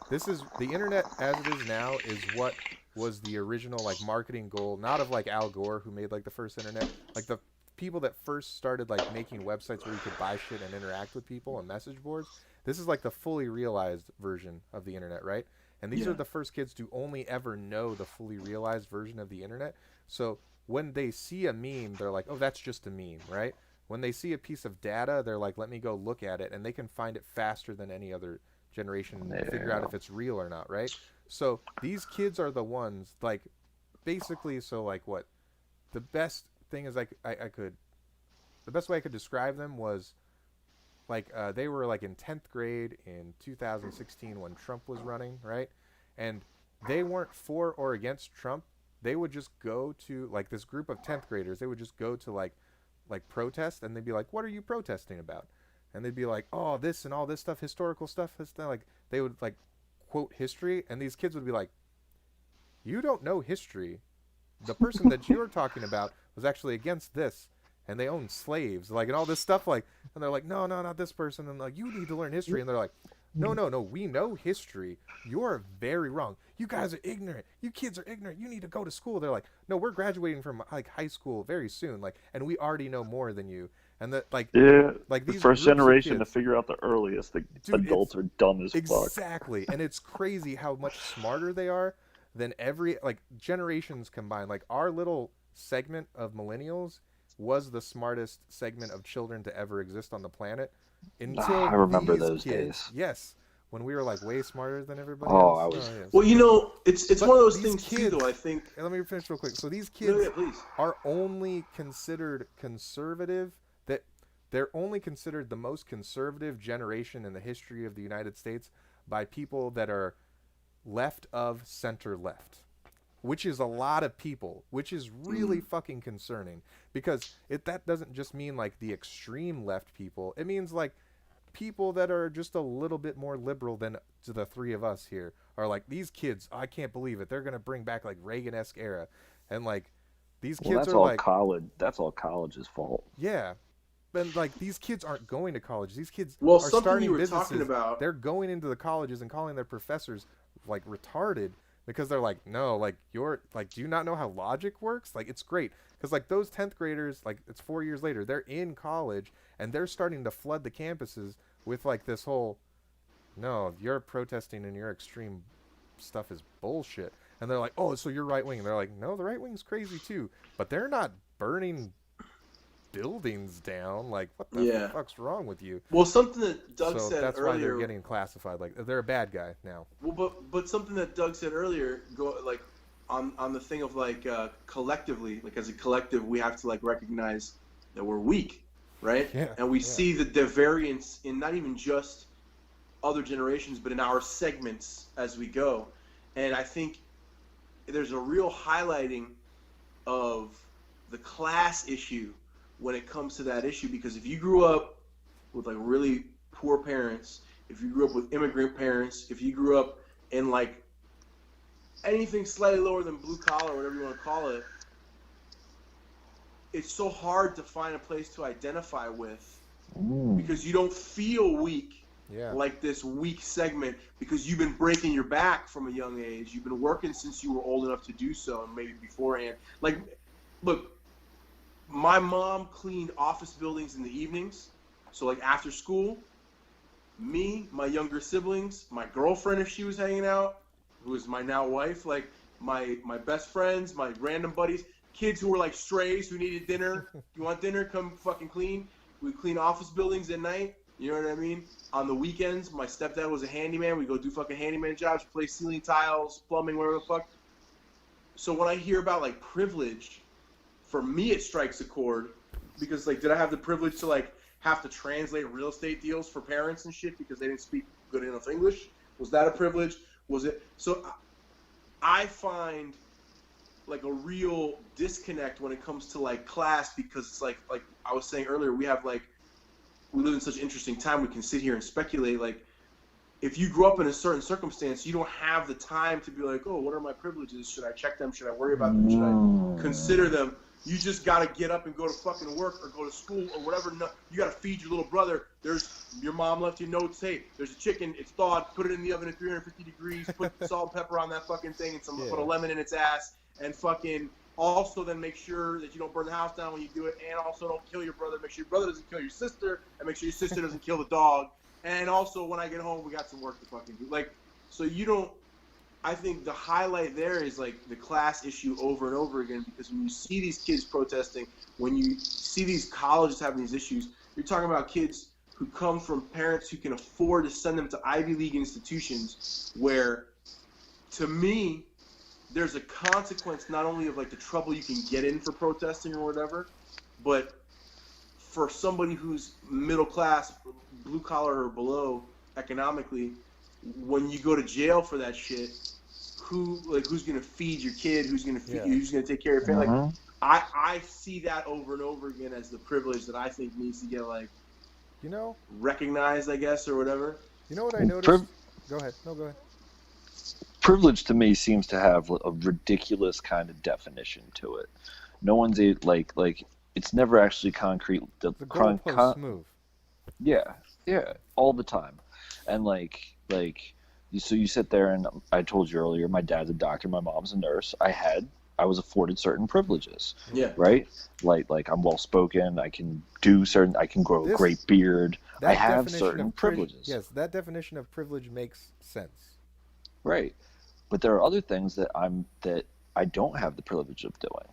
This is the internet as it is now is what was the original like marketing goal, not of like Al Gore who made like the first internet, like the people that first started like making websites where you could buy shit and interact with people and message boards. This is like the fully realized version of the internet, right? And these are the first kids to only ever know the fully realized version of the internet. So when they see a meme, they're like, oh, that's just a meme, right? When they see a piece of data, they're like, let me go look at it. And they can find it faster than any other generation and figure out if it's real or not, right? So these kids are the ones, like, basically, so like what? The best thing is like, the best way I could describe them was like they were like in 10th grade in 2016 when Trump was running, right? And they weren't for or against Trump. They would just go to like this group of 10th graders. They would just go to like protest, and they'd be like, what are you protesting about? And they'd be like, oh, this and all this stuff, historical stuff. Like they would like quote history, and these kids would be like, you don't know history. The person that you're talking about was actually against this, and they owned slaves, like, and all this stuff, like, and they're like, no, not this person, and like, you need to learn history, and they're like, no, we know history. You're very wrong. You guys are ignorant. You kids are ignorant. You need to go to school. They're like, no, we're graduating from like high school very soon, like, and we already know more than you. And that, like, like the these first generation kids, to figure out the earliest. The adults are dumb as fuck. Exactly, and it's crazy how much smarter they are than every like generations combined. Like our little segment of millennials was the smartest segment of children to ever exist on the planet. Until I remember these those kids, days. Yes, when we were like way smarter than everybody else. I was. yes. Well, you know, it's one of those things kids, too, though. I think. Let me finish real quick. So these kids are only considered conservative. That they're only considered the most conservative generation in the history of the United States by people that are left of center left, which is a lot of people, which is really fucking concerning, because that doesn't just mean like the extreme left people. It means like people that are just a little bit more liberal than the three of us here are like, these kids, I can't believe it. They're going to bring back like Reagan-esque era. And like these kids that's are all like college. That's all college's fault. Yeah. But like these kids aren't going to college. These kids are starting you were businesses. Talking about. They're going into the colleges and calling their professors like retarded because they're like, no, like you're like, do you not know how logic works? Like it's great because like those 10th graders, like it's 4 years later, they're in college and they're starting to flood the campuses with like this whole, no, your protesting and your extreme stuff is bullshit. And they're like, oh, so you're right wing. And they're like, no, the right wing's crazy too, but they're not burning buildings down. Like, what the fuck's wrong with you? Well, something that Doug said that's earlier. Why they're getting classified. Like, they're a bad guy now. Well, but something that Doug said earlier, like on the thing of like collectively, like as a collective, we have to like recognize that we're weak, right? Yeah. And we see the variance in not even just other generations, but in our segments as we go. And I think there's a real highlighting of the class issue when it comes to that issue, because if you grew up with like really poor parents, if you grew up with immigrant parents, if you grew up in like anything slightly lower than blue collar, whatever you want to call it, it's so hard to find a place to identify with because you don't feel weak like this weak segment, because you've been breaking your back from a young age. You've been working since you were old enough to do so, and maybe beforehand. Like, look, my mom cleaned office buildings in the evenings. So like after school, me, my younger siblings, my girlfriend if she was hanging out, who is my now wife, like my best friends, my random buddies, kids who were like strays who needed dinner. You want dinner? Come fucking clean. We clean office buildings at night. You know what I mean? On the weekends, my stepdad was a handyman. We go do fucking handyman jobs, place ceiling tiles, plumbing, whatever the fuck. So when I hear about like privilege, for me it strikes a chord, because like, did I have the privilege to like have to translate real estate deals for parents and shit because they didn't speak good enough English? Was that a privilege? Was it? So I find like a real disconnect when it comes to like class, because it's like I was saying earlier, we live in such an interesting time. We can sit here and speculate. Like, if you grew up in a certain circumstance, you don't have the time to be like, oh, what are my privileges? Should I check them? Should I worry about them? Should I consider them? You just got to get up and go to fucking work or go to school or whatever. No, you got to feed your little brother. Your mom left you notes. Hey, there's a chicken. It's thawed. Put it in the oven at 350 degrees. Put salt and pepper on that fucking thing and put a lemon in its ass. And fucking also then make sure that you don't burn the house down when you do it. And also don't kill your brother. Make sure your brother doesn't kill your sister. And make sure your sister doesn't kill the dog. And also when I get home, we got some work to fucking do. Like, so you don't. I think the highlight there is like the class issue over and over again, because when you see these kids protesting, when you see these colleges having these issues, you're talking about kids who come from parents who can afford to send them to Ivy League institutions, where, to me, there's a consequence not only of like the trouble you can get in for protesting or whatever, but for somebody who's middle class, blue collar or below economically, when you go to jail for that shit, who's gonna feed your kid? Who's gonna feed you? Who's gonna take care of your family? Like, I see that over and over again as the privilege that I think needs to get like, recognized, I guess, or whatever. You know what I noticed? Go ahead. No, go ahead. Privilege to me seems to have a ridiculous kind of definition to it. No one's like it's never actually concrete. The goalposts move. Yeah, all the time, and like. So you sit there, and I told you earlier, my dad's a doctor, my mom's a nurse. I was afforded certain privileges. Yeah. Right? Like I'm well spoken. I can grow a great beard. I have certain privileges. Yes, that definition of privilege makes sense. Right. But there are other things that I don't have the privilege of doing.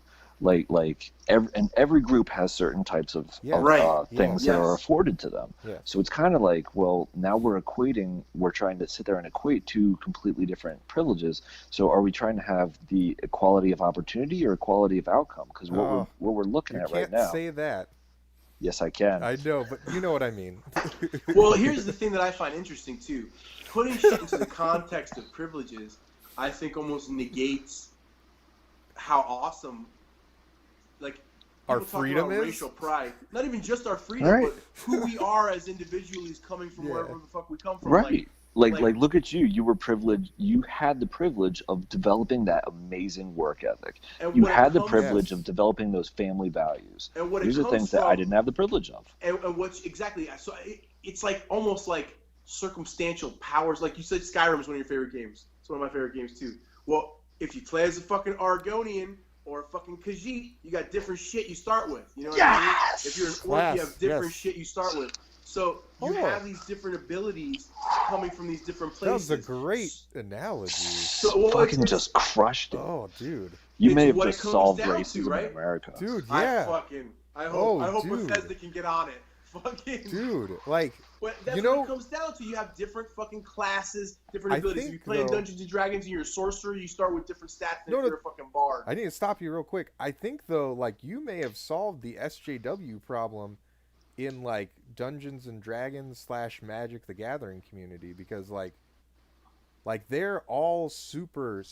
Every group has certain types of things that are afforded to them. Yeah. So it's kind of like, well, now we're trying to sit there and equate two completely different privileges. So are we trying to have the equality of opportunity or equality of outcome? Because what we're looking at right now. You can't say that. Yes, I can. I know, but you know what I mean. Well, here's the thing that I find interesting too. Putting shit into the context of privileges, I think almost negates how awesome, like, our people talk freedom about is racial pride. Not even just our freedom, Right. but who we are as individuals coming from wherever the fuck we come from. Right. Like, look at you. You were privileged. You had the privilege of developing that amazing work ethic. You had the privilege of developing those family values. And what These are things that I didn't have the privilege of. And what's exactly so it's like almost like circumstantial powers. Like you said, Skyrim is one of your favorite games. It's one of my favorite games too. Well, if you play as a fucking Argonian or a fucking Khajiit, you got different shit you start with. You know what I mean? If you're an orc, you have different shit you start with. So you have these different abilities coming from these different places. That was a great analogy. So, fucking just crushed it. Oh, dude. You may have just solved racism in America. Dude, yeah. I hope Bethesda can get on it. Fucking. Dude, like, that's what it comes down to. You have different fucking classes, different abilities. If you play in Dungeons and Dragons and you're a sorcerer, you start with different stats than if you're a fucking bard. I need to stop you real quick. I think, though, like, you may have solved the SJW problem in, like, Dungeons and Dragons / Magic the Gathering community, because, like they're all super,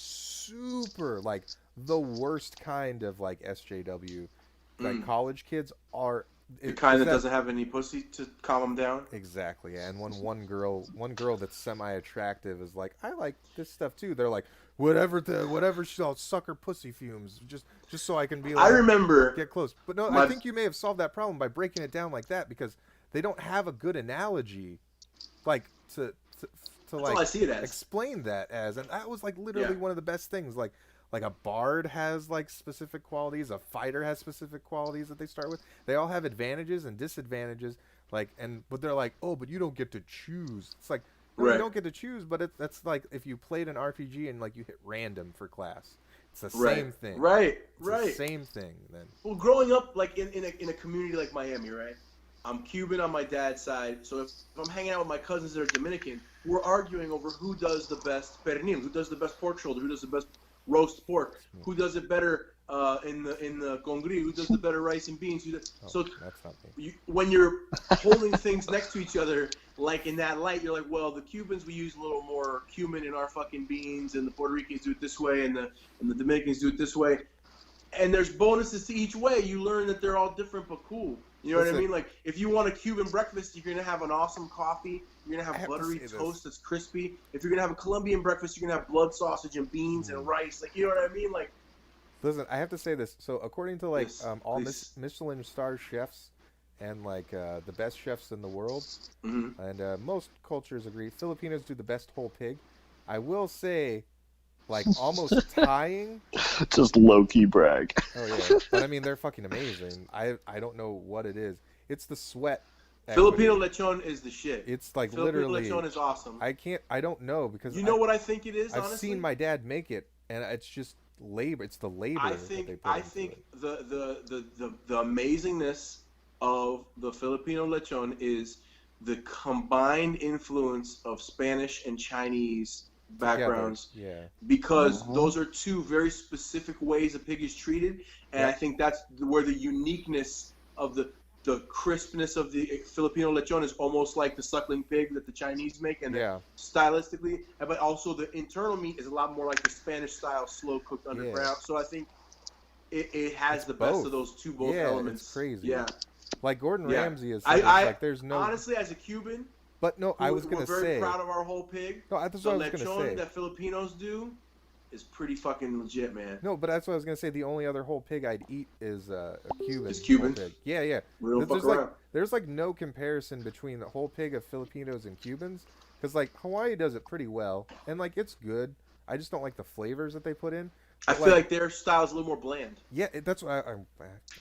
like, the worst kind of, like, SJW. Like, college kids are... The kind that doesn't have any pussy to calm them down. Exactly, and when one girl that's semi-attractive is like, I like this stuff too. They're like, whatever, she'll suck her pussy fumes just so I can be like, I remember get close. But no, I think you may have solved that problem by breaking it down like that, because they don't have a good analogy, like to like I see it as. Explain that as, and that was like literally one of the best things. Like a bard has like specific qualities, a fighter has specific qualities that they start with. They all have advantages and disadvantages. But they're like, oh, but you don't get to choose. It's like, no, you don't get to choose, but that's like if you played an RPG and like you hit random for class. It's the same thing. Right. The same thing then. Well, growing up like in a community like Miami, right? I'm Cuban on my dad's side, so if I'm hanging out with my cousins that are Dominican, we're arguing over who does the best pernil, who does the best pork shoulder, who does the best roast pork, who does it better in the congri, who does the better rice and beans. So when you're holding things next to each other, like in that light, you're like, well, the Cubans, we use a little more cumin in our fucking beans, and the Puerto Ricans do it this way, and the Dominicans do it this way. And there's bonuses to each way. You learn that they're all different but cool. You know what I mean? Like, if you want a Cuban breakfast, you're going to have an awesome coffee. You're going to have buttery toast that's crispy. If you're going to have a Colombian breakfast, you're going to have blood sausage and beans and rice. Like, you know what I mean? Like, listen, I have to say this. So, according to, like, all Michelin star chefs and, like, the best chefs in the world, and most cultures agree, Filipinos do the best whole pig. I will say, like, almost tying. Just low-key brag. Oh, yeah. But, I mean, they're fucking amazing. I don't know what it is. It's the sweat. Filipino lechon is the shit. It's like Filipino literally. Filipino lechon is awesome. I don't know, because you know what I think it is. I've honestly? seen my dad make it, and it's just labor. It's the labor. I think the amazingness of the Filipino lechon is the combined influence of Spanish and Chinese backgrounds. Yeah. Because those are two very specific ways a pig is treated, and I think that's where the uniqueness of the crispness of the Filipino lechon is almost like the suckling pig that the Chinese make, and stylistically, but also the internal meat is a lot more like the Spanish style slow cooked underground. So I think it has the best of those two elements. It's crazy. Yeah. Like Gordon Ramsay is like there's no honestly, as a Cuban, but no, I was gonna we're very proud of our whole pig. No, that's what I was gonna say. The lechon that Filipinos do is pretty fucking legit, man. No, but that's what I was gonna say. The only other whole pig I'd eat is a Cuban. It's Cuban. Whole pig. Yeah. There's like no comparison between the whole pig of Filipinos and Cubans, because like Hawaii does it pretty well, and like it's good. I just don't like the flavors that they put in. I feel like their style is a little more bland. Yeah, that's what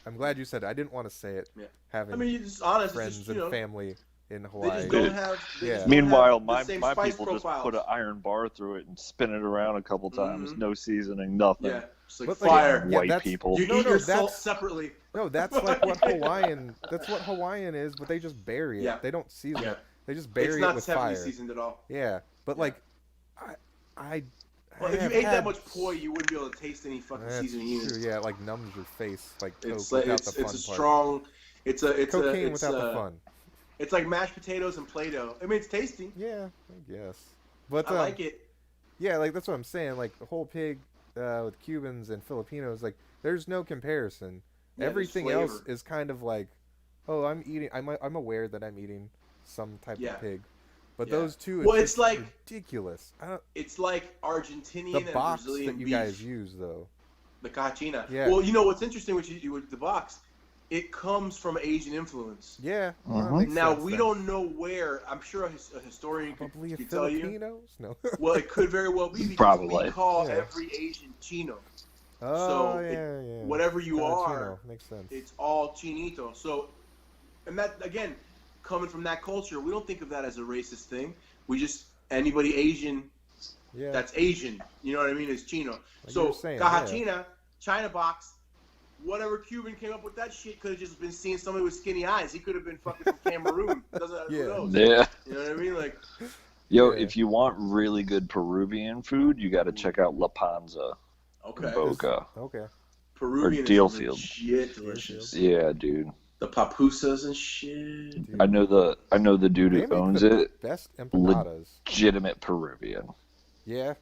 I'm glad you said it. I didn't want to say it. Yeah. Having you're just honest. friends just, and family in Hawaii. They just don't have. Meanwhile, my people just put an iron bar through it and spin it around a couple times. No seasoning, nothing. Yeah, it's like fire. White people. You eat your salt separately. No, that's like what Hawaiian. That's what Hawaiian is, but they just bury it. Yeah. They don't season it. They just bury it with fire. It's not heavily seasoned at all. Yeah, but like, Well, if you ate that much poi, you wouldn't be able to taste any fucking seasoning either. True, yeah, it like numbs your face, like it's a strong. It's cocaine without the fun. It's like mashed potatoes and Play-Doh. I mean, it's tasty. Yeah, I guess. But I like it. Yeah, like that's what I'm saying. Like the whole pig with Cubans and Filipinos, like there's no comparison. Yeah, everything else is kind of like, oh, I'm aware that I'm eating some type of pig. But those two, it's like ridiculous. It's like Argentinian and Brazilian that you beef. guys use though. The cachina. Yeah. Well, you know what's interesting with the box, it comes from Asian influence. Yeah. Now we don't know where. I'm sure a historian could tell you. No. Well, it could very well be because we call every Asian chino. Oh, so whatever you are, makes sense. It's all chinito. So, and that again, coming from that culture, we don't think of that as a racist thing. We just anybody Asian. Yeah. That's Asian. You know what I mean? Is chino. Like so Cajachina, China box, whatever Cuban came up with that shit could have just been seeing somebody with skinny eyes. He could have been fucking from Cameroon. Who knows? Yeah. You know what I mean? Like, if you want really good Peruvian food, you got to check out La Panza. Okay. Boca. Okay. Peruvian or Dealfield. Shit delicious. Yeah, dude. The papusas and shit. Dude. I know the dude who owns it. Best empanadas. Legitimate Peruvian. Yeah.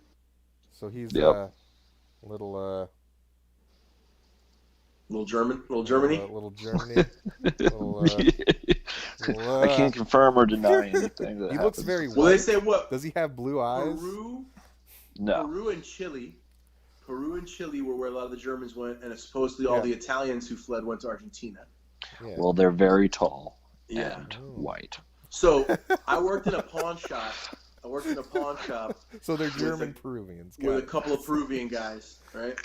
So he's little Germany. Little Germany. I can't confirm or deny anything that he looks very white. Well, they say what? Does he have blue eyes? No. Peru and Chile were where a lot of the Germans went, and supposedly all the Italians who fled went to Argentina. Yeah. Well, they're very tall and white. So I worked in a pawn shop. So they're German Peruvians. With a couple of Peruvian guys, right?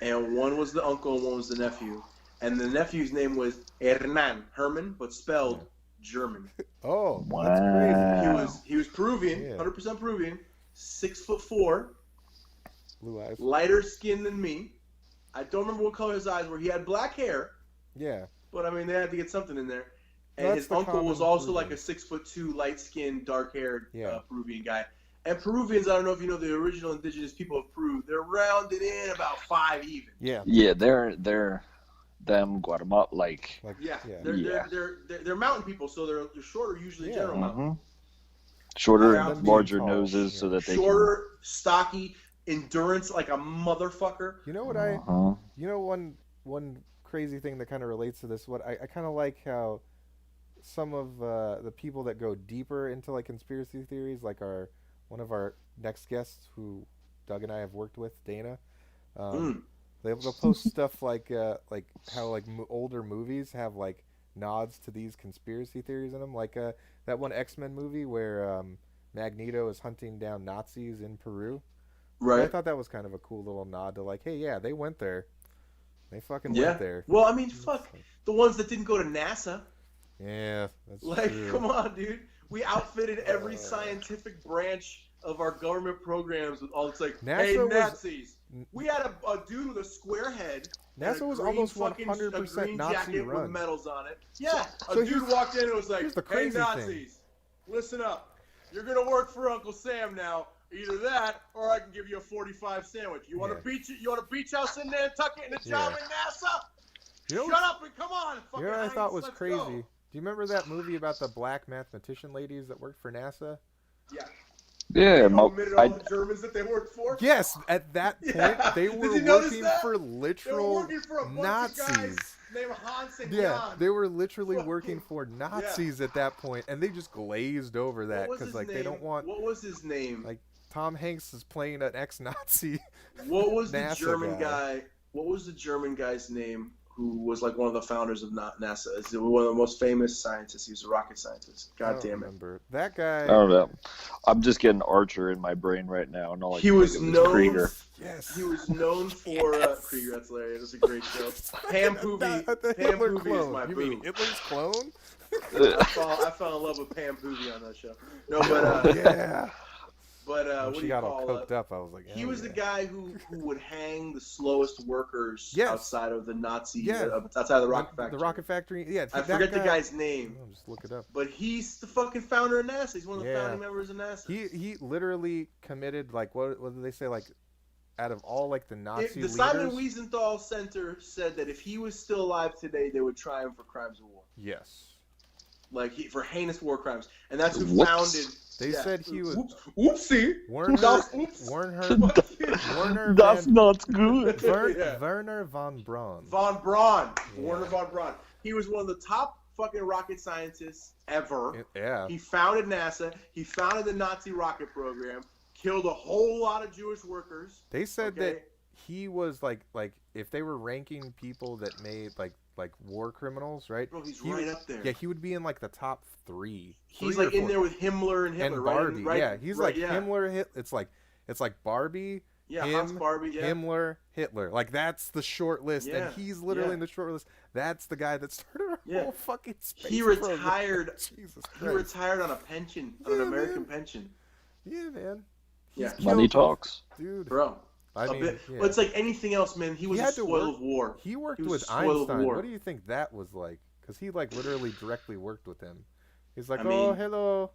And one was the uncle and one was the nephew. And the nephew's name was Herman, but spelled German. Oh, wow. That's crazy. He was Peruvian, 100% Peruvian, 6'4", blue eyes, lighter skin than me. I don't remember what color his eyes were. He had black hair. Yeah. But I mean, they had to get something in there. And his uncle was also like a 6'2", light-skinned, dark-haired Peruvian guy. And Peruvians, I don't know if you know the original indigenous people of Peru, they're rounded in about 5 even. Yeah. Yeah, they're them Guatemala they're mountain people, so they're shorter usually. General mountain. Shorter and larger noses, so that they shorter, stocky, endurance like a motherfucker. You know what you know one crazy thing that kind of relates to this. What I kind of like how some of the people that go deeper into like conspiracy theories, like one of our next guests who Doug and I have worked with, Dana, they'll post stuff like how like older movies have like nods to these conspiracy theories in them, like that one X-Men movie where Magneto is hunting down Nazis in Peru. Right. I thought that was kind of a cool little nod to like, hey, they went there. They fucking went there. Well, I mean, fuck. The ones that didn't go to NASA. Yeah, that's true. Come on, dude. We outfitted every scientific branch of our government programs with all. It's like, hey, Nazis. We had a dude with a square head. NASA was almost 100% Nazi jacket run. With medals on it. Yeah. So a dude walked in and was like, hey, Nazis, thing. Listen up. You're going to work for Uncle Sam now. Either that, or I can give you a 45 sandwich. You want a beach? You want a beach house in Nantucket and a job in NASA? Shut up and come on. You know what I thought was crazy? Do you remember that movie about the black mathematician ladies that worked for NASA? Yeah. Yeah, all the Germans that they worked for. Yes, at that point they were working for literal Nazis. Named Hans and Jan. They were literally working for Nazis at that point, and they just glazed over that because like they don't want. What was his name? Like Tom Hanks is playing an ex-Nazi. What was the German guy? What was the German guy's name? Who was like one of the founders of NASA? Is one of the most famous scientists. He was a rocket scientist. God damn it! Remember that guy? I don't know. I'm just getting Archer in my brain right now, and all I he was known. Krieger. Yes, he was known for Krieger. That's hilarious. That's a great show. Pam Poovey. Pam Poovey is my boo. You mean Hitler's clone? I fell in love with Pam Poovey on that show. No, but yeah. But when what she do you got all coked up, I was like, he was the guy who would hang the slowest workers outside of the Nazi, outside of the rocket factory. The rocket factory, yeah. I forget the guy's name. I'll just look it up. But he's the fucking founder of NASA. He's one of the founding members of NASA. He literally committed, like, what did they say, like, out of all, like, the Nazi the leaders? Simon Wiesenthal Center said that if he was still alive today, they would try him for crimes of war. Yes. Like for heinous war crimes, and that's who founded. They said he was. Oopsie. Werner That's not good. Werner von Braun. Yeah. Werner von Braun. He was one of the top fucking rocket scientists ever. Yeah. He founded NASA. He founded the Nazi rocket program. Killed a whole lot of Jewish workers. They said that he was like if they were ranking people that made like war criminals, right? Bro, he's right up there. Yeah, he would be in like the top three. He's like in there with Himmler and Hitler, and Barbie. Right? Yeah, he's like Himmler. It's like Barbie. Yeah, Hans Barbie. Yeah. Himmler, Hitler. Like that's the short list, and he's literally in the short list. That's the guy that started our whole fucking space. He retired. Jesus Christ. He retired on a pension, on an American pension. Yeah, man. Money talks, dude. Bro. But it's like anything else, man. He was a spoil of war. He worked with Einstein. What do you think that was like? Because he like literally directly worked with him. He's like, hello.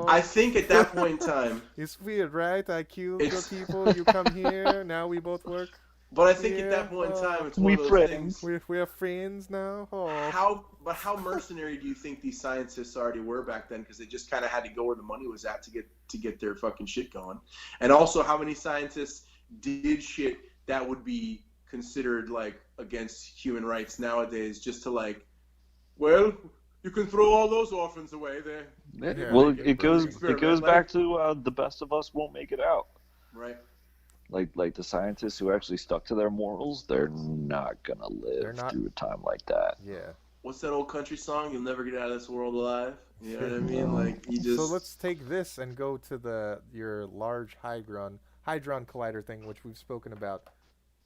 I think at that point in time, it's weird, right? I killed your people. You come here. Now we both work. But I think at that point in time, it's one of those things. We are friends now. Oh. How mercenary do you think these scientists already were back then? Because they just kind of had to go where the money was at to get their fucking shit going. And also, how many scientists did shit that would be considered like against human rights nowadays? Just to like, well, you can throw all those orphans away there. Yeah. Well, it goes back to the best of us won't make it out. Right. Like the scientists who actually stuck to their morals, they're not gonna live through a time like that. Yeah. What's that old country song? You'll never get out of this world alive. You know what I mean? Like you just. So let's take this and go to your large hadron collider thing, which we've spoken about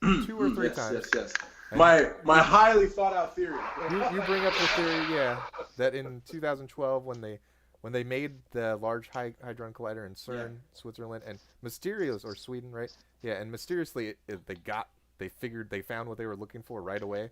2 or 3 times. Yes. My highly thought out theory. You bring up the theory, that in 2012 when they made the Large Hadron Collider in CERN, Switzerland, and Sweden, right? Yeah, and mysteriously they found what they were looking for right away.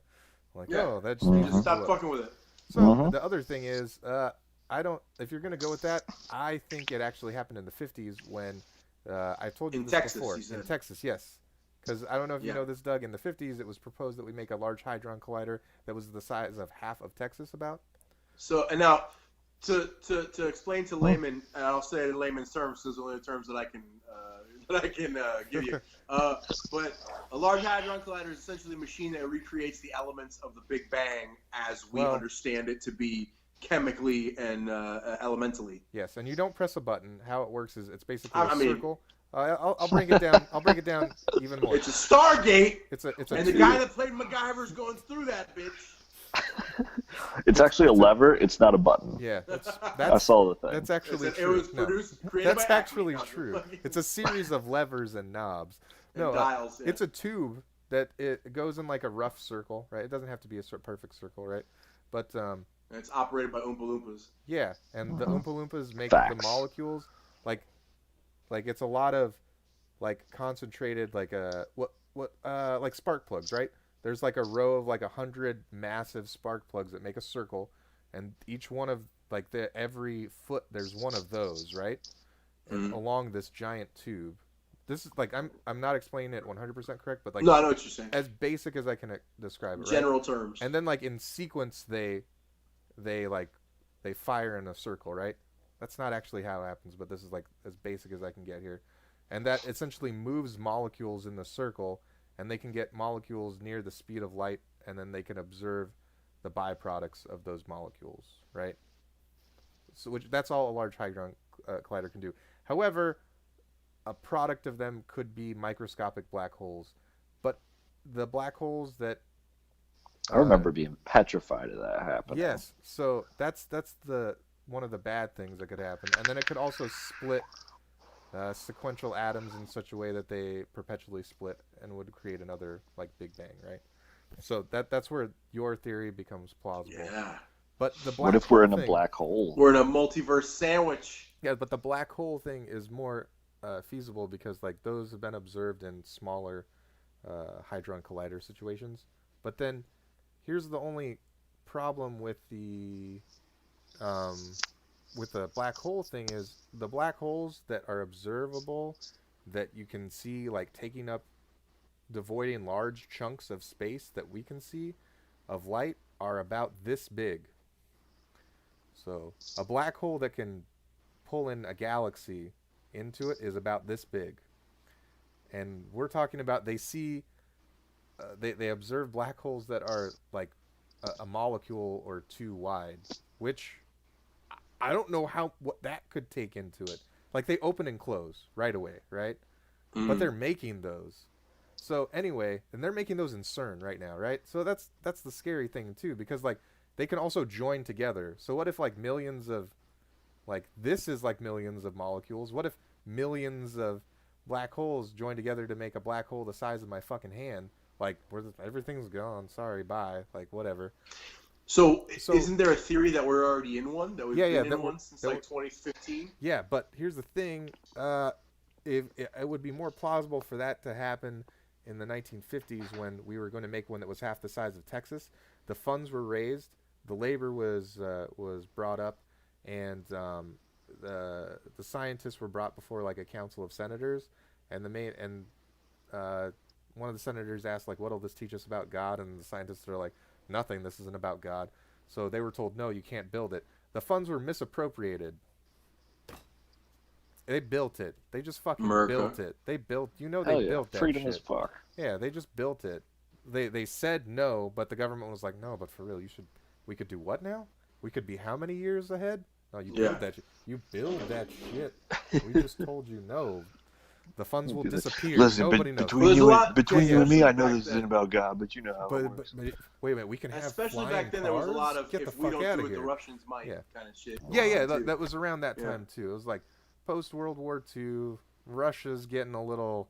Like, that just stop fucking with it. So the other thing is, if you're gonna go with that, I think it actually happened in the 50s when I told you in this Texas, before. You said. In Texas, yes. Because I don't know if you know this, Doug. In the 50s, it was proposed that we make a Large Hadron Collider that was the size of half of Texas, about. So, and now, to explain to laymen, and I'll say it in layman's terms, because those are the only terms that I can give you. But a Large Hadron Collider is essentially a machine that recreates the elements of the Big Bang as we understand it to be chemically and elementally. Yes, and you don't press a button. How it works is it's basically a circle. I'll break it down. I'll break it down even more. It's a Stargate. It's a and the guy that played MacGyver's going through that bitch. It's actually a lever. It's not a button. Yeah, I saw the thing. That's actually true. It was created that's by actually true. It's a series of levers and knobs. And dials. It's a tube that it goes in like a rough circle, right? It doesn't have to be a perfect circle, right? But and it's operated by Oompa Loompas. Yeah, and the Oompa Loompas make the molecules like it's a lot of like concentrated like like spark plugs, right? There's like a row of like 100 massive spark plugs that make a circle, and each one of like every foot there's one of those, right? And along this giant tube. This is like I'm not explaining it 100% correct, but like no, I know what you're saying. As basic as I can describe it. General terms. And then like in sequence they fire in a circle, right? That's not actually how it happens, but this is like as basic as I can get here. And that essentially moves molecules in the circle, and they can get molecules near the speed of light, and then they can observe the byproducts of those molecules, right? So that's all a Large Hadron Collider can do. However, a product of them could be microscopic black holes, but the black holes that I remember being petrified of that happening. Yes, so that's the one of the bad things that could happen, and then it could also split sequential atoms in such a way that they perpetually split and would create another like Big Bang, right? So that's where your theory becomes plausible. Yeah. But the black what if we're in thing, a black hole? We're in a multiverse sandwich. Yeah, but the black hole thing is more feasible because like those have been observed in smaller hadron collider situations. But then here's the only problem with the black hole thing is the black holes that are observable that you can see like taking up devoiding large chunks of space that we can see of light are about this big. So a black hole that can pull in a galaxy into it is about this big. And we're talking about they observe black holes that are like a molecule or two wide, which I don't know what that could take into it. Like they open and close right away, right? But they're making those. So anyway, and they're making those in CERN right now, right? So that's the scary thing too, because like they can also join together. So what if like millions of, like this is like millions of molecules. What if millions of black holes join together to make a black hole the size of my fucking hand? Like everything's gone. Sorry, bye. Like whatever. So isn't there a theory that we're already in one? That we've been in one since like 2015? Yeah, but here's the thing. It would be more plausible for that to happen in the 1950s when we were going to make one that was half the size of Texas. The funds were raised, the labor was brought up, and the scientists were brought before like a council of senators, and one of the senators asked like, "What'll this teach us about God?" And the scientists are like, "Nothing. This isn't about God." So they were told, "No, you can't build it." The funds were misappropriated. They built it. They just fucking built it. They built. They built that freedom shit. as fuck. Yeah, they just built it. They said no, but the government was like, "No, but for real, we could do what now? We could be how many years ahead? No, you build that. You build that shit. We just told you no. The funds will disappear. Listen, Nobody knows." Between you and me, I know this isn't about God, but you know how it works. But wait a minute, we can have especially flying back then. cars? There was a lot of Get the if we fuck don't out do of it, here. the Russians might kind of shit. Yeah, that was around that time too. It was like post World War II. Russia's getting a little,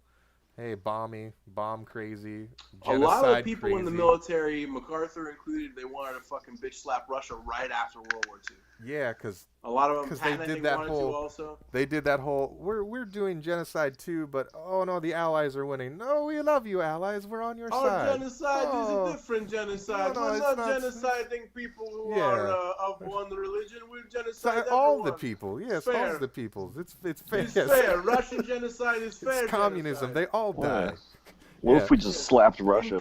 bomb crazy. A lot of people crazy. in the military, MacArthur included, they wanted to fucking bitch slap Russia right after World War II. Yeah, because a lot of them they did that whole. Also. They did that whole. We're doing genocide too, but oh no, the Allies are winning. No, we love you, Allies. We're on your side. Our genocide is a different genocide. We're not genociding people who are of one religion. We're genociding all the people. Yes, all the peoples. It's fair. It's fair. Russian genocide is fair. It's communism. They all die. Well, if we just slapped Russia,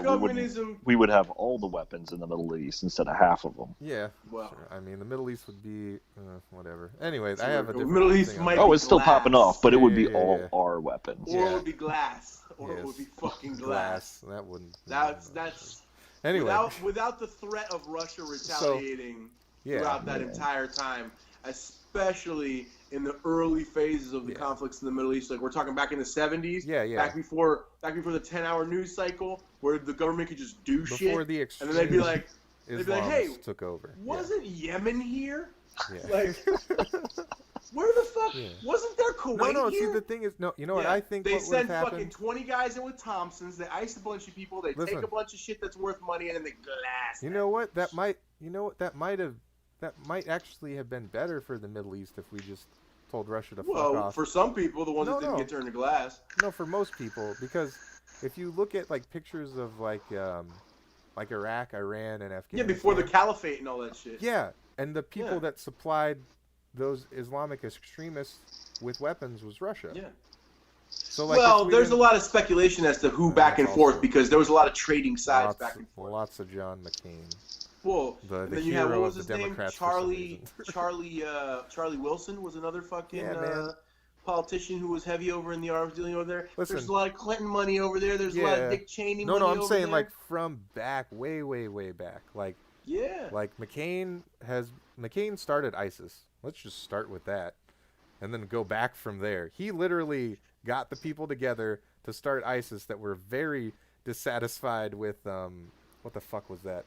we would have all the weapons in the Middle East instead of half of them. Yeah. Well, sure. I mean, the Middle East would be whatever. Anyway, I have a different Middle East might it's still popping off, but it would be all our weapons. Or it would be glass. Or it would be fucking glass. That wouldn't. That's. Anyway. Without the threat of Russia retaliating throughout that entire time, especially in the early phases of the conflicts in the Middle East, like we're talking back in the 70s, back before the 10-hour news cycle, where the government could just do shit, and then they'd be like, "Hey, took over. Wasn't Yemen here? Like, where the fuck wasn't there Kuwait No. here?" See, the thing is, you know what I think? They what send fucking fucking 20 guys in with Thompsons. They ice a bunch of people. They take a bunch of shit that's worth money, and then they glass. You know what? That might actually have been better for the Middle East if we just told Russia to fuck off. Well, for some people, the ones that didn't get turned to glass. No, for most people, because if you look at like pictures of like Iraq, Iran, and Afghanistan. Yeah, before the caliphate and all that shit. Yeah, and the people that supplied those Islamic extremists with weapons was Russia. Yeah. So like, there's a lot of speculation as to who back and forth because there was a lot lot sides back and forth. Lots of John McCain. Well, the then you have, what was his name? Charlie Wilson was another fucking politician who was heavy over in the arms dealing over there. Listen, there's a lot of Clinton money over there. There's a lot of Dick Cheney money over there. No, I'm saying like from back, way back. Like, like McCain started ISIS. Let's just start with that. And then go back from there. He literally got the people together to start ISIS that were very dissatisfied with, what the fuck was that?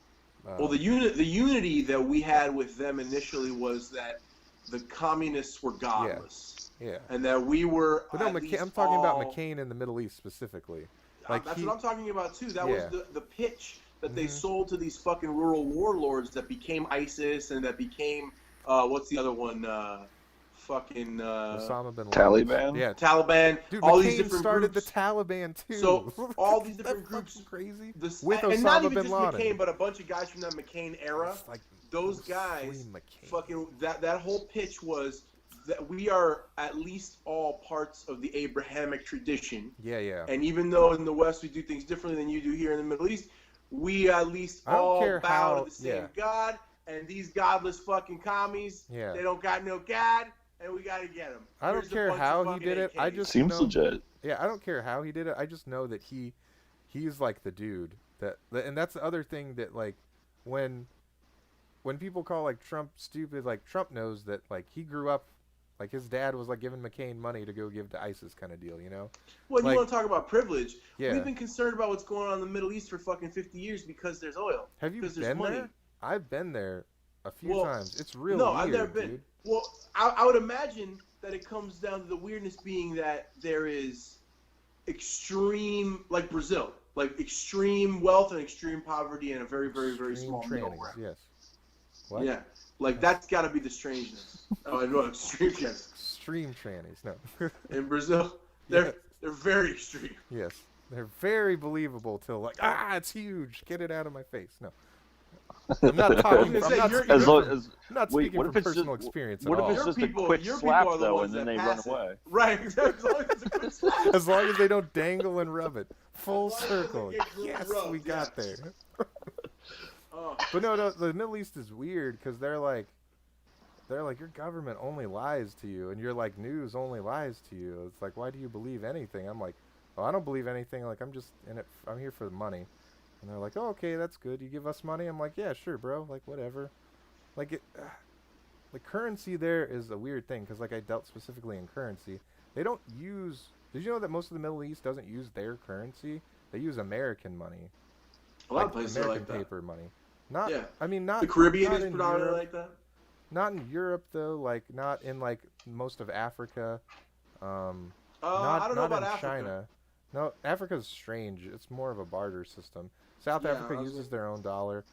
Well, the unity that we had with them initially was that the communists were godless. Yeah. And that we were. But no, I'm talking about McCain in the Middle East specifically. Like that's what I'm talking about too. That was the pitch that they sold to these fucking rural warlords that became ISIS and that became what's the other one? Osama bin Laden. Taliban. Yeah, Taliban. Dude, all McCain these different started groups. the Taliban too. So all these different groups, crazy. With Osama and not even bin just Laden. McCain, but a bunch of guys from that McCain era. Like, those guys, fucking that whole pitch was that we are at least all parts of the Abrahamic tradition. Yeah. And even though in the West we do things differently than you do here in the Middle East, we at least all bow to the same God, and these godless fucking commies, they don't got no God, and we got to get them. I don't care how he did it. I just seems legit. Yeah, I don't care how he did it. I just know that he's like the dude and that's the other thing that like when people call like Trump stupid, like Trump knows that like he grew up like his dad was like giving McCain money to go give to ISIS kind of deal, you know? Well, like, you want to talk about privilege? Yeah. We've been concerned about what's going on in the Middle East for fucking 50 years because there's oil. Have you been there? I've been there a few times. It's real weird, I've never been. Dude. Well, I would imagine that it comes down to the weirdness being that there is extreme, like Brazil, like extreme wealth and extreme poverty in a very, very, very small middle ground. Yes. What? Yeah. Like, that's got to be the strangeness. Oh, no, extreme trannies. Extreme trannies, no. In Brazil, they're very extreme. Yes. They're very believable till like, it's huge. Get it out of my face. No. I'm not talking. I'm not speaking from personal experience. What if it's just a quick slap though, and then they run away? Right, exactly. As long as they don't dangle and rub it, full circle. Yes, we got there. But no, the Middle East is weird because they're like your government only lies to you, and your like news only lies to you. It's like, why do you believe anything? I'm like, well, I don't believe anything. Like, I'm just in it. I'm here for the money. And they're like, oh, okay, that's good. You give us money? I'm like, yeah, sure, bro. Like, whatever. Like, the currency there is a weird thing because, like, I dealt specifically in currency. They don't use... Did you know that most of the Middle East doesn't use their currency? They use American money. A lot of places American like that. paper money. Not, yeah. I mean, not... The Caribbean is predominantly like that? Not in Europe, though. Like, not in, like, most of Africa. I don't know about Africa. China. No, Africa's strange. It's more of a barter system. South Africa uses their own dollar.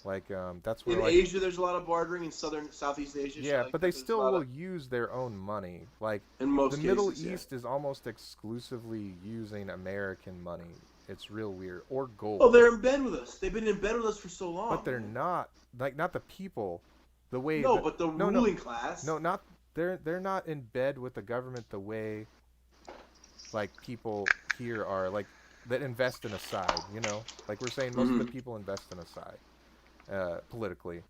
Like, that's where... In Asia, there's a lot of bartering. In Southeast Asia. Yeah, but they still will use their own money. Like, in most cases, Middle East is almost exclusively using American money. It's real weird. Or gold. Oh, they're in bed with us. They've been in bed with us for so long. But they're not. Like, not the people. The way... No, but the ruling class. No, not... They're not in bed with the government the way, like, people here are. Like... that invest in a side, you know? Like we're saying, most of the people invest in a side, politically.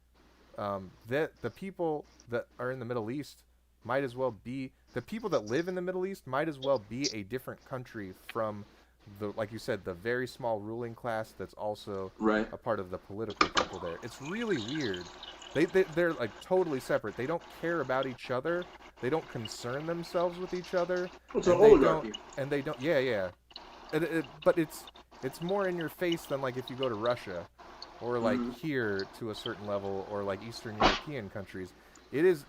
The people that are in the Middle East might as well be... The people that live in the Middle East might as well be a different country from, like you said, the very small ruling class that's also a part of the political people there. It's really weird. They're like totally separate. They don't care about each other. They don't concern themselves with each other. It's an oligarchy. They don't... Yeah. But it's more in your face than like if you go to Russia or like here to a certain level or like Eastern European countries. It is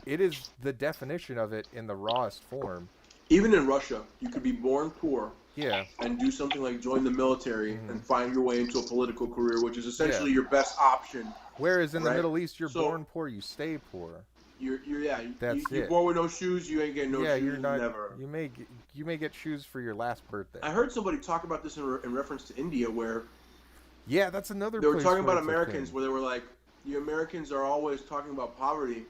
it is the definition of it in the rawest form. Even in Russia, you could be born poor. Yeah. And do something like join the military and find your way into a political career, which is essentially your best option. Whereas in the Middle East, you're born poor, you stay poor. You're born with no shoes. You ain't getting no shoes. You're not, never. You may get shoes for your last birthday. I heard somebody talk about this in reference to India, where that's another. They were talking about Americans, where they were like, "The Americans are always talking about poverty.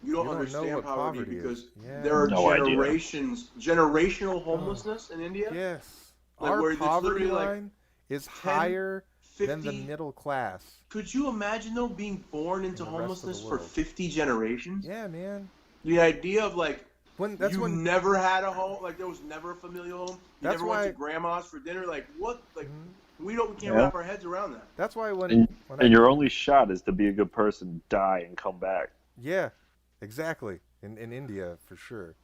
You don't understand poverty because there are generational homelessness in India." Yes, like our poverty line is higher 50, than the middle class. Could you imagine, though, being born into homelessness for 50 generations? Yeah, man. The idea of, like, when never had a home, like, there was never a familial home. You never went to grandma's for dinner. Like, what? Like, we can't wrap our heads around that. That's why and your only shot is to be a good person, die, and come back. Yeah, exactly. In India, for sure.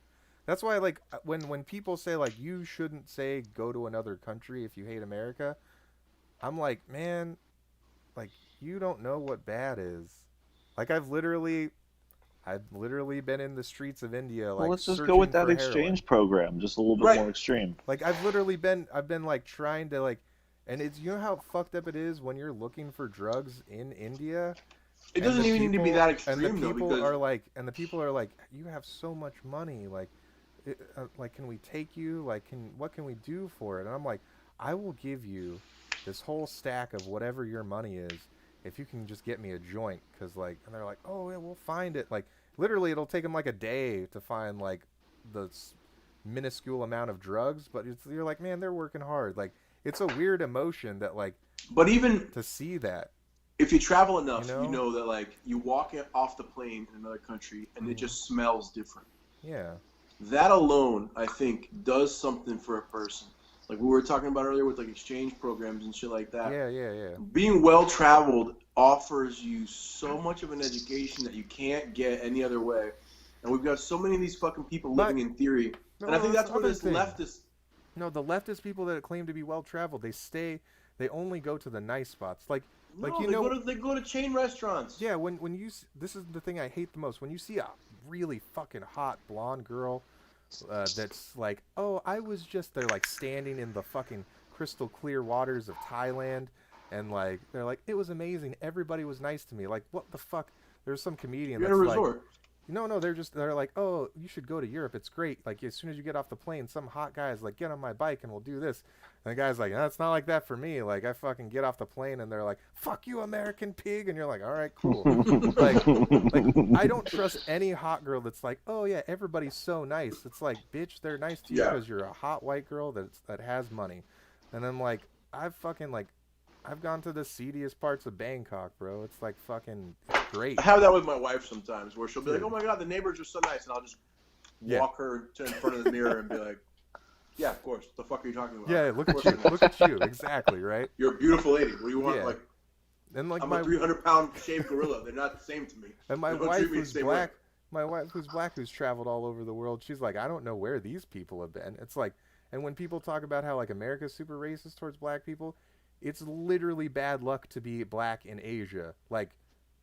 That's why, like, when people say, like, you shouldn't say go to another country if you hate America, I'm like, man, like, you don't know what bad is. Like, I've literally been in the streets of India, like, let's just go with that exchange program, just a little bit more extreme. Like, I've been like trying to, like, and it's, you know how fucked up it is when you're looking for drugs in India? It doesn't even need to be that extreme, and the people are like, you have so much money, like, can we take you? Like, what can we do for it? And I'm like, I will give you this whole stack of whatever your money is if you can just get me a joint, because, like, and they're like, oh yeah, we'll find it. Like, literally it'll take them like a day to find, like, the minuscule amount of drugs, but you're like, man, they're working hard. Like, it's a weird emotion that like. But even to see that, if you travel enough, you know that like you walk off the plane in another country and it just smells different. Yeah. That alone, I think, does something for a person. Like we were talking about earlier with like exchange programs and shit like that. Yeah. Being well traveled offers you so much of an education that you can't get any other way. And we've got so many of these fucking people living in theory. And I think that's where this leftist. No, the leftist people that claim to be well traveled, they only go to the nice spots. Like they go to chain restaurants. Yeah, when you this is the thing I hate the most. When you see a really fucking hot blonde girl that's like, oh, I was just there, like standing in the fucking crystal clear waters of Thailand, and like they're like, it was amazing. Everybody was nice to me. Like, what the fuck? There's some comedian You're that's at a like, resort. no, they're like, oh, you should go to Europe. It's great. Like as soon as you get off the plane, some hot guy is like, get on my bike and we'll do this. And the guy's like, no, it's not like that for me. Like I fucking get off the plane and they're like, fuck you, American pig. And you're like, all right, cool. like I don't trust any hot girl that's like, oh yeah, everybody's so nice. It's like, bitch, they're nice to you because you're a hot white girl that has money. And then like I've gone to the seediest parts of Bangkok, bro. It's like fucking great. I have that with my wife sometimes, where she'll be like, "Oh my god, the neighbors are so nice," and I'll just walk her to in front of the mirror and be like, "Yeah, of course. The fuck are you talking about?" Yeah, look at you. Look at you. Exactly, right? You're a beautiful lady. What do you want? Yeah. Like, and like I'm a 300-pound shaved gorilla. They're not the same to me. And my wife who's black, who's traveled all over the world, she's like, I don't know where these people have been. It's like, and when people talk about how like America's super racist towards black people, it's literally bad luck to be black in Asia. Like,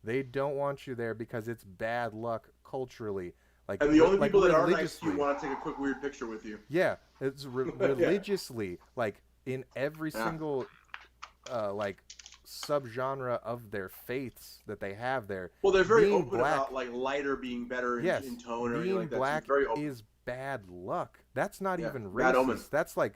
they don't want you there because it's bad luck culturally. Like, and the only people that are nice to you want to take a quick weird picture with you. Yeah, it's religiously, like in every single, like subgenre of their faiths that they have there. Well, they're very open about like lighter being better in tone or anything like that. Being black very open. is bad luck. That's not even racist. That's like,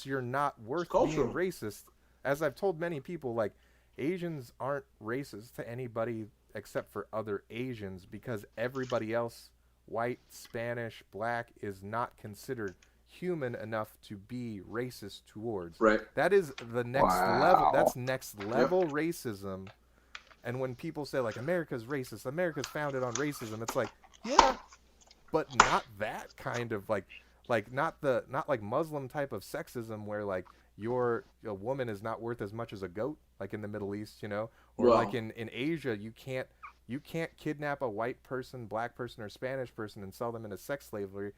you're not worth being racist. As I've told many people, like, Asians aren't racist to anybody except for other Asians because everybody else, white, Spanish, black, is not considered human enough to be racist towards. Right. That is the next level. That's next level racism. And when people say, like, America's racist, America's founded on racism, it's like, yeah, but not that kind of, like not like Muslim type of sexism where, like, a woman is not worth as much as a goat, like in the Middle East, you know, or like in Asia, you can't kidnap a white person, black person, or Spanish person and sell them into sex slavery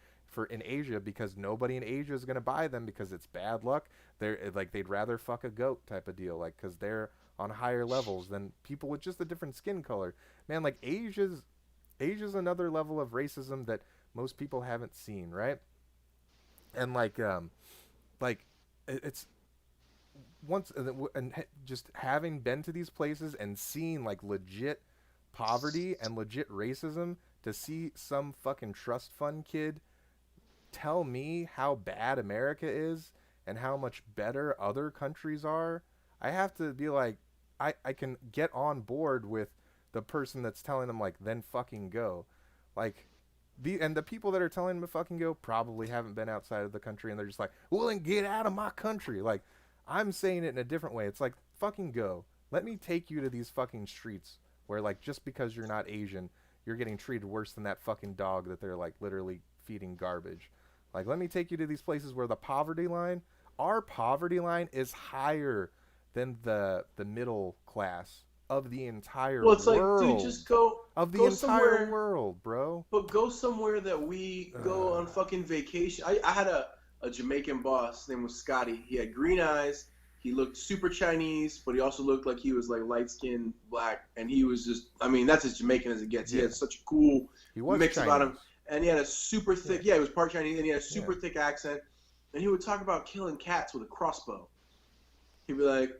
in Asia because nobody in Asia is going to buy them because it's bad luck. They're like, they'd rather fuck a goat type of deal, like, because they're on higher levels than people with just a different skin color. Man, like Asia's another level of racism that most people haven't seen, right? And it's once and just having been to these places and seeing like legit poverty and legit racism, to see some fucking trust fund kid tell me how bad America is and how much better other countries are, I have to be like, I can get on board with the person that's telling them like, then fucking go. Like, the people that are telling them to fucking go probably haven't been outside of the country, and they're just like, well, then get out of my country. Like, I'm saying it in a different way. It's like, fucking go. Let me take you to these fucking streets where, like, just because you're not Asian, you're getting treated worse than that fucking dog that they're, like, literally feeding garbage. Like, let me take you to these places where our poverty line is higher than the middle class of the entire world. Well, it's like, dude, just go of the go entire somewhere, world, bro. But go somewhere that we go on fucking vacation. I had a Jamaican boss. His name was Scotty. He had green eyes. He looked super Chinese, but he also looked like he was like light-skinned black. And he was just, I mean, that's as Jamaican as it gets. He had such a cool mix about him. And he had a super thick, he was part Chinese, and he had a super thick accent. And he would talk about killing cats with a crossbow. He'd be like,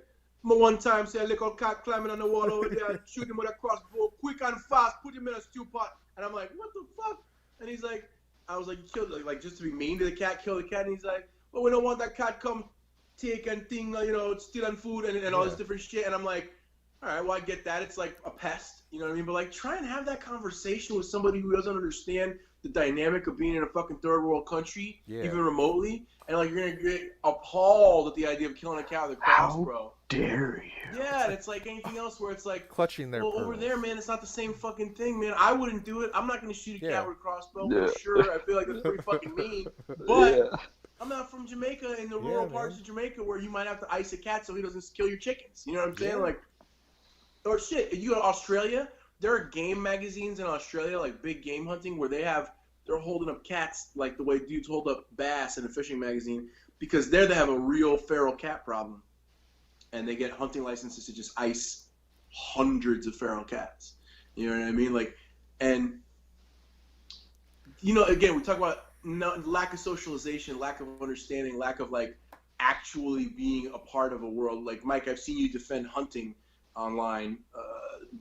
one time, say a little cat climbing on the wall over there, shoot him with a crossbow, quick and fast, put him in a stew pot. And I'm like, what the fuck? And he's like, I was like, you killed it, like just to be mean to the cat, kill the cat. And he's like, well, we don't want that cat come take and thing, you know, stealing food and all this different shit. And I'm like, all right, well, I get that. It's like a pest, you know what I mean? But, like, try and have that conversation with somebody who doesn't understand the dynamic of being in a fucking third world country, even remotely. And, like, you're going to get appalled at the idea of killing a cat with a cross, bro. Dare you? Yeah, and it's like anything else where it's like, clutching their pearls. Over there, man, it's not the same fucking thing, man. I wouldn't do it. I'm not going to shoot a cat with a crossbow for sure. I feel like that's pretty fucking mean. But I'm not from Jamaica in the rural parts of Jamaica where you might have to ice a cat so he doesn't kill your chickens. You know what I'm saying? Like, or shit, if you go to Australia, there are game magazines in Australia, like big game hunting, where they're holding up cats like the way dudes hold up bass in a fishing magazine, because there they have a real feral cat problem. And they get hunting licenses to just ice hundreds of feral cats. You know what I mean? Like, and, you know, again, we talk about lack of socialization, lack of understanding, lack of, like, actually being a part of a world. Like, Mike, I've seen you defend hunting online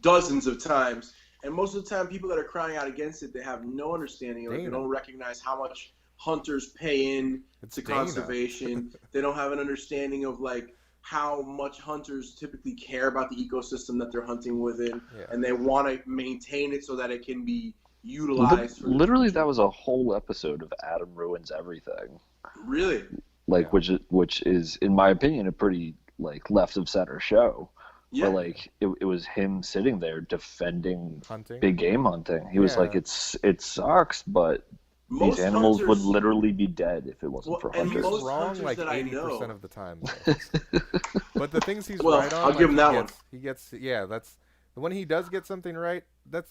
dozens of times. And most of the time, people that are crying out against it, they have no understanding of it. They don't recognize how much hunters pay in to conservation. They don't have an understanding of, like, how much hunters typically care about the ecosystem that they're hunting within, and they want to maintain it so that it can be utilized. Literally, that was a whole episode of Adam Ruins Everything. Really? Like, which is, in my opinion, a pretty, like, left of center show. Yeah. But, like, it was him sitting there defending big game hunting. He was like, it sucks, but these animals would literally be dead if it wasn't for hunters. And he's wrong like 80% of the time. But the things he's right on, I'll give him that one. He gets, that's when he does get something right. This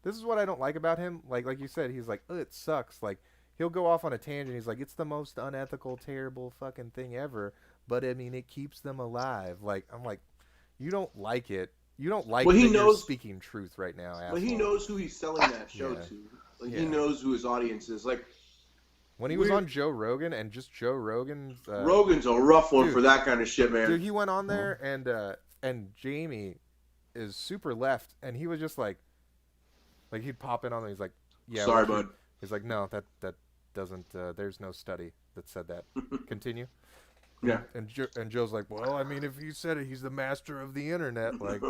is what I don't like about him. Like you said, he's like, oh, it sucks. Like, he'll go off on a tangent. He's like, it's the most unethical, terrible fucking thing ever. But I mean, it keeps them alive. Like, I'm like, you don't like it. You don't like that you're speaking truth right now, asshole. But he knows who he's selling that show to. Like, he knows who his audience is. Like, when he was on Joe Rogan, and just Joe Rogan's... Rogan's a rough one for that kind of shit, man. Dude, he went on there, and Jamie is super left, and he was just like he'd pop in on him, he's like, yeah. Sorry, bud. He's like, no, that doesn't, there's no study that said that. Continue. Yeah. And Joe's like, well, I mean, if he said it, he's the master of the internet. Like,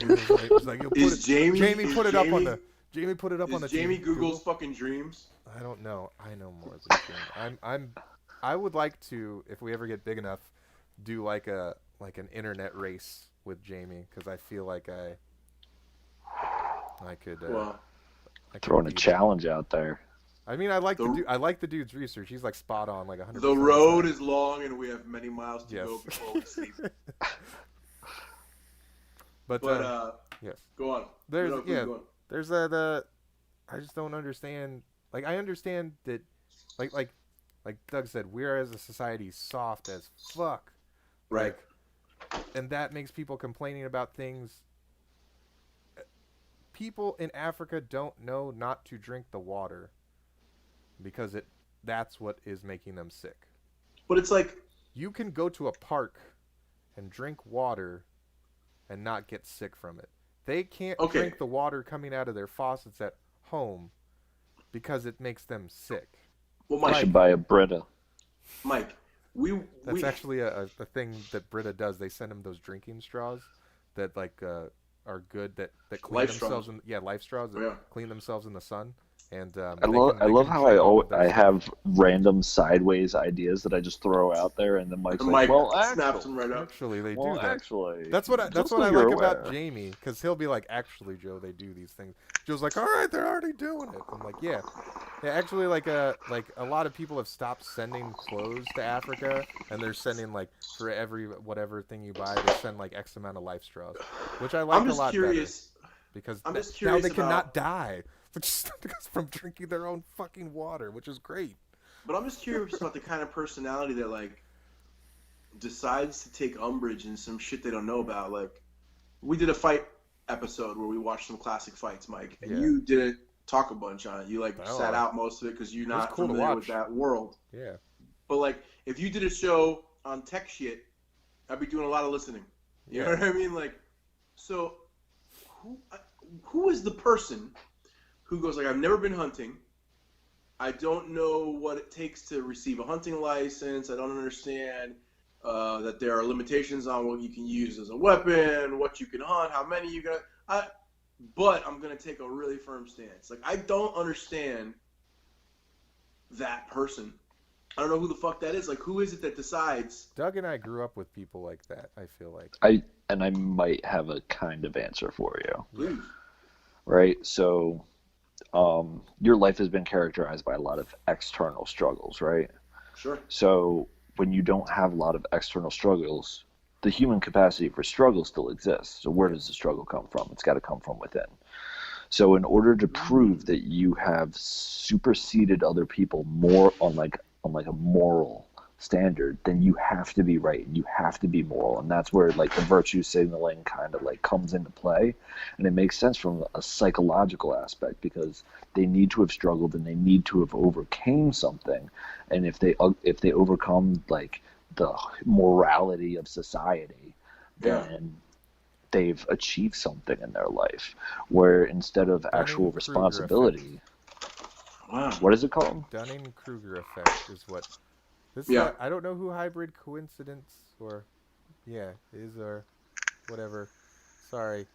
he's like, Jamie put it up on the... Jamie put it up on the Jamie Google's fucking dreams? I don't know. I know more than Jamie. I would like to, if we ever get big enough, do like an internet race with Jamie, because I feel like I could. Throwing a challenge out there. I mean, I like the dude's research. He's like spot on, like 100%. The road is long, and we have many miles to go before we sleep. But yes. Go on. There's I just don't understand. Like, I understand that, like Doug said, we're as a society soft as fuck. Right. Like, and that makes people complaining about things. People in Africa don't know not to drink the water because that's what is making them sick. But it's like, you can go to a park and drink water and not get sick from it. They can't drink the water coming out of their faucets at home because it makes them sick. Well, Mike, I should buy a Brita. Mike, that's actually a thing that Brita does. They send them those drinking straws that are good that clean themselves. Life straws that clean themselves in the sun. And I love how I have random sideways ideas that I just throw out there, and then Mike's like, "Well, snaps them right up." Actually, they do that. Actually, that's what I like about Jamie, because he'll be like, "Actually, Joe, they do these things." Joe's like, "All right, they're already doing it." I'm like, "Yeah." Actually, like a lot of people have stopped sending clothes to Africa, and they're sending for every whatever thing you buy, they send X amount of life straws, which I like a lot better, because now they cannot die. Just from drinking their own fucking water, which is great. But I'm just curious about the kind of personality that decides to take umbrage in some shit they don't know about. Like, we did a fight episode where we watched some classic fights, Mike, and you didn't talk a bunch on it. You sat out most of it because you're not familiar with that world. Yeah. But if you did a show on tech shit, I'd be doing a lot of listening. You know what I mean? So who is the person who goes I've never been hunting, I don't know what it takes to receive a hunting license, I don't understand that there are limitations on what you can use as a weapon, what you can hunt, how many you got. But I'm gonna take a really firm stance. Like, I don't understand that person. I don't know who the fuck that is. Like, who is it that decides? Doug and I grew up with people like that, I feel like. I might have a kind of answer for you. Please. Right? So, your life has been characterized by a lot of external struggles, right? Sure. So, when you don't have a lot of external struggles, the human capacity for struggle still exists. So where does the struggle come from? It's got to come from within. So in order to prove that you have superseded other people more on like a moral standard, then you have to be right and you have to be moral. And that's where like the virtue signaling kind of like comes into play. And it makes sense from a psychological aspect, because they need to have struggled and they need to have overcame something. And if they overcome like the morality of society, then they've achieved something in their life, where instead of actual responsibility. Wow. What is it called? Dunning-Kruger effect is what this I don't know who hybrid coincidence or is or whatever. Sorry,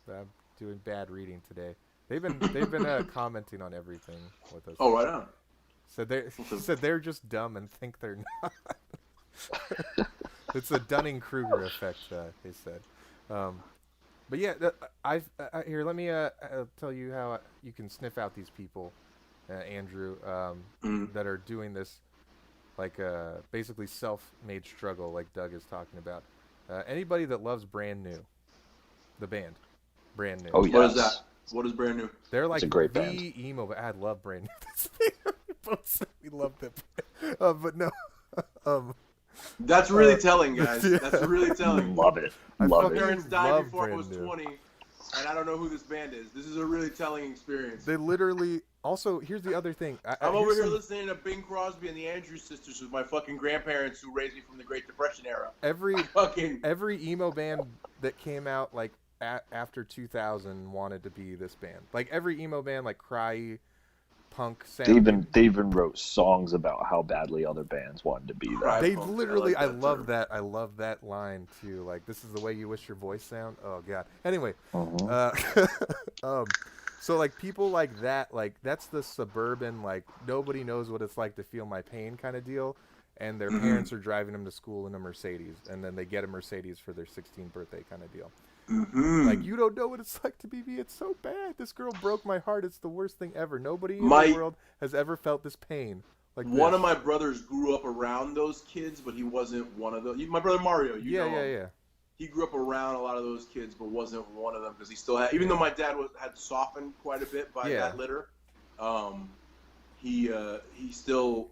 I'm doing bad reading today. They've been commenting on everything with us. Oh, right on. So they're just dumb and think they're not. It's a Dunning-Kruger effect, they said. But yeah, here, let me tell you how you can sniff out these people, Andrew, that are doing this, like basically self-made struggle, like Doug is talking about. Anybody that loves Brand New, the band, Brand New. Oh, yes. What is that? What is Brand New? They're like a great the band. emo. But I love Brand New. We both said we love them, but no. That's really telling, guys. That's really telling. Love it. My Love it. parents died before I was Brand New. 20, and I don't know who this band is. This is a really telling experience. They literally. Also, here's the other thing. I'm over here listening to Bing Crosby and the Andrews Sisters with my fucking grandparents who raised me from the Great Depression era. Every emo band that came out like after 2000 wanted to be this band. Like every emo band, like Cry, punk sound. They even wrote songs about how badly other bands wanted to be that. They literally, I love that. I love that line too. Like, this is the way you wish your voice sound. Oh god. Anyway, so like people like that, like that's the suburban, like nobody knows what it's like to feel my pain kind of deal. And their parents are driving them to school in a Mercedes, and then they get a Mercedes for their 16th birthday kind of deal. Like, you don't know what it's like to be me. It's so bad. This girl broke my heart. It's the worst thing ever. Nobody in the world has ever felt this pain. Like one of my brothers grew up around those kids, but he wasn't one of those. My brother Mario, you know him. He grew up around a lot of those kids, but wasn't one of them because he still had. Even though my dad had softened quite a bit by that litter, he still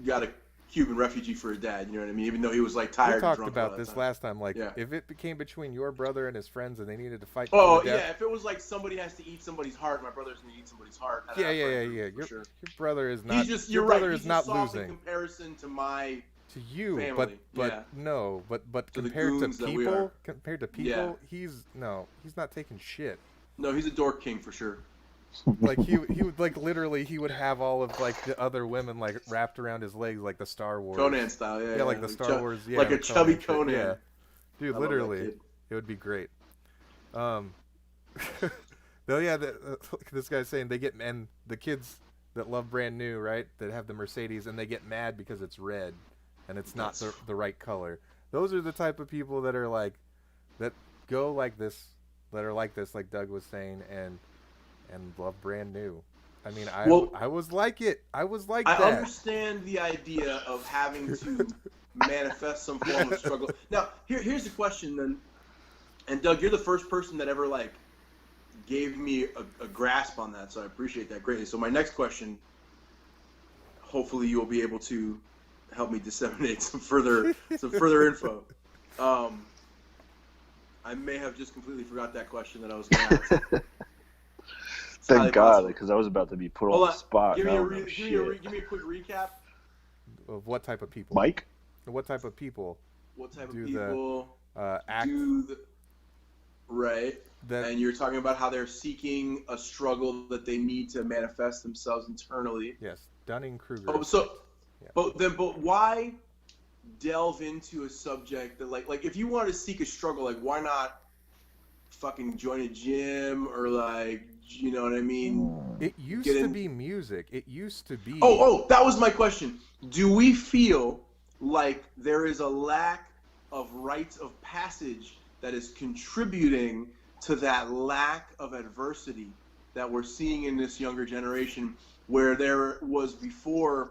got a Cuban refugee for a dad, you know what I mean? Even though he was like tired. We talked about this last time. Like, if it became between your brother and his friends, and they needed to fight. Oh yeah, if it was like somebody has to eat somebody's heart, my brother's gonna eat somebody's heart. Yeah. Your brother is not. Your brother is not losing. In comparison to my. To you, family. but compared to people, he's not taking shit. No, he's a dork king for sure. Like he would like literally he would have all of like the other women like wrapped around his legs like the Star Wars Conan style, like the Star Wars, like a chubby Conan. Yeah, dude, literally, it would be great. Though, this guy's saying they get the kids that love Brand New, right? That have the Mercedes, and they get mad because it's red, and it's not the right color. Those are the type of people that are like that go like this, that are like this, like Doug was saying, and love Brand New. I mean, I was like it. I was like that. I understand the idea of having to manifest some form of struggle. Now, here's the question then. And Doug, you're the first person that ever like gave me a grasp on that, so I appreciate that greatly. So my next question, hopefully you will be able to help me disseminate some further info. I may have just completely forgot that question that I was going to ask. Thank God, because I was about to be put on the spot. Give me a quick recap. Of what type of people? Mike? What type of people? What type of people act? Right. And you're talking about how they're seeking a struggle that they need to manifest themselves internally. Yes, Dunning-Kruger. But why delve into a subject that like if you want to seek a struggle, like why not fucking join a gym or like, you know what I mean? It used to be music. It used to be. Oh, that was my question. Do we feel like there is a lack of rites of passage that is contributing to that lack of adversity that we're seeing in this younger generation, where there was before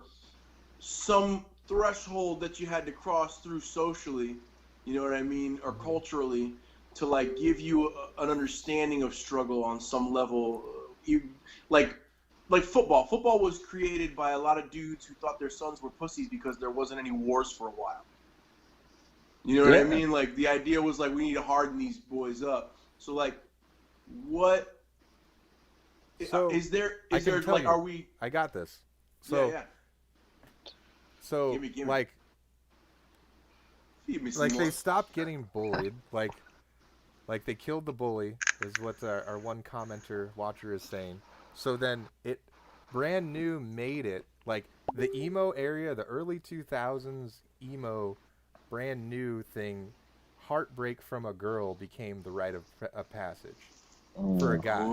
some threshold that you had to cross through socially, you know what I mean, or culturally, to like give you an understanding of struggle on some level? Like football. Football was created by a lot of dudes who thought their sons were pussies because there wasn't any wars for a while. You know what I mean? Like the idea was like, we need to harden these boys up. So like, what? So is there like, are we? I got this. So yeah. So gimme. like they stopped getting bullied. Like they killed the bully is what our one commenter watcher is saying. So then Brand New made it like the emo area, the early 2000s emo Brand New thing. Heartbreak from a girl became the rite of passage for a guy.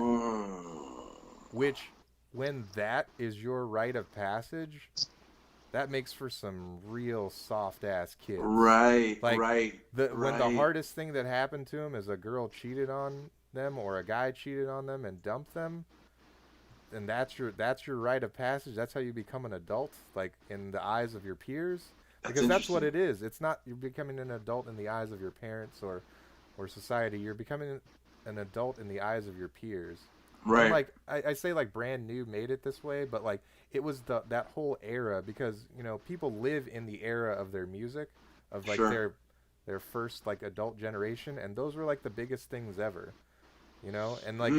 Which, when that is your rite of passage, that makes for some real soft ass kids. Right. When the hardest thing that happened to them is a girl cheated on them or a guy cheated on them and dumped them, and that's your rite of passage. That's how you become an adult, like in the eyes of your peers. Because that's what it is. It's not you're becoming an adult in the eyes of your parents or society. You're becoming an adult in the eyes of your peers. Right. And like I say, like Brand New made it this way, but like it was that whole era because people live in the era of their music, of like their first like adult generation, and those were like the biggest things ever, And like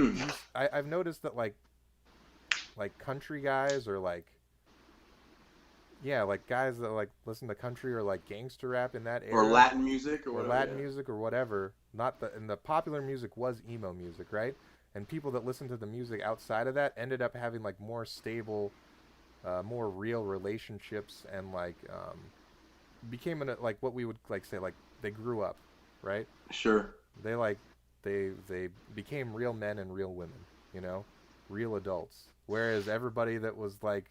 I've noticed that like country guys or like guys that like listen to country or like gangster rap in that era, or Latin music or whatever. Not and the popular music was emo music, right? And people that listened to the music outside of that ended up having like more stable, more real relationships, and like became like what we would like say like they grew up, right? Sure. They became real men and real women, real adults. Whereas everybody that was like,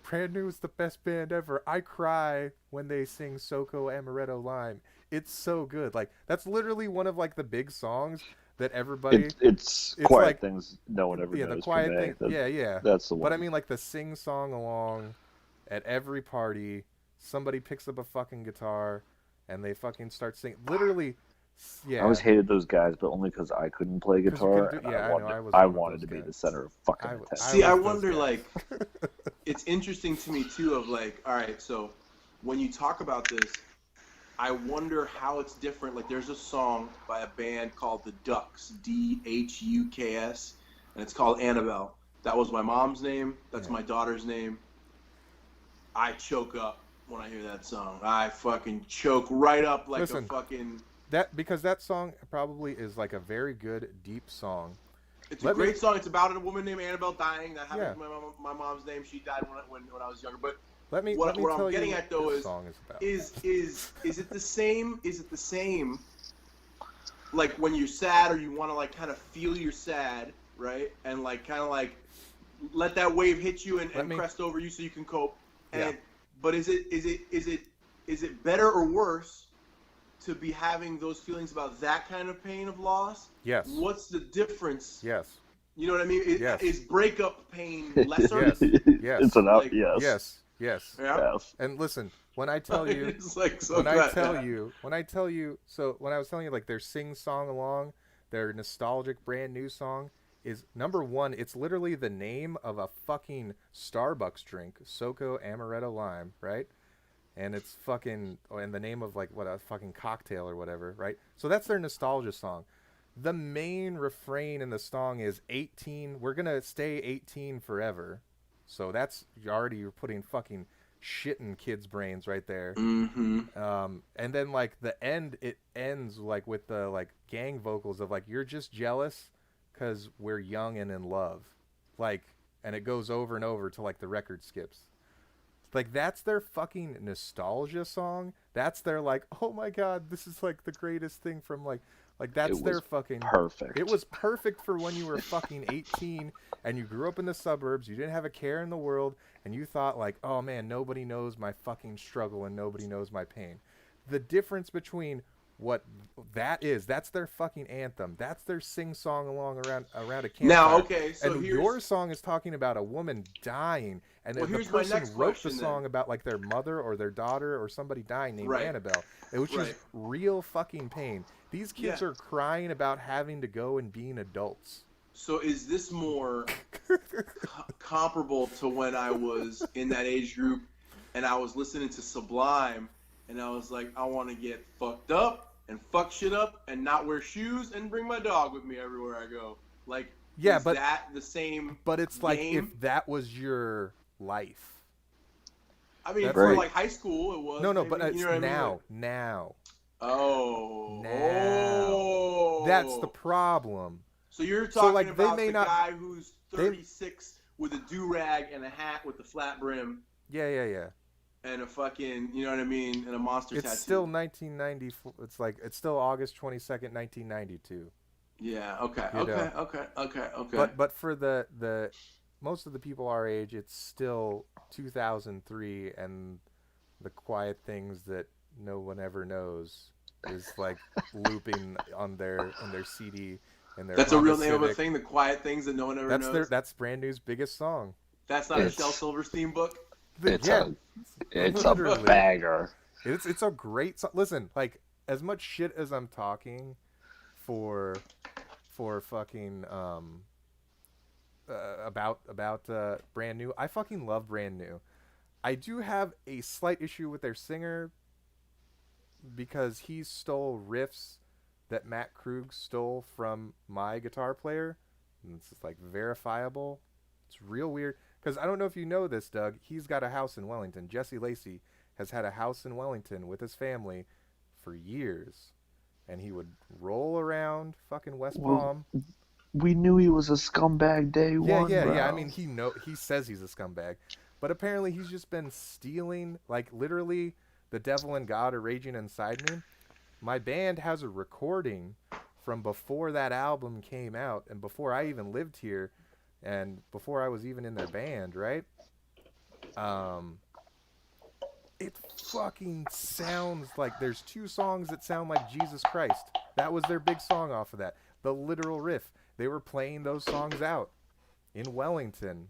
Brand New is the best band ever. I cry when they sing Soco Amaretto Lime. It's so good. Like that's literally one of like the big songs that everybody. It's quiet like, things no one ever knows. Yeah, the quiet thing. That's the one. But I mean, like the sing song along at every party. Somebody picks up a fucking guitar, and they fucking start singing. Literally. Yeah. I always hated those guys, but only because I couldn't play guitar. I wanted to be the center of fucking attention. See, I wonder, like, it's interesting to me too. Of like, all right, so when you talk about this, I wonder how it's different. Like, there's a song by a band called the Ducks, Dhuks, and it's called Annabelle. That was my mom's name. That's my daughter's name. I choke up when I hear that song. I fucking choke right up like a fucking. Because that song probably is like a very good deep song. It's a great song. It's about a woman named Annabelle dying. That happened to my mom's name. She died when I was younger. But what I'm getting at though is it the same? Is it the same? Like when you're sad or you want to like kind of feel you're sad, right? And like kind of like let that wave hit you and crest over you so you can cope. But is it better or worse to be having those feelings about that kind of pain of loss? Yes. What's the difference? Yes. You know what I mean? Is breakup pain lesser? Yes. It's an up. Yes. Yeah. And listen, when I tell you, it's like so when I tell you, so when I was telling you like their sing song along, their nostalgic Brand New song is number one. It's literally the name of a fucking Starbucks drink, Soco Amaretto Lime, right? And it's fucking, in the name of like what a fucking cocktail or whatever, right? So that's their nostalgia song. The main refrain in the song is 18. We're gonna stay 18 forever. So that's you're putting fucking shit in kids' brains right there. Mm-hmm. And then like the end, it ends like with the like gang vocals of like you're just jealous because we're young and in love, like, and it goes over and over till like the record skips. Like, that's their fucking nostalgia song. That's their, like, oh my god, this is, like, the greatest thing from, like that's their fucking... perfect. It was perfect for when you were fucking 18 and you grew up in the suburbs, you didn't have a care in the world, and you thought, like, oh man, nobody knows my fucking struggle and nobody knows my pain. The difference between what that is, that's their fucking anthem. That's their sing-song around a campfire. Now, okay, so and your song is talking about a woman dying, and the person wrote the song about, like, their mother or their daughter or somebody dying named Annabelle, which is real fucking pain. These kids are crying about having to go and being adults. So is this more comparable to when I was in that age group and I was listening to Sublime and I was like, I want to get fucked up and fuck shit up and not wear shoes and bring my dog with me everywhere I go? Like, yeah, is but that the same But it's like, game? if that was your life. I mean, for like high school, it was. No, but it's now. Oh. Now. That's the problem. So you're talking about the guy who's 36 with a do-rag and a hat with a flat brim. Yeah. And a fucking, you know what I mean, and a monster tattoo. It's still 1994. It's still August 22nd, 1992. Yeah, okay. But for the most of the people our age, it's still 2003, and the quiet things that no one ever knows is, like, looping on their CD and their. That's a real name of a thing. The quiet things that no one ever knows. That's Brand New's biggest song. That's not a Shel Silverstein book. It's a bagger. It's a great song. Listen, like, as much shit as I'm talking for fucking about Brand New, I fucking love Brand New. I do have a slight issue with their singer because he stole riffs that Matt Krug stole from my guitar player. And it's just, like, verifiable. It's real weird. Because I don't know if you know this, Doug. He's got a house in Wellington. Jesse Lacey has had a house in Wellington with his family for years. And he would roll around fucking West Palm. We knew he was a scumbag day one. Yeah. I mean, he says he's a scumbag. But apparently he's just been stealing, like, literally, The Devil and God Are Raging Inside Me. My band has a recording from before that album came out and before I even lived here. And before I was even in their band, right? It fucking sounds like there's two songs that sound like Jesus Christ. That was their big song off of that. The literal riff. They were playing those songs out in Wellington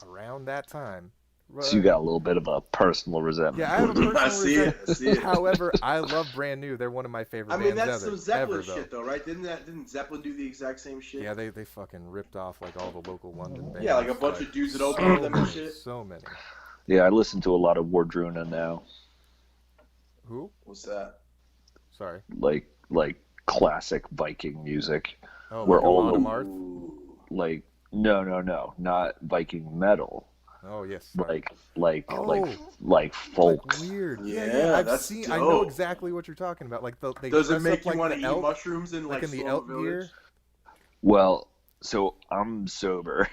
around that time. So you got a little bit of a personal resentment. Yeah, I have a personal resentment. I see it. However, I love Brand New. They're one of my favorite bands ever. I mean, that's some Zeppelin shit, though, right? Didn't Zeppelin do the exact same shit? Yeah, they fucking ripped off, like, all the local London bands. Yeah, like a bunch of dudes that opened them and shit. So many. Yeah, I listen to a lot of Wardruna now. Who? What's that? Sorry. Like classic Viking music. Oh, where like all the, like no, not Viking metal. Oh yes. Like folk. Like weird. Yeah, I've that's seen. dope. I know exactly what you're talking about. Like they does it make up, you like, want to eat elk, mushrooms in like in the elk gear? Well, so I'm sober.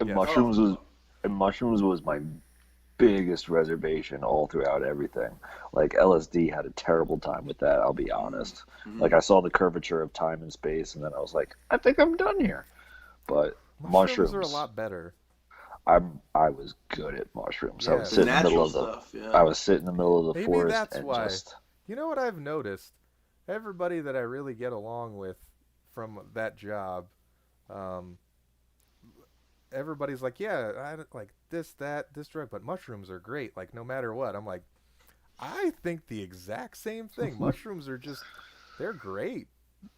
And Yes. mushrooms was my biggest reservation all throughout everything. Like LSD had a terrible time with that, I'll be honest. Mm-hmm. Like I saw the curvature of time and space and then I was like, I think I'm done here. But mushrooms are a lot better. I was good at mushrooms. Yeah. I was sitting in the middle of I was sitting in the middle of the Maybe forest that's and why. just You know what I've noticed? Everybody that I really get along with from that job, everybody's like, yeah, I like this drug, but mushrooms are great. Like, no matter what. I'm like, I think the exact same thing. Mushrooms are just, they're great.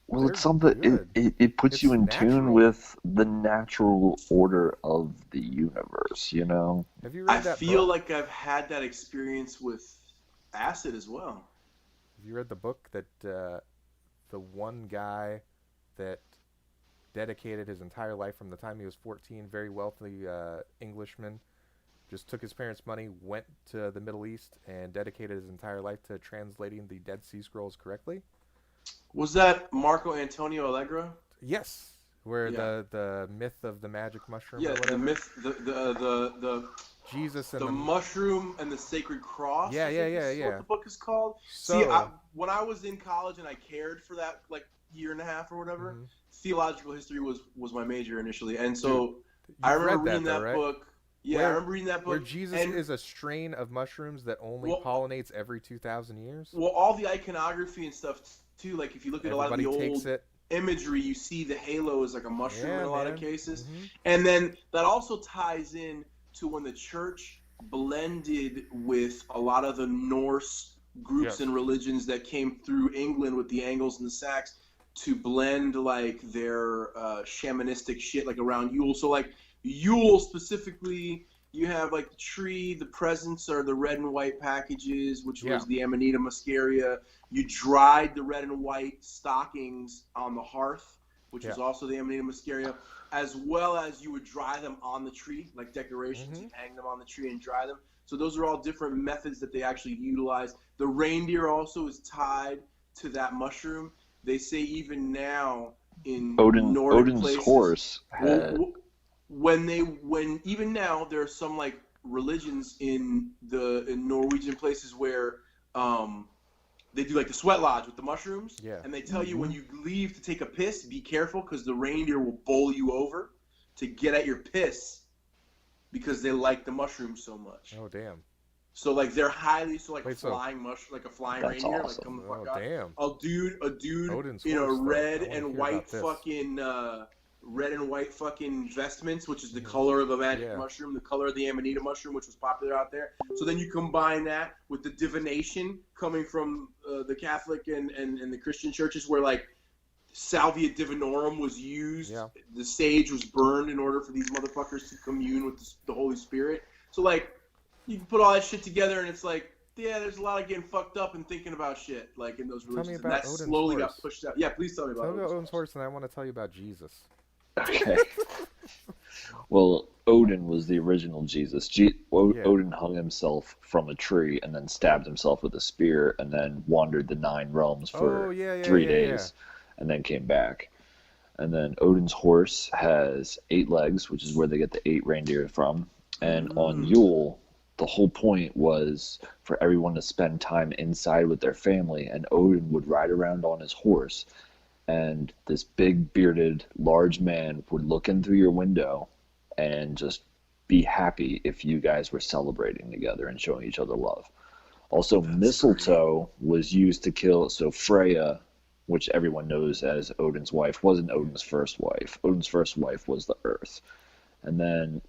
Well, it's something. It puts you in tune with the natural order of the universe. You know. Have you read that? I feel like I've had that experience with acid as well. Have you read the book that the one guy that dedicated his entire life from the time he was 14, very wealthy Englishman, just took his parents' money, went to the Middle East, and dedicated his entire life to translating the Dead Sea Scrolls correctly? Was that Marco Antonio Allegra? Yes, where the myth of the magic mushroom. Yeah, or whatever. the myth, the Jesus and the mushroom and the sacred cross. Yeah. What the book is called. So, see, when I was in college and I cared for that like year and a half or whatever, theological history was my major initially, and so I remember reading that book. Yeah, I remember reading that book. Where Jesus is a strain of mushrooms that only pollinates every 2,000 years. Well, all the iconography and stuff too. Like if you look at a lot of the old imagery, you see the halo is like a mushroom in a lot of cases, and then that also ties in to when the church blended with a lot of the Norse groups and religions that came through England with the Angles and the Sacs to blend like their shamanistic shit like around Yule. So like Yule specifically, you have like the tree, the presents are the red and white packages, which was the Amanita muscaria. You dried the red and white stockings on the hearth, which was also the Amanita muscaria, as well as you would dry them on the tree, like decorations. You'd hang them on the tree and dry them. So those are all different methods that they actually utilize. The reindeer also is tied to that mushroom. They say even now in Nordic places, horse had... when even now there are some like religions in Norwegian places where they do like the sweat lodge with the mushrooms, and they tell you when you leave to take a piss, be careful because the reindeer will bowl you over to get at your piss because they like the mushrooms so much. Oh damn! So like they're highly flying like a flying reindeer, awesome. Like come the fuck out. Damn! A dude Odin's in a horse, red and white fucking vestments, which is the color of the magic mushroom, the color of the Amanita mushroom, which was popular out there. So then you combine that with the divination coming from the Catholic and the Christian churches, where like Salvia Divinorum was used. Yeah. The sage was burned in order for these motherfuckers to commune with the Holy Spirit. So like you can put all that shit together, and it's like, yeah, there's a lot of getting fucked up and thinking about shit like in those religions. Tell me about and that Odin's slowly horse. got pushed out. Yeah, please tell me about Odin's horse, and I want to tell you about Jesus. Okay. Well, Odin was the original Jesus. Odin hung himself from a tree and then stabbed himself with a spear and then wandered the 9 realms for 3 days and then came back. And then Odin's horse has 8 legs, which is where they get the 8 reindeer from. And on Yule, the whole point was for everyone to spend time inside with their family, and Odin would ride around on his horse. And this big bearded large man would look in through your window and just be happy if you guys were celebrating together and showing each other love. Also, mistletoe was used to kill. So Freya, which everyone knows as Odin's wife, wasn't Odin's first wife. Odin's first wife was the Earth.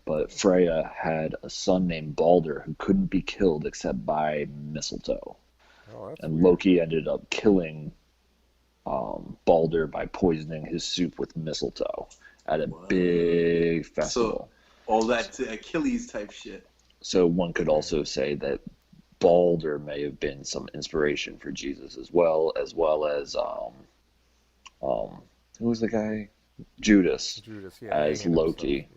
But Freya had a son named Balder who couldn't be killed except by mistletoe. And weird. Loki ended up killing Balder by poisoning his soup with mistletoe at a big festival. So all that Achilles type shit. So one could also say that Balder may have been some inspiration for Jesus as well as who was the guy? Judas as Loki.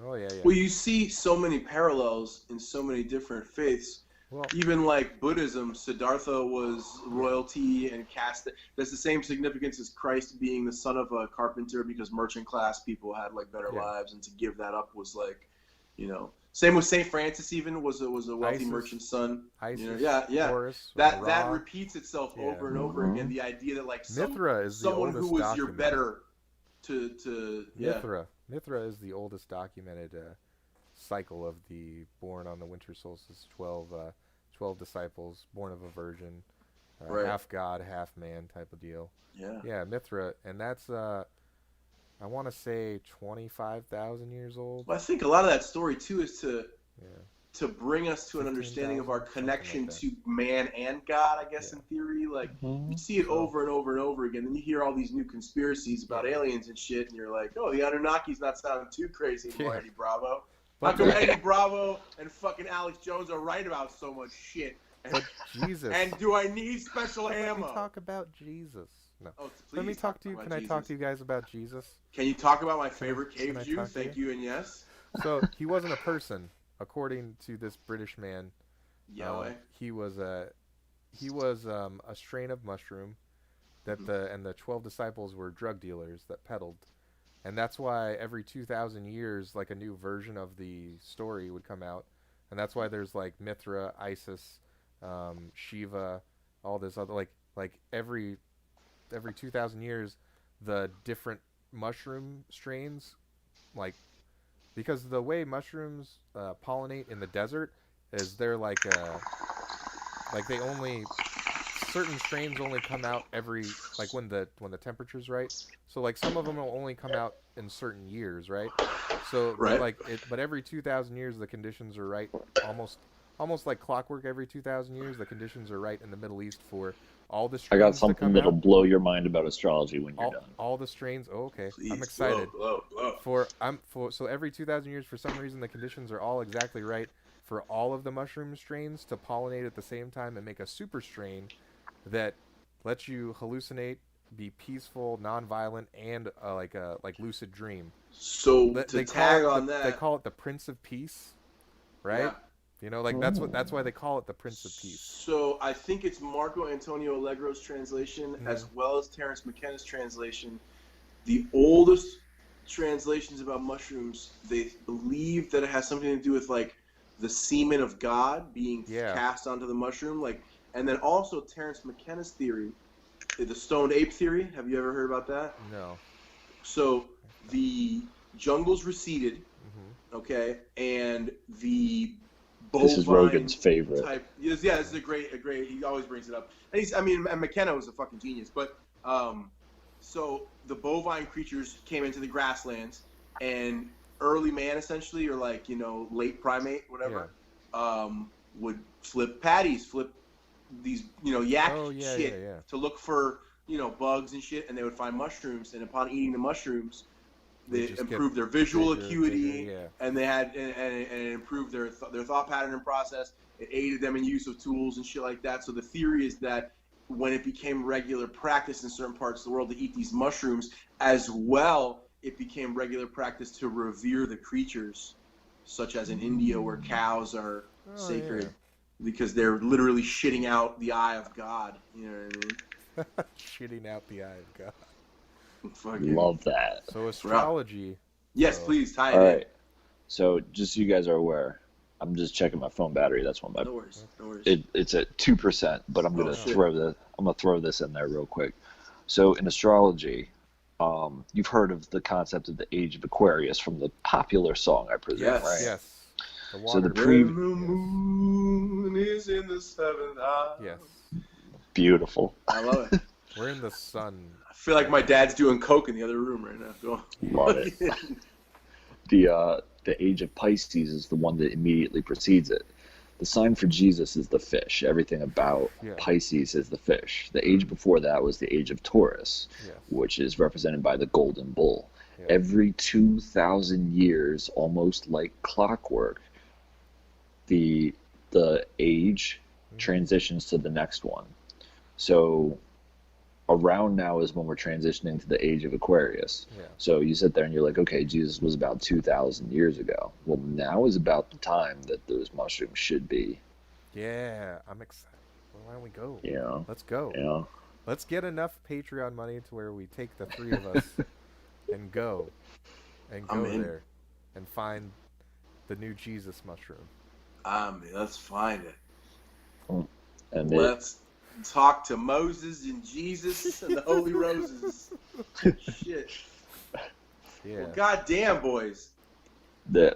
Oh yeah. Well, you see so many parallels in so many different faiths. Well, even like Buddhism, Siddhartha was royalty and caste. That's the same significance as Christ being the son of a carpenter, because merchant class people had like better lives, and to give that up was like, Same with Saint Francis. Even was a wealthy merchant's son. Horus, that repeats itself over and over again. The idea that like Mithra is someone who was your better Mithra is the oldest documented cycle of the born on the winter solstice, 12 disciples, born of a virgin, half god, half man type of deal. Yeah, Mithra, and that's I want to say 25,000 years old. Well, I think a lot of that story too is to bring us to an understanding of our connection to man and God, I guess, in theory. Like, you see it over and over and over again, and you hear all these new conspiracies about aliens and shit, and you're like, oh, the Anunnaki's not sounding too crazy anymore, Eddie Bravo. How come Eddie Bravo and fucking Alex Jones are right about so much shit? But Jesus. And do I need special ammo? Let me talk about Jesus. No. Oh, Let me talk to you. Can I talk to you guys about Jesus? Can you talk about my favorite cave Jew? Thank you and yes. So he wasn't a person, according to this British man. Yahweh. He was a strain of mushroom that the 12 disciples were drug dealers that peddled And that's why every 2,000 years, like a new version of the story would come out, and that's why there's like Mithra, Isis, Shiva, all this other like every 2,000 years, the different mushroom strains, like because the way mushrooms pollinate in the desert is they're like they only certain strains only come out every like when the temperature's right. So like some of them will only come out in certain years, right? So Right. but every 2,000 years the conditions are right, almost like clockwork. Every 2,000 years the conditions are right in the Middle East for all the strains I got to something come that'll out. blow your mind about astrology when you're done. All the strains. Oh, okay. Please, I'm excited. blow. So every 2,000 years, for some reason, the conditions are all exactly right for all of the mushroom strains to pollinate at the same time and make a super strain that lets you hallucinate, be peaceful, non-violent, and like lucid dream. So They call it the Prince of Peace, right? Yeah. You know, like that's why they call it the Prince of Peace. So I think it's Marco Antonio Allegro's translation as well as Terence McKenna's translation. The oldest translations about mushrooms, they believe that it has something to do with like the semen of God being cast onto the mushroom, like, and then also Terence McKenna's theory, the stoned ape theory. Have you ever heard about that? No. So the jungles receded, okay, and the bovine this is Rogan's favorite type. This is a great. He always brings it up. And McKenna was a fucking genius. But so the bovine creatures came into the grasslands, and early man, essentially, or like late primate, whatever, would flip patties, flip these yak shit to look for bugs and shit, and they would find mushrooms, and upon eating the mushrooms, they improved their visual acuity, and they had and it improved their thought pattern and process. It aided them in use of tools and shit like that. So the theory is that when it became regular practice in certain parts of the world to eat these mushrooms, as well, it became regular practice to revere the creatures, such as in India where cows are sacred because they're literally shitting out the eye of God. You know what I mean? Shitting out the eye of God. Love that. So astrology. Yes, please tie it all in. Right. So just so you guys are aware, I'm just checking my phone battery. That's one. No worries. It's at 2%, but I'm gonna throw this in there real quick. So in astrology, you've heard of the concept of the Age of Aquarius from the popular song, I presume, right? Yes. When the moon is in the seventh eye. Yes. Beautiful. I love it. We're in the sun. I feel like my dad's doing coke in the other room right now. Go on. Love it. The Age of Pisces is the one that immediately precedes it. The sign for Jesus is the fish. Everything about Pisces is the fish. The age before that was the Age of Taurus, which is represented by the golden bull. Every 2,000 years, almost like clockwork, the age transitions to the next one. So around now is when we're transitioning to the Age of Aquarius. So you sit there and you're like, okay, Jesus was about 2,000 years ago. Well, now is about the time that those mushrooms should be. Yeah, I'm excited. Well, why don't we go? Yeah. Let's go. Yeah. Let's get enough Patreon money to where we take the three of us and go there and find the new Jesus mushroom. Let's find it. And let's talk to Moses and Jesus and the Holy Roses. Shit. Yeah. Well, goddamn, boys.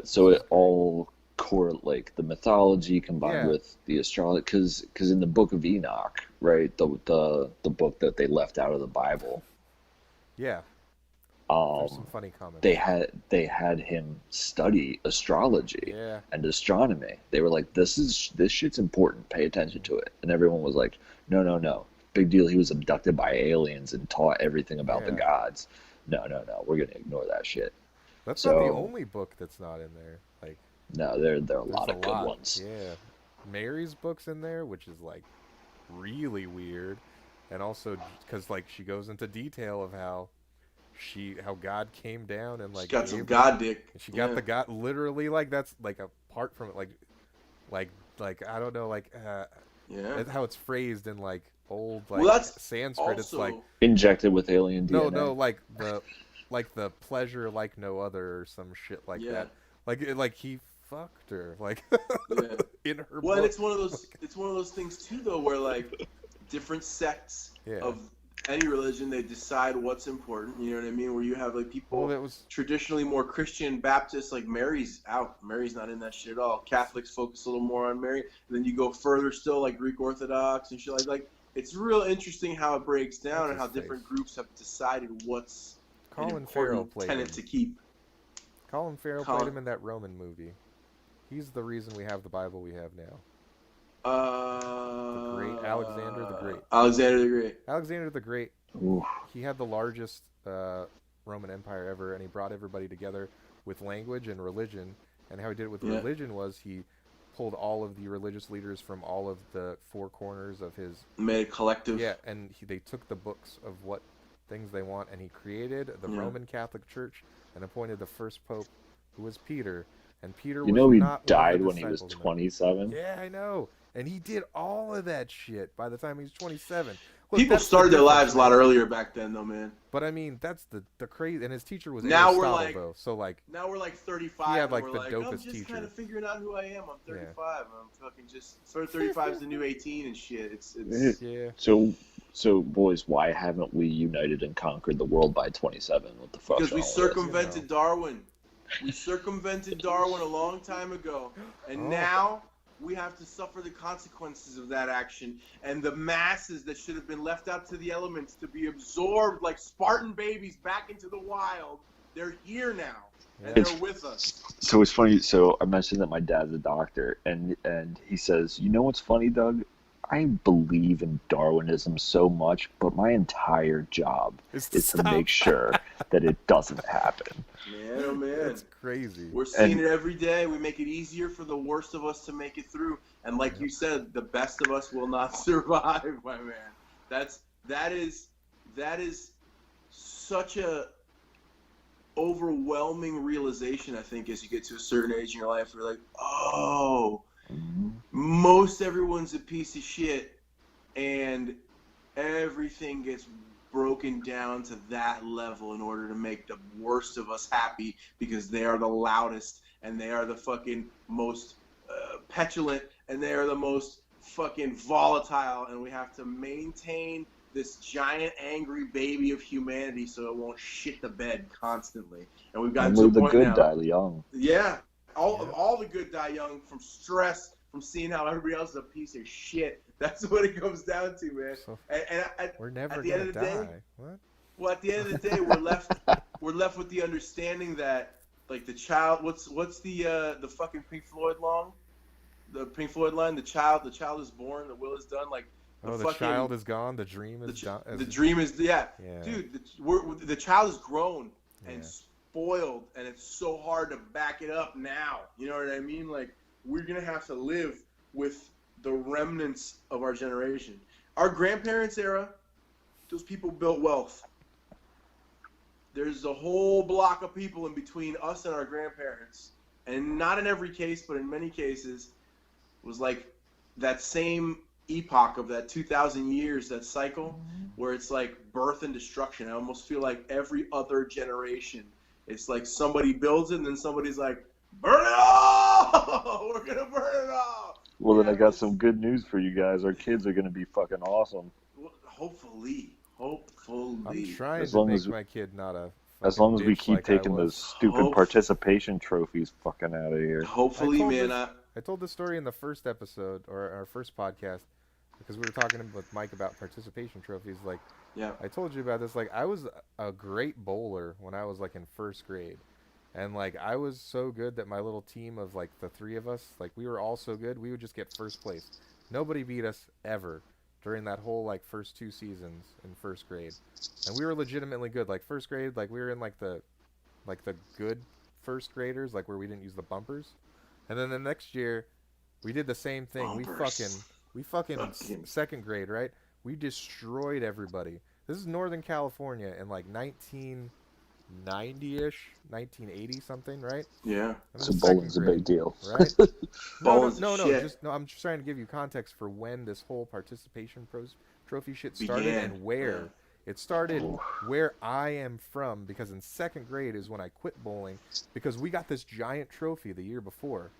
So it all correlate, like the mythology combined with the astrology, because in the Book of Enoch, right, the book that they left out of the Bible. Yeah. There's some funny comments. They had him study astrology and astronomy. They were like, this shit's important. Pay attention to it. And everyone was like, no. Big deal. He was abducted by aliens and taught everything about the gods. No. We're gonna ignore that shit. That's not the only book that's not in there. Like, no, there are a lot of good ones. Yeah, Mary's book's in there, which is like really weird, and also because like she goes into detail of how God came down and like she got some God dick. She got the God literally, like that's like apart from it, like I don't know, like that's how it's phrased in like old like Sanskrit. Also, it's like injected with alien DNA. No, like like the pleasure like no other or some shit like that. Like he fucked her like in her. Well, book. It's one of those things too, though, where like different sects of any religion, they decide what's important. You know what I mean? Where you have like people traditionally more Christian, Baptist, like Mary's out. Mary's not in that shit at all. Catholics focus a little more on Mary. And then you go further still, like Greek Orthodox and shit like. It's real interesting how it breaks down and how different groups have decided what's an important tenet to keep. Colin Farrell played him in that Roman movie. He's the reason we have the Bible we have now. The Great Alexander the Great. Alexander the Great. Oof. He had the largest Roman Empire ever, and he brought everybody together with language and religion. And how he did it with religion was he pulled all of the religious leaders from all of the four corners of his... Made a collective. Yeah, and they took the books of what things they want, and he created the Roman Catholic Church and appointed the first pope, who was Peter. And Peter was he not died when he was 27? Yeah, I know. And he did all of that shit by the time he was 27. Look, people started their lives a lot earlier back then, though, man. But I mean, that's the crazy. And his teacher was now Aristotle, we're like, though. So like, now we're like 35. He had like and the we're dopest I'm just teacher. kind of figuring out who I am. I'm 35. I'm fucking just 35 is the new 18 and shit. It's So boys, why haven't we united and conquered the world by 27? What the fuck? Because we circumvented Darwin. We circumvented Darwin a long time ago, and now we have to suffer the consequences of that action. And the masses that should have been left out to the elements to be absorbed like Spartan babies back into the wild, they're here now, and they're with us. So it's funny. So I mentioned that my dad's a doctor, and he says, you know what's funny, Doug? I believe in Darwinism so much, but my entire job is to make sure that it doesn't happen. Man, oh man. That's crazy. We're seeing it every day. We make it easier for the worst of us to make it through. And like you said, the best of us will not survive, my man. That is such a overwhelming realization, I think, as you get to a certain age in your life. You're like, oh, most everyone's a piece of shit, and everything gets broken down to that level in order to make the worst of us happy, because they are the loudest, and they are the fucking most petulant, and they are the most fucking volatile, and we have to maintain this giant angry baby of humanity so it won't shit the bed constantly. And we've gotten to a point now. The good die young. Yeah. All the good die young from stress, from seeing how everybody else is a piece of shit. That's what it comes down to, man. So we're never gonna die. What? Well, at the end of the day, we're left with the understanding that, like, the child. What's the fucking Pink Floyd line? The Pink Floyd line. The child is born. The will is done. Like, the child is gone. The dream is done. The dream is dude. The child is grown and spoiled, and it's so hard to back it up now. You know what I mean? Like, we're gonna have to live with the remnants of our generation. Our grandparents' era, those people built wealth. There's a whole block of people in between us and our grandparents, and not in every case, but in many cases, it was like that same epoch of that 2,000 years, that cycle, where it's like birth and destruction. I almost feel like every other generation, it's like somebody builds it, and then somebody's like, burn it all! We're gonna burn it all! Well, then I got some good news for you guys. Our kids are gonna be fucking awesome. Well, hopefully. I'm trying to make my kid not a... As long as we keep taking those stupid participation trophies fucking out of here. Hopefully, man. I told this story in the first episode, or our first podcast, because we were talking with Mike about participation trophies. Like, I told you about this. Like, I was a great bowler when I was, like, in first grade. And, like, I was so good that my little team of, like, the three of us, like, we were all so good, we would just get first place. Nobody beat us ever during that whole, like, first 2 seasons in first grade. And we were legitimately good. Like, first grade, like, we were in, like, the good first graders, like, where we didn't use the bumpers. And then the next year, we did the same thing. Bumpers. We fucking second grade, right? We destroyed everybody. This is Northern California in, like, 1990-ish, 1980 something, right? Yeah. So bowling's a big deal, right? No. Shit. I'm just trying to give you context for when this whole participation trophy shit started and where. It started where I am from, because in 2nd grade is when I quit bowling, because we got this giant trophy the year before.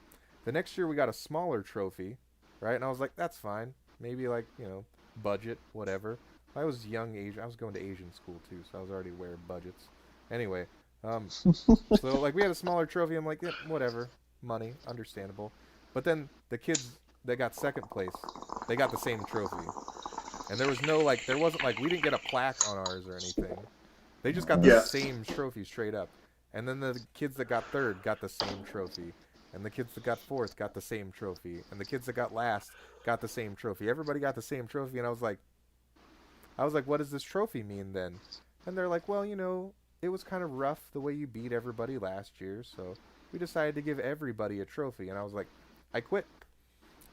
The next year we got a smaller trophy, right? And I was like, that's fine. Maybe like, budget, whatever. I was young age. I was going to Asian school too, so I was already aware of budgets. Anyway, so like we had a smaller trophy. I'm like, yeah, whatever, money, understandable. But then the kids that got 2nd place, they got the same trophy. And there was no, like, there wasn't, like, we didn't get a plaque on ours or anything. They just got the same trophy straight up. And then the kids that got 3rd got the same trophy. And the kids that got 4th got the same trophy. And the kids that got last got the same trophy. Everybody got the same trophy. And I was like, what does this trophy mean then? And they're like, well, it was kind of rough the way you beat everybody last year. So we decided to give everybody a trophy. And I was like, I quit.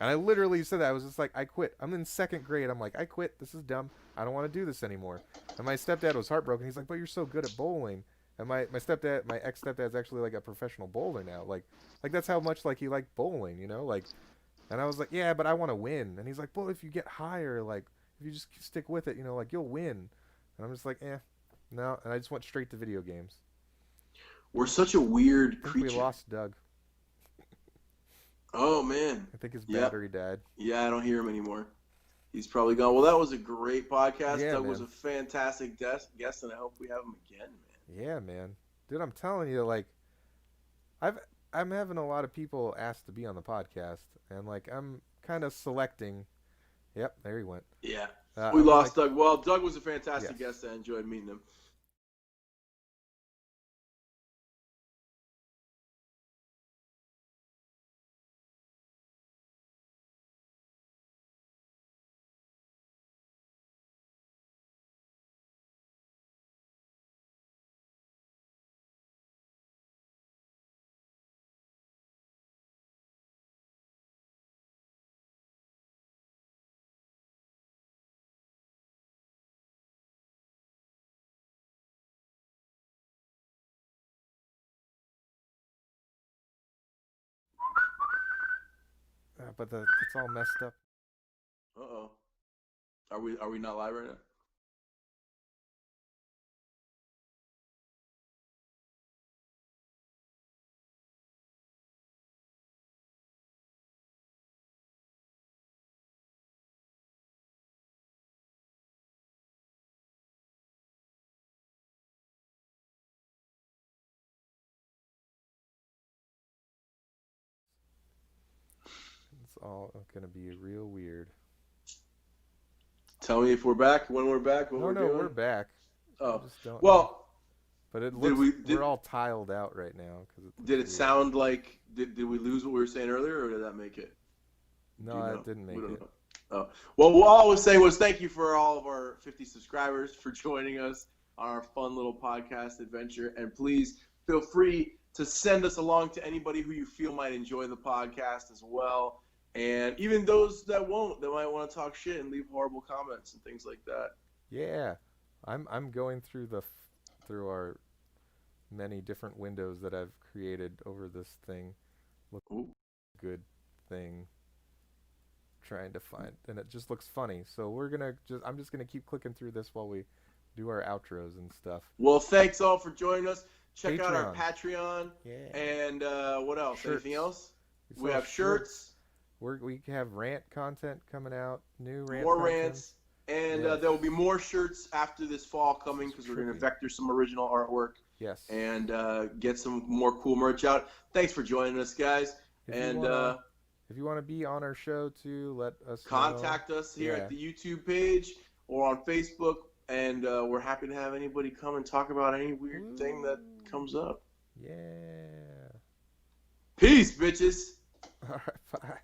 And I literally said that. I was just like, I quit. I'm in 2nd grade. I'm like, I quit. This is dumb. I don't want to do this anymore. And my stepdad was heartbroken. He's like, but you're so good at bowling. And my ex-stepdad's actually like a professional bowler now. Like that's how much like he liked bowling, like. And I was like, yeah, but I want to win. And he's like, well, if you get higher, like if you just stick with it, like you'll win. And I'm just like, no. And I just went straight to video games. We're such a weird I think creature. We lost Doug. Oh, man. I think his battery died. Yeah, I don't hear him anymore. He's probably gone. Well, that was a great podcast. Yeah, Doug man. was a fantastic guest, and I hope we have him again, man. Yeah, man. Dude, I'm telling you, like, I'm having a lot of people ask to be on the podcast, and, like, I'm kind of selecting. Yep, there he went. Yeah. We lost Doug. Well, Doug was a fantastic guest. I enjoyed meeting him. But it's all messed up. Uh-oh. Are we not live right now? It's all gonna be real weird. Tell me if we're back, when we're back, what No, we're doing. we're back. Oh, just don't know. well, but it looks we're all tiled out right now. Did it sound like, did we lose what we were saying earlier, or did that make it? No, it didn't make it. Oh. Well, what all I was saying was thank you for all of our 50 subscribers for joining us on our fun little podcast adventure. And please feel free to send us along to anybody who you feel might enjoy the podcast as well. And even those that won't, that might want to talk shit and leave horrible comments and things like that. Yeah. I'm going through our many different windows that I've created over this thing. Look, good thing. Trying to find, and it just looks funny. So I'm just gonna keep clicking through this while we do our outros and stuff. Well, thanks all for joining us. Check Patreon. out our Patreon. Yeah. And what else? Shirts. Anything else? We have shirts. We have rant content coming out. New rant. More content. rants. And there will be more shirts after this fall coming because we're going to vector some original artwork. Yes. And get some more cool merch out. Thanks for joining us, guys. If you want to be on our show too, let us contact us here at the YouTube page or on Facebook. And we're happy to have anybody come and talk about any weird thing that comes up. Yeah. Peace, bitches. All right, bye.